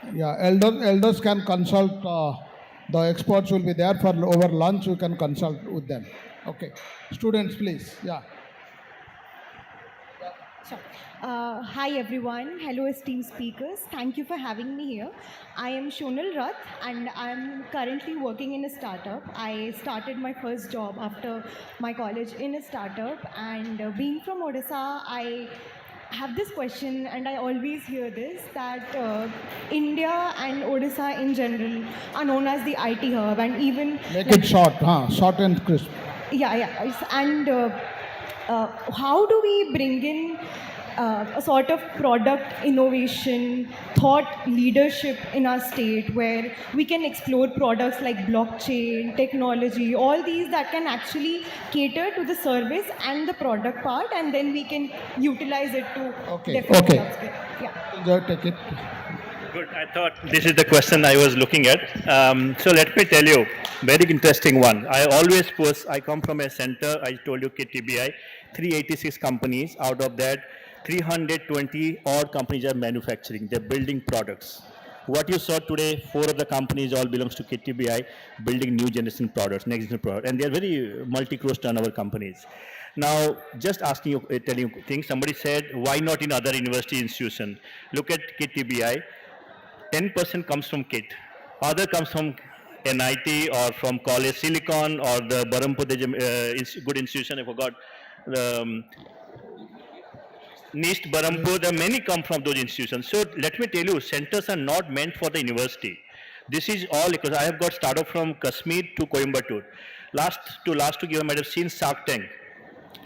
elders can consult, the experts will be there for over lunch, you can consult with them. Okay, students please, yeah. Sure. Hi everyone, hello esteemed speakers, thank you for having me here. I am Shonal Rath and I am currently working in a startup. I started my first job after my college in a startup, and being from Odisha, I have this question, and I always hear this, that India and Odisha in general are known as the IT hub, and even... Make it short, short and crisp. Yeah. And how do we bring in a sort of product innovation, thought leadership in our state, where we can explore products like blockchain, technology, all these that can actually cater to the service and the product part, and then we can utilize it to definitely upscale. Yeah. Take it. Good. I thought this is the question I was looking at. So let me tell you, very interesting one. I come from a center, I told you KTBI, 386 companies. Out of that, 320 odd companies are manufacturing. They're building products. What you saw today, 4 of the companies all belongs to KTBI, building new generation products, next generation products, and they're very multi-crore turnover companies. Now, just asking you, telling you things, somebody said, why not in other university institution? Look at KTBI, 10% comes from KIT, other comes from NIT or from College Silicon or the Berhampur, good institution, I forgot, NIST, Berhampur, there are many come from those institutions. So let me tell you, centers are not meant for the university. This is all because I have got startup from Kashmir to Coimbatore. Last 2 years, you might have seen Shark Tank.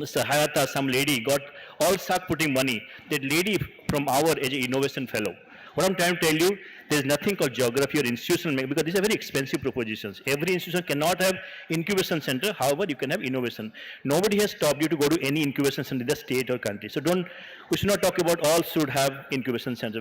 Mr. Hayata, some lady got all Shark putting money. That lady from our as an innovation fellow. What I'm trying to tell you, there is nothing called geography or institutional, because these are very expensive propositions. Every institution cannot have incubation center. However, you can have innovation. Nobody has stopped you to go to any incubation center in the state or country. So we should not talk about all should have incubation center.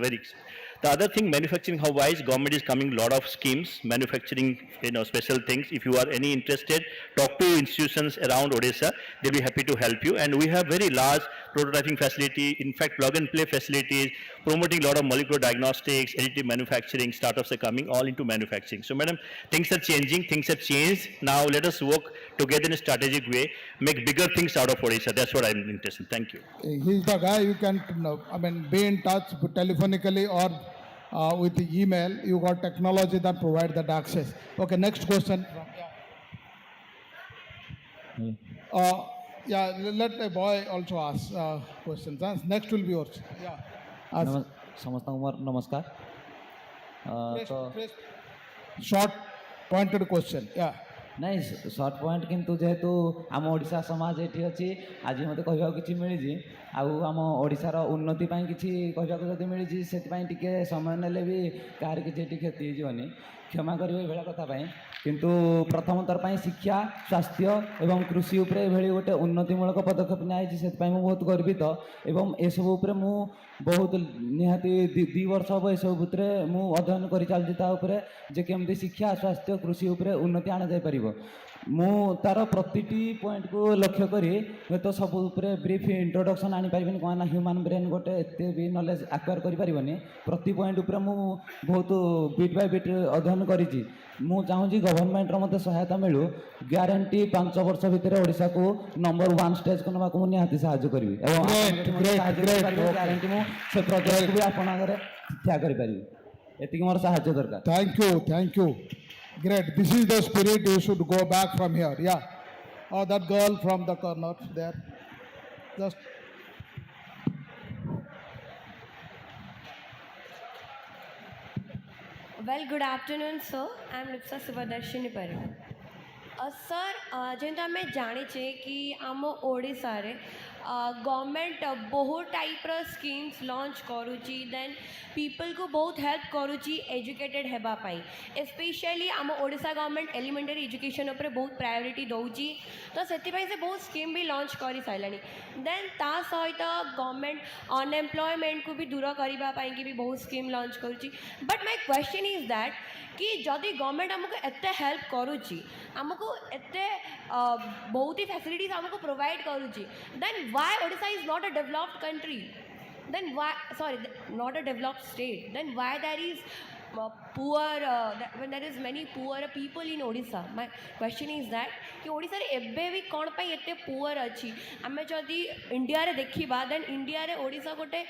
The other thing, manufacturing, how wise government is coming, lot of schemes, manufacturing, special things. If you are any interested, talk to institutions around Odisha. They'll be happy to help you. And we have very large prototyping facility, in fact, plug and play facilities, promoting a lot of molecular diagnostics, additive manufacturing. manufacturing, startups are coming all into manufacturing. So, madam, things are changing, things have changed. Now, let us work together in a strategic way, make bigger things out of Odisha. That's what I'm interested in. Thank you. He's the guy you can, be in touch telephonically or with the email. You got technology that provide that access. Okay, next question. Let a boy also ask questions. Next will be yours. Yeah. Ask. समस्त नमस्कार Short pointed question. Yeah. ନାଇଁ short point କିନ୍ତୁ ଯେହେତୁ ଆମ ଓଡ଼ିଶା ସମାଜ ଏଠି ଅଛି ଆଜି ମୋତେ କହିବାକୁ କିଛି ମିଳିଛି ଆଉ ଆମ ଓଡ଼ିଶାର ଉନ୍ନତି ପାଇଁ କିଛି କହିବାକୁ ଯଦି ମିଳିଛି ସେଥିପାଇଁ ଟିକେ ସମୟ ନେଲେ ବି କାହାର କିଛି ଏଠି କ୍ଷତି ହେଇଯିବନି କ୍ଷମା କରିବେ ଏଭଳିଆ କଥା ପାଇଁ କିନ୍ତୁ ପ୍ରଥମ ଥର ପାଇଁ ଶିକ୍ଷା ସ୍ୱାସ୍ଥ୍ୟ ଏବଂ କୃଷି ଉପରେ ଏଭଳି ଗୋଟେ ଉନ୍ନତିମୂଳକ ପଦକ୍ଷେପ ନିଆଯାଇଛି ସେଥିପାଇଁ ମୁଁ ବହୁତ ଗର୍ବିତ ଏବଂ ଏସବୁ ଉପରେ ମୁଁ ବହୁତ ନିହାତି 2 ବର୍ଷ ହେବ ଏସବୁ ଭିତରେ ମୁଁ ଅଧ୍ୟୟନ କରିଚାଲିଛି ତା ଉପରେ ଯେ କେମିତି ଶିକ୍ଷା ସ୍ୱାସ୍ଥ୍ୟ କୃଷି ଉପରେ ଉନ୍ନତି ଅଣାଯାଇପାରିବ ମୁଁ ତାର ପ୍ରତିଟି ପଏଣ୍ଟକୁ ଲକ୍ଷ୍ୟ କରି ହୁଏତ ସବୁ ଉପରେ ବ୍ରିଫ୍ ଇଣ୍ଟ୍ରୋଡକ୍ସନ୍ ଆଣିପାରିବିନି କ'ଣ ନା ହ୍ୟୁମାନ୍ ବ୍ରେନ୍ ଗୋଟେ ଏତେ ବି ନଲେଜ୍ ଆକ୍ୱାର କରିପାରିବନି ପ୍ରତି ପଏଣ୍ଟ ଉପରେ ମୁଁ ବହୁତ ବିଟ୍ ବାଇ ବିଟ୍ ଅଧ୍ୟୟନ କରିଛି ମୁଁ ଚାହୁଁଛି ଗଭର୍ଣ୍ଣମେଣ୍ଟର ମୋତେ ସହାୟତା ମିଳୁ ଗ୍ୟାରେଣ୍ଟି 5 ବର୍ଷ ଭିତରେ ଓଡ଼ିଶାକୁ ନମ୍ବର 1 ଷ୍ଟେଜ୍କୁ ନେବାକୁ ମୁଁ ନିହାତି ସାହାଯ୍ୟ କରିବି ଏବଂ ଗ୍ୟାରେଣ୍ଟି ମୁଁ ସେ ପ୍ରୋଜେକ୍ଟକୁ ବି ଆପଣଙ୍କ ଆଗରେ ଠିଆ କରିପାରିବି ଏତିକି ମୋର ସାହାଯ୍ୟ ଦରକାର Thank you. Great. This is the spirit. You should go back from here. Yeah. Oh, that girl from the corner there. Just. Well, good afternoon, sir. I am Odisha Swabalamban. Sir, ଯେହେତु ଆମେ ଜାଣିଛେ କି ଆମ ଓଡ଼ିଶାରେ government बहुत टाइप्र schemes launch करुच्ची then people को बहुत help करुच्ची educated हेबापाई specially आम Odisha government elementary education उपर बहुत प्रायोरिटी दौची तो से बहुत स्कीम भी लॉन्च कर सारे देन ता सहित गवर्नमेंट अनएम्प्लॉयमेंट को भी दूर करने की भी बहुत स्कीम लॉन्च करुच्ची but my question is that कि जदि गवर्नमेंट आमको एते हेल्प करुच्ची आमको एते बहुत ही फैसिलिटीज आमको प्रोवाइड करुच्ची then why Odisha is not a developed country then why not a developed state then why there is when there is many poor people in Odisha my question is that कि Odisha रे एबे भी कौन पाई एते poor अच्छी आमे जदि India रे देखिबा then इंडिया रे Odisha गोटे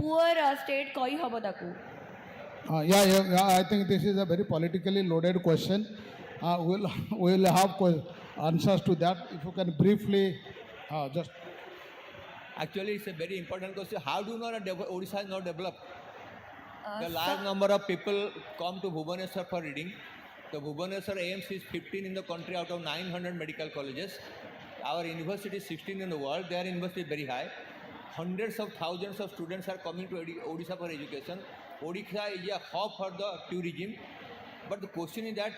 poor state कही हबो ताकू I think this is a very politically loaded question. We'll have answers to that. If you can briefly just. Actually, it's a very important question. How do you know that Odisha is not developed? The large number of people come to Bhubaneswar for reading. The Bhubaneswar AIMS is 15 in the country out of 900 medical colleges. Our university is 16 in the world. Their university is very high. Hundreds of thousands of students are coming to Odisha for education. Odisha is a hub for the tourism. But the question is that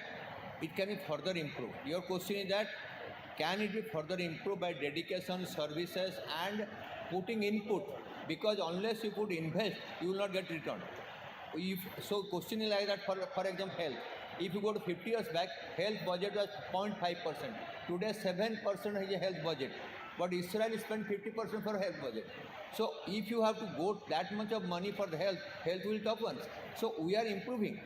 it can be further improved. Your question is that can it be further improved by dedication, services and putting input? Because unless you put invest, you will not get return. So question is like that for example health. If you go to 50 years back, health budget was 0.5%. Today 7% is a health budget. But Israel spent 50% for health budget. So if you have to go that much of money for the health will tough ones. So we are improving.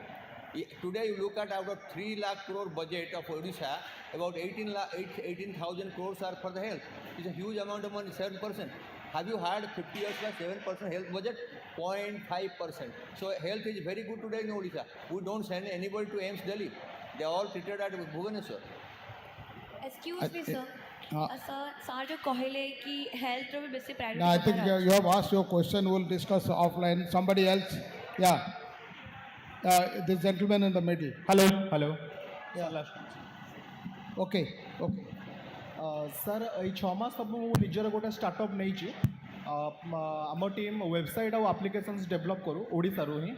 Today you look at out of 3 lakh crore budget of Odisha, about 18,000 crores are for the health. It's a huge amount of money, 7%. Have you had 50 years back 7% health budget? 0.5%. So health is very good today in Odisha. We don't send anybody to AIMS Delhi. They are all treated at Bhubaneswar. Excuse me, sir. Sir, जो कहले कि health रो भी बेसी priority. I think you have asked your question. We'll discuss offline. Somebody else? Yeah. This gentleman in the middle. Hello. Yeah. Okay. Sir ये 6 मास तब मु निजर गोटे स्टार्टअप नहीं आम टीम वेबसाइट और एप्लिकेशंस डेवलप करूँ ओडिशा रो ही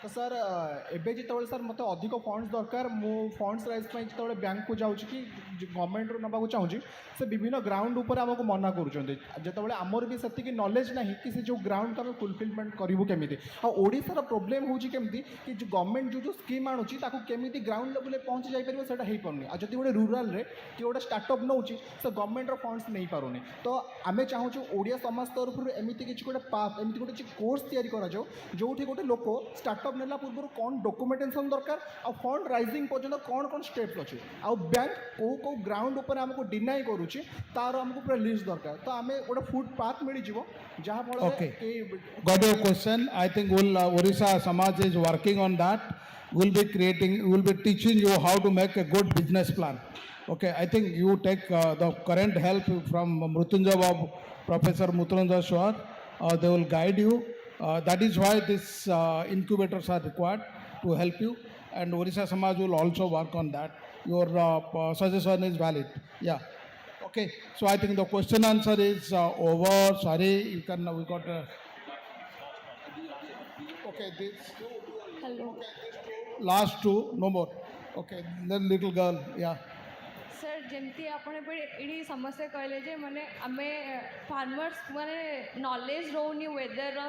तो सर एबे जिते सर मत अधिक फंड्स दरकार मु फंड्स राइज जो बैंक को जाऊँ कि गवर्नमेंट रू नवा चाहूँगी से विभिन्न ग्राउंड उपर आमको मना करें आमर भी से नॉलेज ना कि से जो ग्राउंड को आम फुलफिलमेंट करूँ केमी आशार प्रोब्लेम होची केमती कि जो गवर्नमेंट जो स्कीम आणुची केमी ग्राउंड लेवल पहुँची जापर से हो पारनी आ जब गोटे रूराल कि गोटे स्टार्टअप नौ से गवर्नमेंट फंड्स नहीं पारुनी तो आम चाहूँ ओडिया समाज तरफ एमती किसी गोटे एमती गोटे कोर्स तैयारी करा जो गोटे लोक स्टार्टअप स्टार्टअप नेला पूर्व कौन डॉक्यूमेंटेशन दरकार आ फंड राइजिंग पर्यंत कौन कौन स्टेप्स अच्छे आ बैंक को ग्राउंड उपर आमको डिनाई करुच्ची तार आमको पूरा लिस्ट दरकार तो आम गोटे फुटपाथ मिल जहाँ फल Okay. Got your question. I think Odisha Samaj is working on that. We'll be teaching you how to make a good business plan. Okay, I think you take the current help from Professor Mutranjan Swar. They will guide you. That is why these incubators are required to help you. And Odisha Samaj will also work on that. Your suggestion is valid. Yeah. Okay, so I think the question answer is over. Sorry, we got. Okay, this. Hello. Last two, no more. Okay, then little girl, yeah. Sir जमती आपने ये समस्या कहले जे माने आमे farmers माने knowledge रोनी weather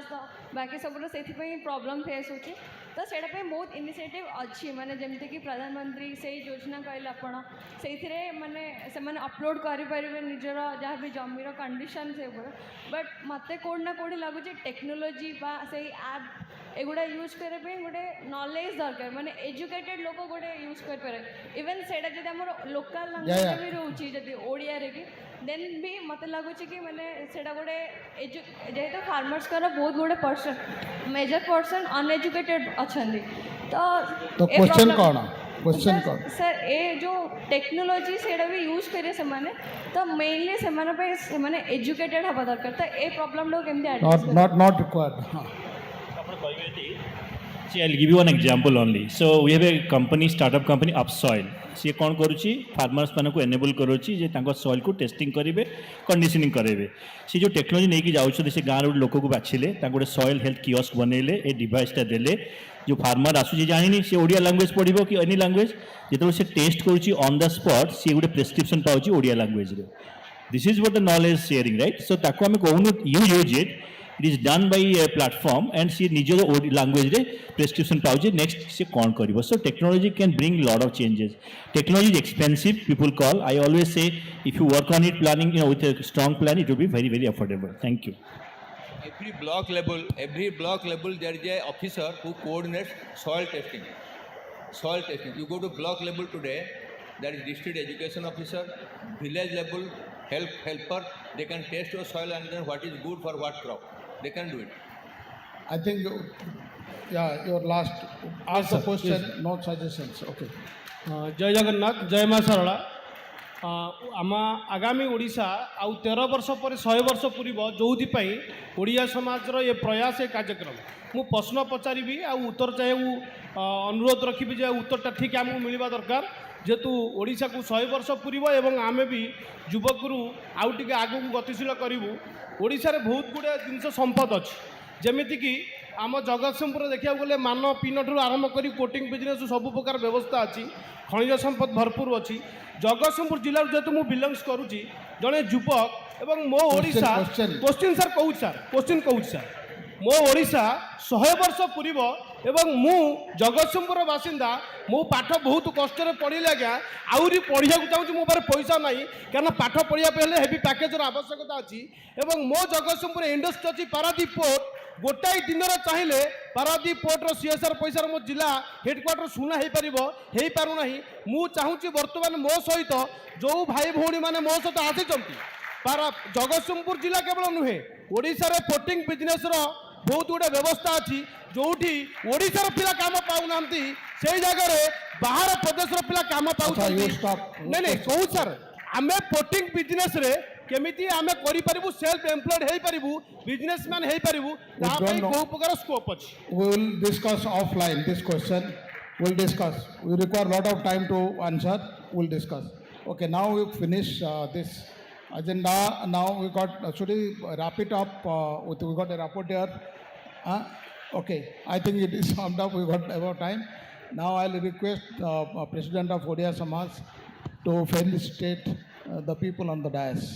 बाकी सब से प्रॉब्लम फेस होची तो सेटा पे बहुत इनिशिएटिव अच्छी माने जमती कि प्रधानमंत्री से योजना कहले आपण से माने से माने अपलोड करि परिबे निजर जहाँ भी जमीर कंडीशन से बट मते कोड ना कोडी लागुचे टेक्नोलॉजी बा से ऐप एगुड़ा यूज करबे गोटे नॉलेज दरकार माने एजुकेटेड लोक गोटे यूज कर पारे इवन सेटा जदि हमर लोकल लैंग्वेज भी रहउची जदि ओडिया रे कि देन भी मते लागुची कि माने सेटा गोटे जेहेतु फार्मर्स कर बहुत गोटे पर्सन मेजर पर्सन अनएजुकेटेड अछंदी तो क्वेश्चन कौन सर ए जो टेक्नोलॉजी सेटा भी यूज करे से माने तो मेनली से माने पे से माने एजुकेटेड हबा दरकार तो ए प्रॉब्लम लोग केमते address not required. See, I'll give you one example only. So we have a company, startup company, Upsoil. सी कौन करुच्ची फार्मर्स मान को एनेबल करुच्ची जे तांको सॉइल को टेस्टिंग करेंगे कंडीशनिंग करेंगे सी जो टेक्नोलोजी नहीं कि जाऊँ से गाँव लोक को बाछिले गोटे सॉइल हेल्थ कियोस्क बनइले ए डिवाइसटा देले जो फार्मर आसूँ जानी सी ओडिया लैंग्वेज पढ़ो कि एनी लैंग्वेज जो से टेस्ट करुच्ची ऑन द स्पॉट सी गोटे प्रेस्क्रिप्शन पाँच ओडिया लैंग्वेज रे this is what the knowledge sharing right so ताको आम कहूँ you use it it is done by a platform and सी निज लैंग्वेज रे प्रेस्क्रिप्शन पाँच नेक्स्ट से कौन कर so technology can bring lot of changes technology is expensive people call I always say if you work on it planning with a strong plan it will be very very affordable thank you every block level there is a officer who coordinates soil testing you go to block level today there is district education officer village level helper they can test your soil and then what is good for what crop they can do it I think your last ask the question not suggestions. Okay. जय जगन्नाथ जय माँ सरला आम आगामी ओडिशा आउ 13 वर्ष पर 100 वर्ष पूर्व जो ओडिया समाजर ये प्रयास ये कार्यक्रम मु प्रश्न पचारि आ उत्तर चाहे अनुरोध रखी जे उत्तरटा ठीक आमको मिलवा दरकार जेहेतु ओडिशा को 100 वर्ष पूर्व एवं आमे भी युवकरू आउ टिके आगू गतिशील करूँ ओडिशा रे बहुत गुड़े जिनस संपद अच्छी जमीती कि आम जगतसिंहपुर देखा गले मान पिन ठूँ आरंभ कर कोटिंग बिजनेस सब प्रकार व्यवस्था अच्छी खनिज संपद भरपूर अच्छी जगतसिंहपुर जिला जेहेतु मुझे बिलंगस करुच्ची जड़े युवक एवं मो ओडिशा क्वेश्चन सर कहूँ सर मो ओडिशा 100 वर्ष पूर्व एवं मु जगतसिंहपुर बासिंदा मो पाठ बहुत कष्ट पढ़ी आज्ञा आहरी पढ़ा चाहूँ मो पारे पैसा ना क्या पाठ पढ़ा हेवी पैकेजर आवश्यकता अच्छी एवं मो जगतसिंहपुर इंडस्ट्री अच्छी पारादीप पोर्ट गोटाए दिन चाहिए पारादीप पोर्टर सीएसआर पैसा मो जिला हेडक्वार्टर सुना हो पारना मु चाहूँगी बर्तमान मो सहित जो भाई भौणी मैंने मो सहित आसी जगतसिंहपुर जिला केवल नुहे ओडिशा रे पोटिंग बिजनेस बहुत गुड़े व्यवस्था अच्छी जोठी ओडिशार पिला काम पाऊना से जगह बाहर प्रदेश पिला काम पाऊँ नहीं कहूँ सर आम पोटिंग बिजनेस रे केमिति आम करूँ सेल्फ एम्प्लॉयड हो पारू बिजनेसमैन हो पारू बहुत प्रकार स्कोप अच्छी We will discuss offline this question. We'll discuss. We require a lot of time to answer. We'll discuss. Okay, now we finish this agenda. Now we got, should we wrap it up? We got a rapporteur. Okay, I think it is summed up. We got about time. Now I'll request President of Odisha Samaj to felicitate the people on the dais.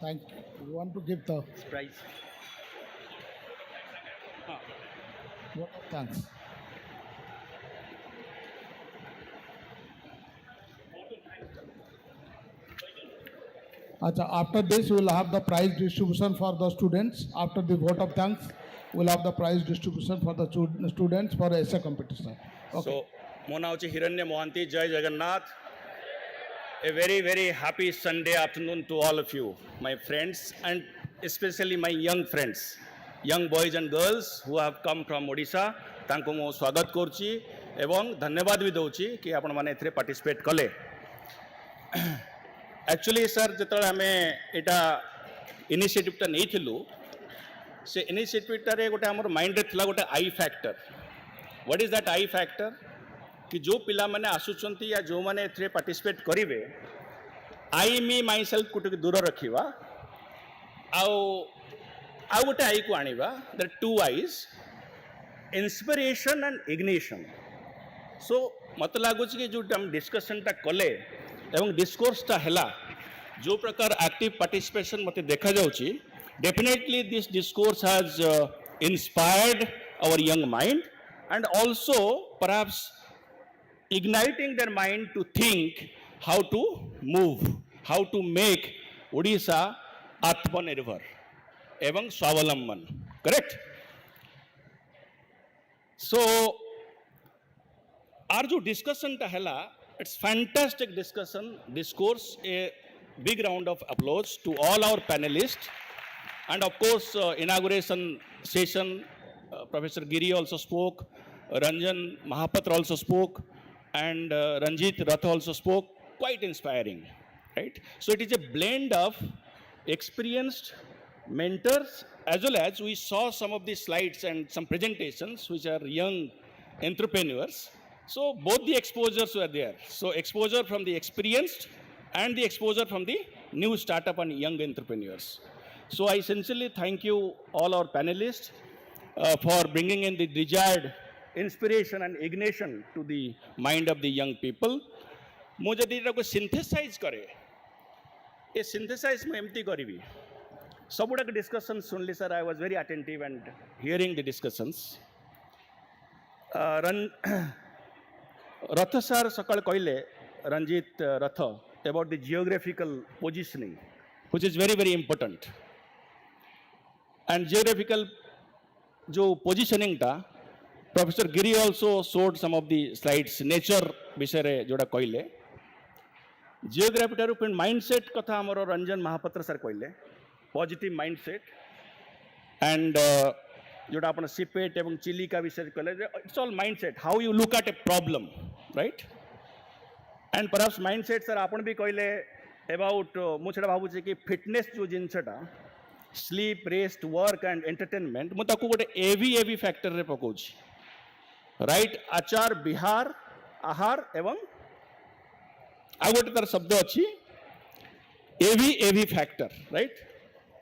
Thank you. You want to give the prize. vote of thanks. After this, we will have the prize distribution for the students. After the vote of thanks, we will have the prize distribution for the students for essay competition. Okay. So, ମୋ ନାଁ ହେଉଛି ହିରଣ୍ୟ ମହାନ୍ତି ଜୟ Jagannath a very very happy Sunday afternoon to all of you my friends and especially my young friends young boys and girls who have come from Odisha ତାଙ୍କୁ ମୁଁ ସ୍ୱାଗତ କରୁଛି ଏବଂ ଧନ୍ୟବାଦ ବି ଦେଉଛି କି ଆପଣମାନେ ଏଥିରେ ପାର୍ଟିସିପେଟ୍ କଲେ एक्चुअली सर जिते आम यहाँ इनिशिएटिवटा नहीं से इनिशिएटिवटार गोटे आम माइंड रे थिला गोटे आई factor what is that I factor कि जो पिला माने आसुचंती या जो माने एथरे पार्टिसिपेट करिवे आई मी माई सेल्फ को दूर रखिबा आउ गोटे आई को आनिबा there two I's inspiration and ignition so मत लगुच कि जो हम डिस्कशनटा कले एवं डिस्कोर्सटा हैला जो प्रकार एक्टिव पार्टिसिपेशन मते देखा जाउची definitely this discourse has inspired our young mind and also perhaps igniting their mind to think how to move, how to make Odisha Atmanirbhar evam Swabalamban, correct? So our jo discussion ta hela, it's fantastic discussion, discourse, a big round of applause to all our panelists and of course inauguration session. Professor Giri also spoke, Ranjan Mahapatra also spoke, and Ranjit Rath also spoke. Quite inspiring, right? So it is a blend of experienced mentors as well as we saw some of the slides and some presentations which are young entrepreneurs. So both the exposures were there. So exposure from the experienced and the exposure from the new startup and young entrepreneurs. So I sincerely thank you all our panelists for bringing in the desired inspiration and ignition to the mind of the young people. ମୁଁ ଯଦି ଏଟାକୁ synthesise କରେ ଏ synthesise ମୁଁ ଏମିତି କରିବି ସବୁଗୁଡ଼ାକ discussion ଶୁଣିଲି sir I was very attentive and hearing the discussions Rath sir ସକାଳେ କହିଲେ ରଞ୍ଜିତ ରଥ about the geographical positioning which is very very important and geographical जो पोजिशनिंग टा professor Giri also showed some of the slides nature विषय रे जोड़ा कहले जियोग्राफी ठारू फिर माइंडसेट कथा हमर रंजन महापात्र सर कहले पॉजिटिव माइंडसेट एंड जोड़ा अपन सिपेट एवं चिलिका विषय कहले it's all mindset how you look at a problem right and perhaps mindset sir आपण भी कहले अबाउट मु छडा भाबुचे कि फिटनेस जो जिनसटा sleep rest work and entertainment मुझे गोटे एवी फैक्टर रे पकाउछि राइट आचार विहार आहार एवं आ गोटे तार शब्द अच्छी एवी फैक्टर राइट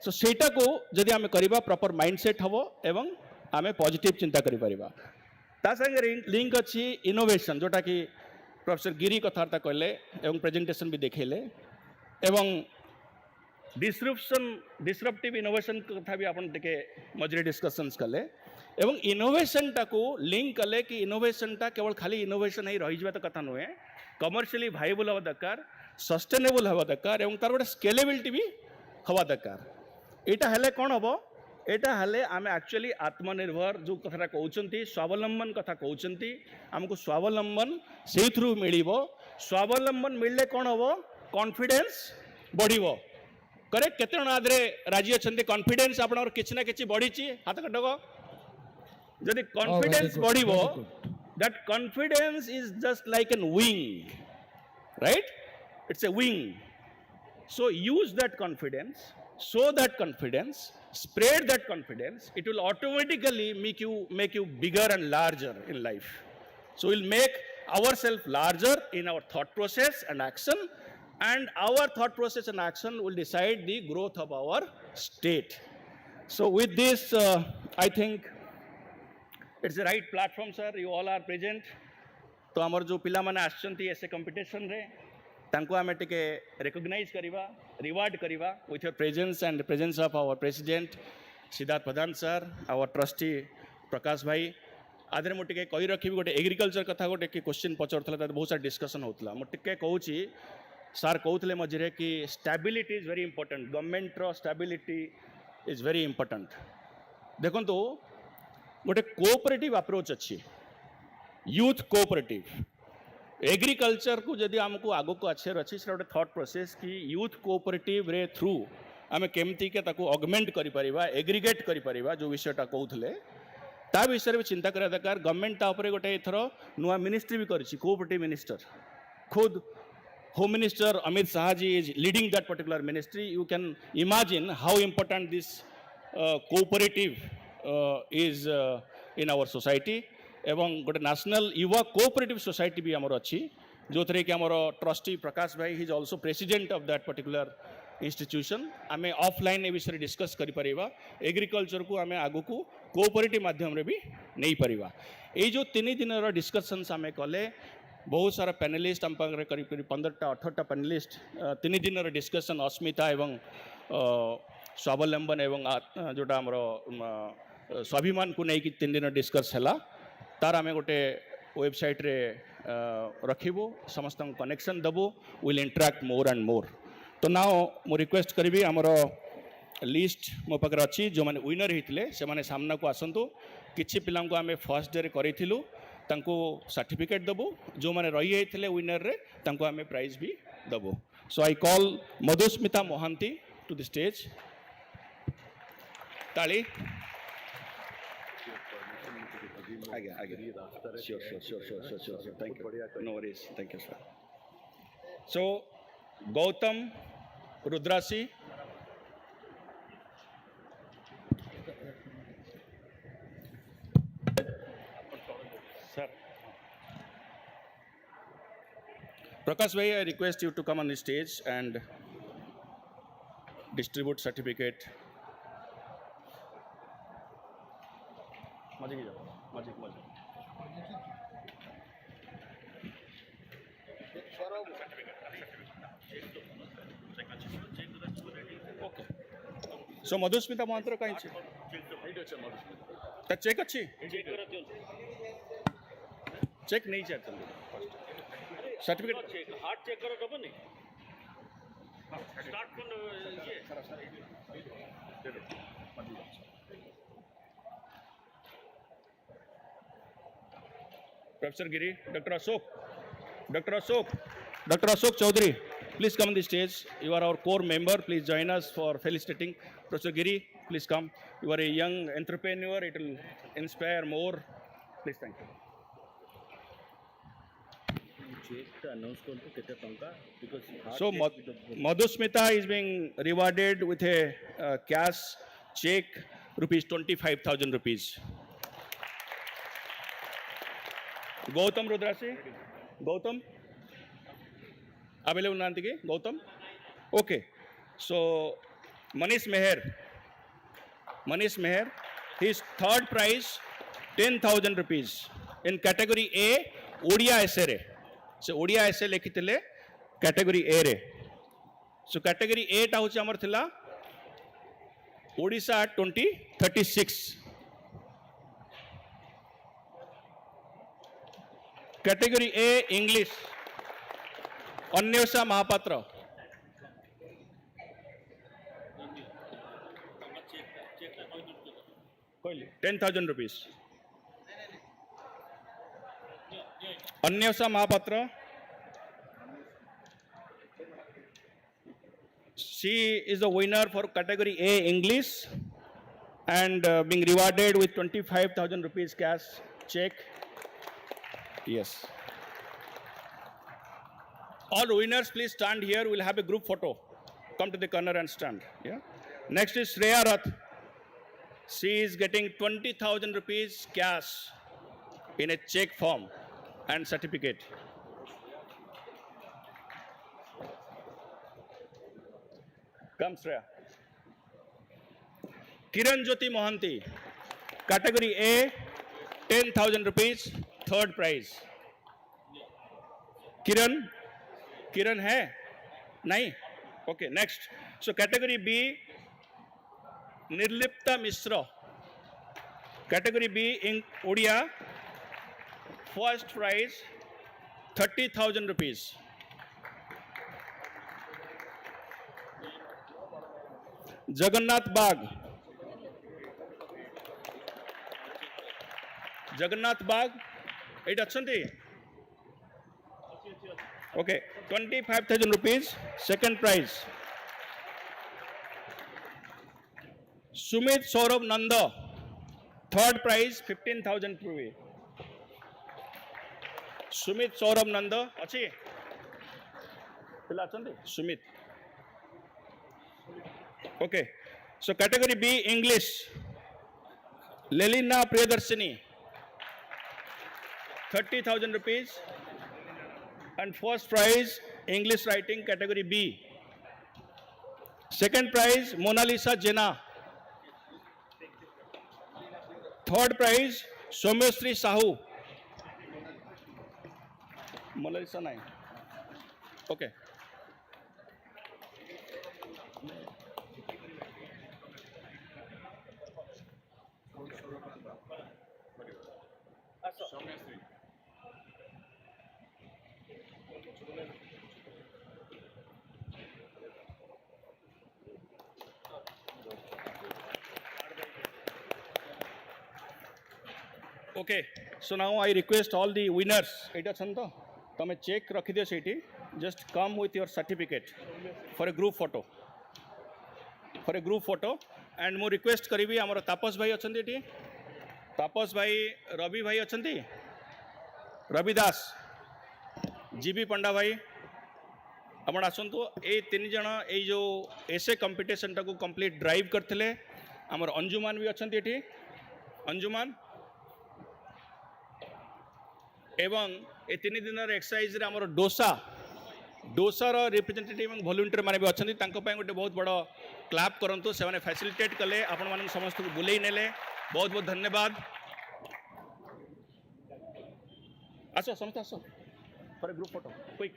सो सेटा को जदि आमे करिबा प्रॉपर माइंडसेट हबो एवं आमे पॉजिटिव चिंता करि परिबा ता संगे लिंक अच्छी इनोवेशन जोटा कि प्रोफेसर गिरी कथार्ता कहले एवं प्रेजेंटेशन भी देखेले एवं डिस्रप्टिव इनोवेशन कथा भी आपन देखे मजरे डिस्कशंस कले एवं इनोवेशन टाको लिंक कले कि इनोवेशन टा केवल खाली इनोवेशन ही रही जावा तो कथा नुहे कमर्शियली वायबल हवा दरकार सस्टेनेबल हवा दरकार एवं तार गोटे स्केलेबिलिटी भी हवा दरकार एटा हेले कोन हबो एटा हेले आमे एक्चुअली आत्मनिर्भर जो कथा कहउचंती स्वावलंबन कथा कहउचंती हमको स्वावलंबन से थ्रू मिलिबो स्वावलंबन मिलले कोन हबो कॉन्फिडेंस बढ़िबो करेक्ट केते जण आदरे राजी अछंती कॉन्फिडेंस आपनर किछ ना किछ बढ़ीची हाथ कटको जदि कॉन्फिडेंस बढ़िबो that confidence is just like an wing right it's a wing so use that confidence show that confidence spread that confidence it will automatically make you bigger and larger in life so we'll make ourselves larger in our thought process and action and our thought process and action will decide the growth of our state so with this I think it's the right platform sir you all are present तो आमर जो पिला माने आछंती ऐसे competition रे तांको आमे टिके रिकॉग्नाइज करिवा रिवार्ड करिवा with your presence and presence of our president Siddharth Pradhan sir our trustee Prakash bhai आदरे मु टिके कहि रखिबि गोटे एग्रीकल्चर कथा गोटे कि क्वेश्चन पचरथला त बहुत सारा डिस्कशन होतला मु टिके कहूची सर कहउतले मझिरे कि stability is very important government रो स्टेबिलिटी इज वेरी इंपोर्टेंट देखंतु गोटे कोऑपरेटिव अप्रोच अच्छी यूथ कोऑपरेटिव एग्रीकल्चर को जदि आमको आगो को अच्छे अच्छी से गोटे थॉट प्रोसेस कि यूथ कोऑपरेटिव रे थ्रू आम केमती के ताको ऑगमेंट करि परिबा एग्रीगेट करि परिबा जो विषयटा कहउथले ता विषय में चिंता करा दरकार गवर्नमेंट ता ऊपर गोटे एथर नुआ मिनिस्ट्री भी करिछि कोऑपरेटिव मिनिस्टर खुद home minister Amit Shah ji is leading that particular ministry you can imagine how important this cooperative is in our society एवं गोटे नेशनल युवा कोऑपरेटिव सोसाइटी भी आमर अच्छी जो थे कि आमर ट्रस्टी प्रकाश भाई he is also president of that particular institution आम ऑफलाइन ए विषय डिस्कस करिपरिबा एग्रीकल्चर को आम आगु को कोऑपरेटिव माध्यम रे भी नहीं परिबा ए जो 3 दिन डिस्कशंस आम कले बहुत सारा पैनलिस्ट आम पाखे करीब 15टा 18टा पैनलिस्ट 3 दिन डिस्कशन अस्मिता एवं स्वावलंबन एवं जोटा आमर स्वाभिमान को लेकिन 3 दिन डिस्कस है तार आम गोटे वेबसाइट रे रखिबू समस्त कनेक्शन दबू will interact more and more तो नाउ मु रिक्वेस्ट करी आमर लिस्ट मो पाखे अच्छी जो मैंने विनर होते से मैंने सामना को आसतु किछि पिला आम फर्स्ट डे करूँ तांको सर्टिफिकेट दबू जो मैंने रही होते विनर रे तांको आम प्राइज भी दबू so I call Madhusmita Mohanty to the stage ताली आगे आगे sure sure sure sure sure sure thank you no worries thank you sir so Gautam रुद्रासी sir Prakash bhai, I request you to come on the stage and distribute certificate. Okay. So Madhusmita Mantra kahin chhe? Ta check achhi? Check nahi chhe certificate heart check करो कब नहीं start from ये professor Giri doctor Ashok Chaudhary please come the stage you are our core member please join us for felicitating professor Giri please come you are a young entrepreneur it will inspire more please thank you So Madhusmita is being rewarded with a cash check rupees 25,000 rupees. Gautam Rudrasi, Gautam, available Nantiki, Gautam. Okay, so Manish Meher, his third prize 10,000 rupees in category A, Odia essay. से ओडिया ऐसे लिखिते category A रे so category A टा होची हमर थिला Odisha 2036 category A English Anwesha Mahapatra ₹10,000 Anwesha Mahapatra she is the winner for category A English and being rewarded with 25,000 rupees cash check. Yes. All winners please stand here. We'll have a group photo. Come to the corner and stand. Yeah. Next is Shreya Rath. She is getting 20,000 rupees cash in a check form and certificate. Come Shreya. Kiran Jyoti Mohanty, category A, 10,000 rupees, third prize. Kiran, Kiran है नहीं? Okay next. So category B Nirlipta Mishra. Category B in Odia. First prize 30,000 rupees. Jagannath Bag. Jagannath Bag एट अच्छी. Okay 25,000 rupees. Second prize. Sumit Saurabh Nanda. Third prize 15,000 rupees. Sumit Saurabh Nanda अच्छी पिला अच्छी Sumit. Okay so category B English Lelina Priyadarshini 30,000 rupees and first prize English writing category B. Second prize Mona Lisa Jena. Third prize Somyasri Sahu. Mona Lisa nahi. Okay. Okay, so now I request all the winners. Eita chanto, tame check rakhi diyo seiti. Just come with your certificate for a group photo. For a group photo, and mo request karibi amara Tapas bhai achanti eti. Tapas bhai, Ravi bhai achanti. Ravi Das, GB Panda bhai. आपण आसतु ए तीन जन ए जो एसे competition टाको complete drive करथिले. हमर अंजुमान भी अछंती एठी. अंजुमान एवं ए तीन दिन एक्सरसाइज रे हमर डोसार रिप्रेजेंटेटिव एवं वॉलंटियर माने भी अछंती. तांको पय गोटे बहुत बड़ क्लैप करंतु. से माने फैसिलिटेट कले आपण माने समस्त को बुलेई नेले. बहुत बहुत धन्यवाद. आसो समस्त आसो for a group photo quick.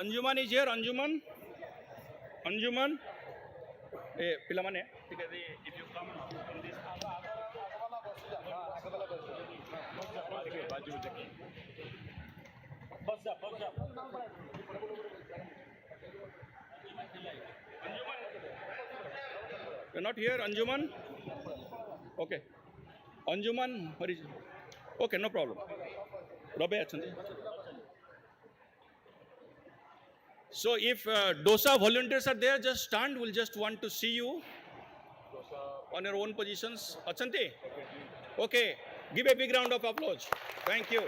Anjuman is here. Anjuman ए पिला माने ठीक है. If you come from this बाजू देखिए. You're not here, Anjuman? Okay. Anjuman, where is it? Okay, no problem. Rabe achandi. So if dosa volunteers are there, just stand. We'll just want to see you on your own positions. Achanti? Okay. Give a big round of applause. Thank you.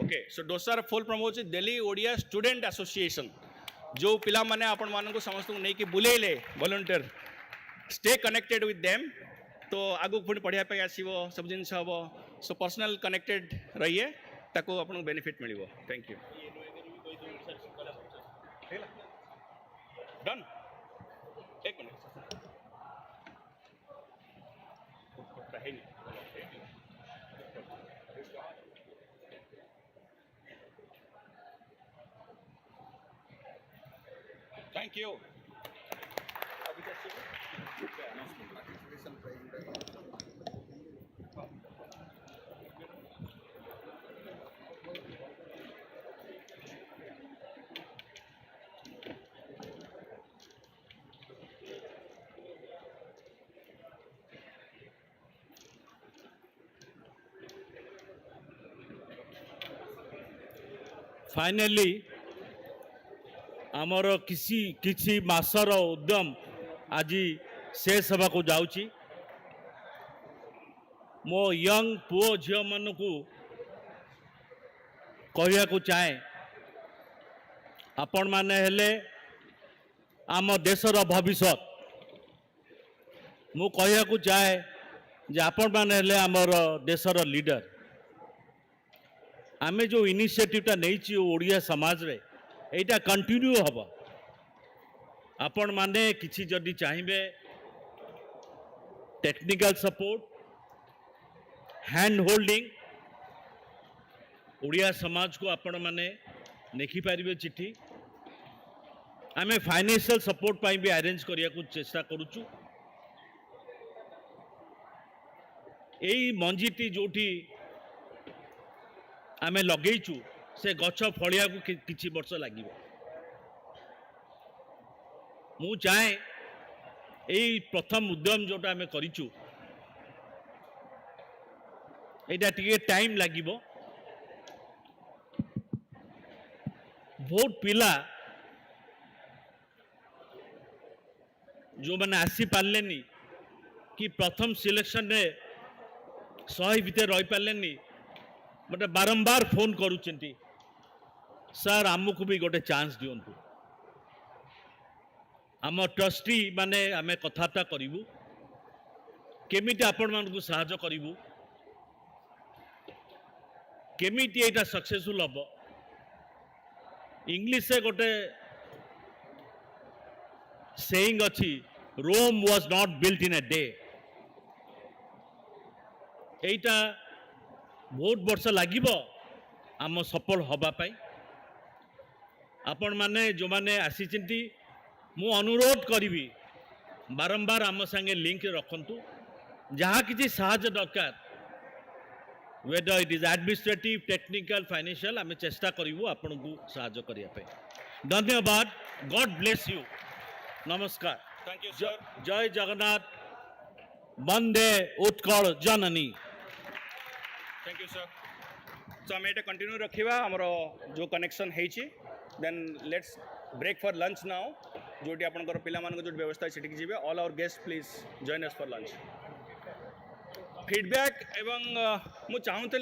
Okay, so DOSAR full promote is Delhi Odia Student Association. जो पिला माने आपण मानन को समस्त नहीं कि बुलेले volunteer. Stay connected with them. तो आगु पुणी पढ़िया पे आसीबो सब जिनस हबो. So personal connected रहिए ताको आपण बेनिफिट मिलिबो. Thank you. Done. एक मिनट. Thank you. फाइनली आमर किसी मासर उद्यम आज शेष होगा को जाऊँगी. मो यंग पुओ झील मान को कहवा चाहे आपण माने हेले आम देशर भविष्य मु कहया को चाहे जे आपण माने हेले आमर देशर लीडर आमे जो इनिशिएटिवटा नहीं ओडिया समाज रे एटा कंटिन्यू हम आपण माने किछि जदि चाहिए technical support hand holding Odia समाज को आपण माने लिखि पारिबे चिट्ठी आमे फाइनेंशियल सपोर्ट पाई भी अरेंज करिया को चेष्टा करूछु एई मंजीटी जोठी आमे लगेइछु से गछ फलिया को किछि वर्ष लागिबो मु चाहे एई प्रथम उद्यम जोटा आमे करिछु एटा टिके टाइम लागिबो बहुत पिला जो मैंने आसी पार्लेनी कि प्रथम सिलेक्शन रे 100 भितर रही पार्ले मत बारंबार फोन करुँच सर आमको भी गोटे चांस दिंतु आम ट्रस्टी माने आमे कथबार्ता करूँ केमिटी आपण मानकु साहाय्य करूँ केमिटी एटा सक्सेसफुल हम इंग्लिश से गोटे सेइंग अच्छी Rome was not built in a day एटा बहुत वर्ष लागिबो आम सफल हवा पाई आपण माने जो माने आसी चिंती मु अनुरोध करी बारंबार आम संगे लिंक रखंतु जहाँ किसी साहाय्य दरकार whether it is administrative technical financial आम चेष्टा करूँ आपन को साहाय्य करने धन्यवाद गॉड ब्लेस यू नमस्कार thank you sir Jai Jagannath वंदे उत्कल जननी थैंक यू सर सो आम ये कंटिन्यू रखा आमर जो कनेक्शन होती then let's break for lunch now जोटी आपंकर पिला जो व्यवस्था है Sethi ji all our guest please join us for lunch feedback एवं मु चाहूली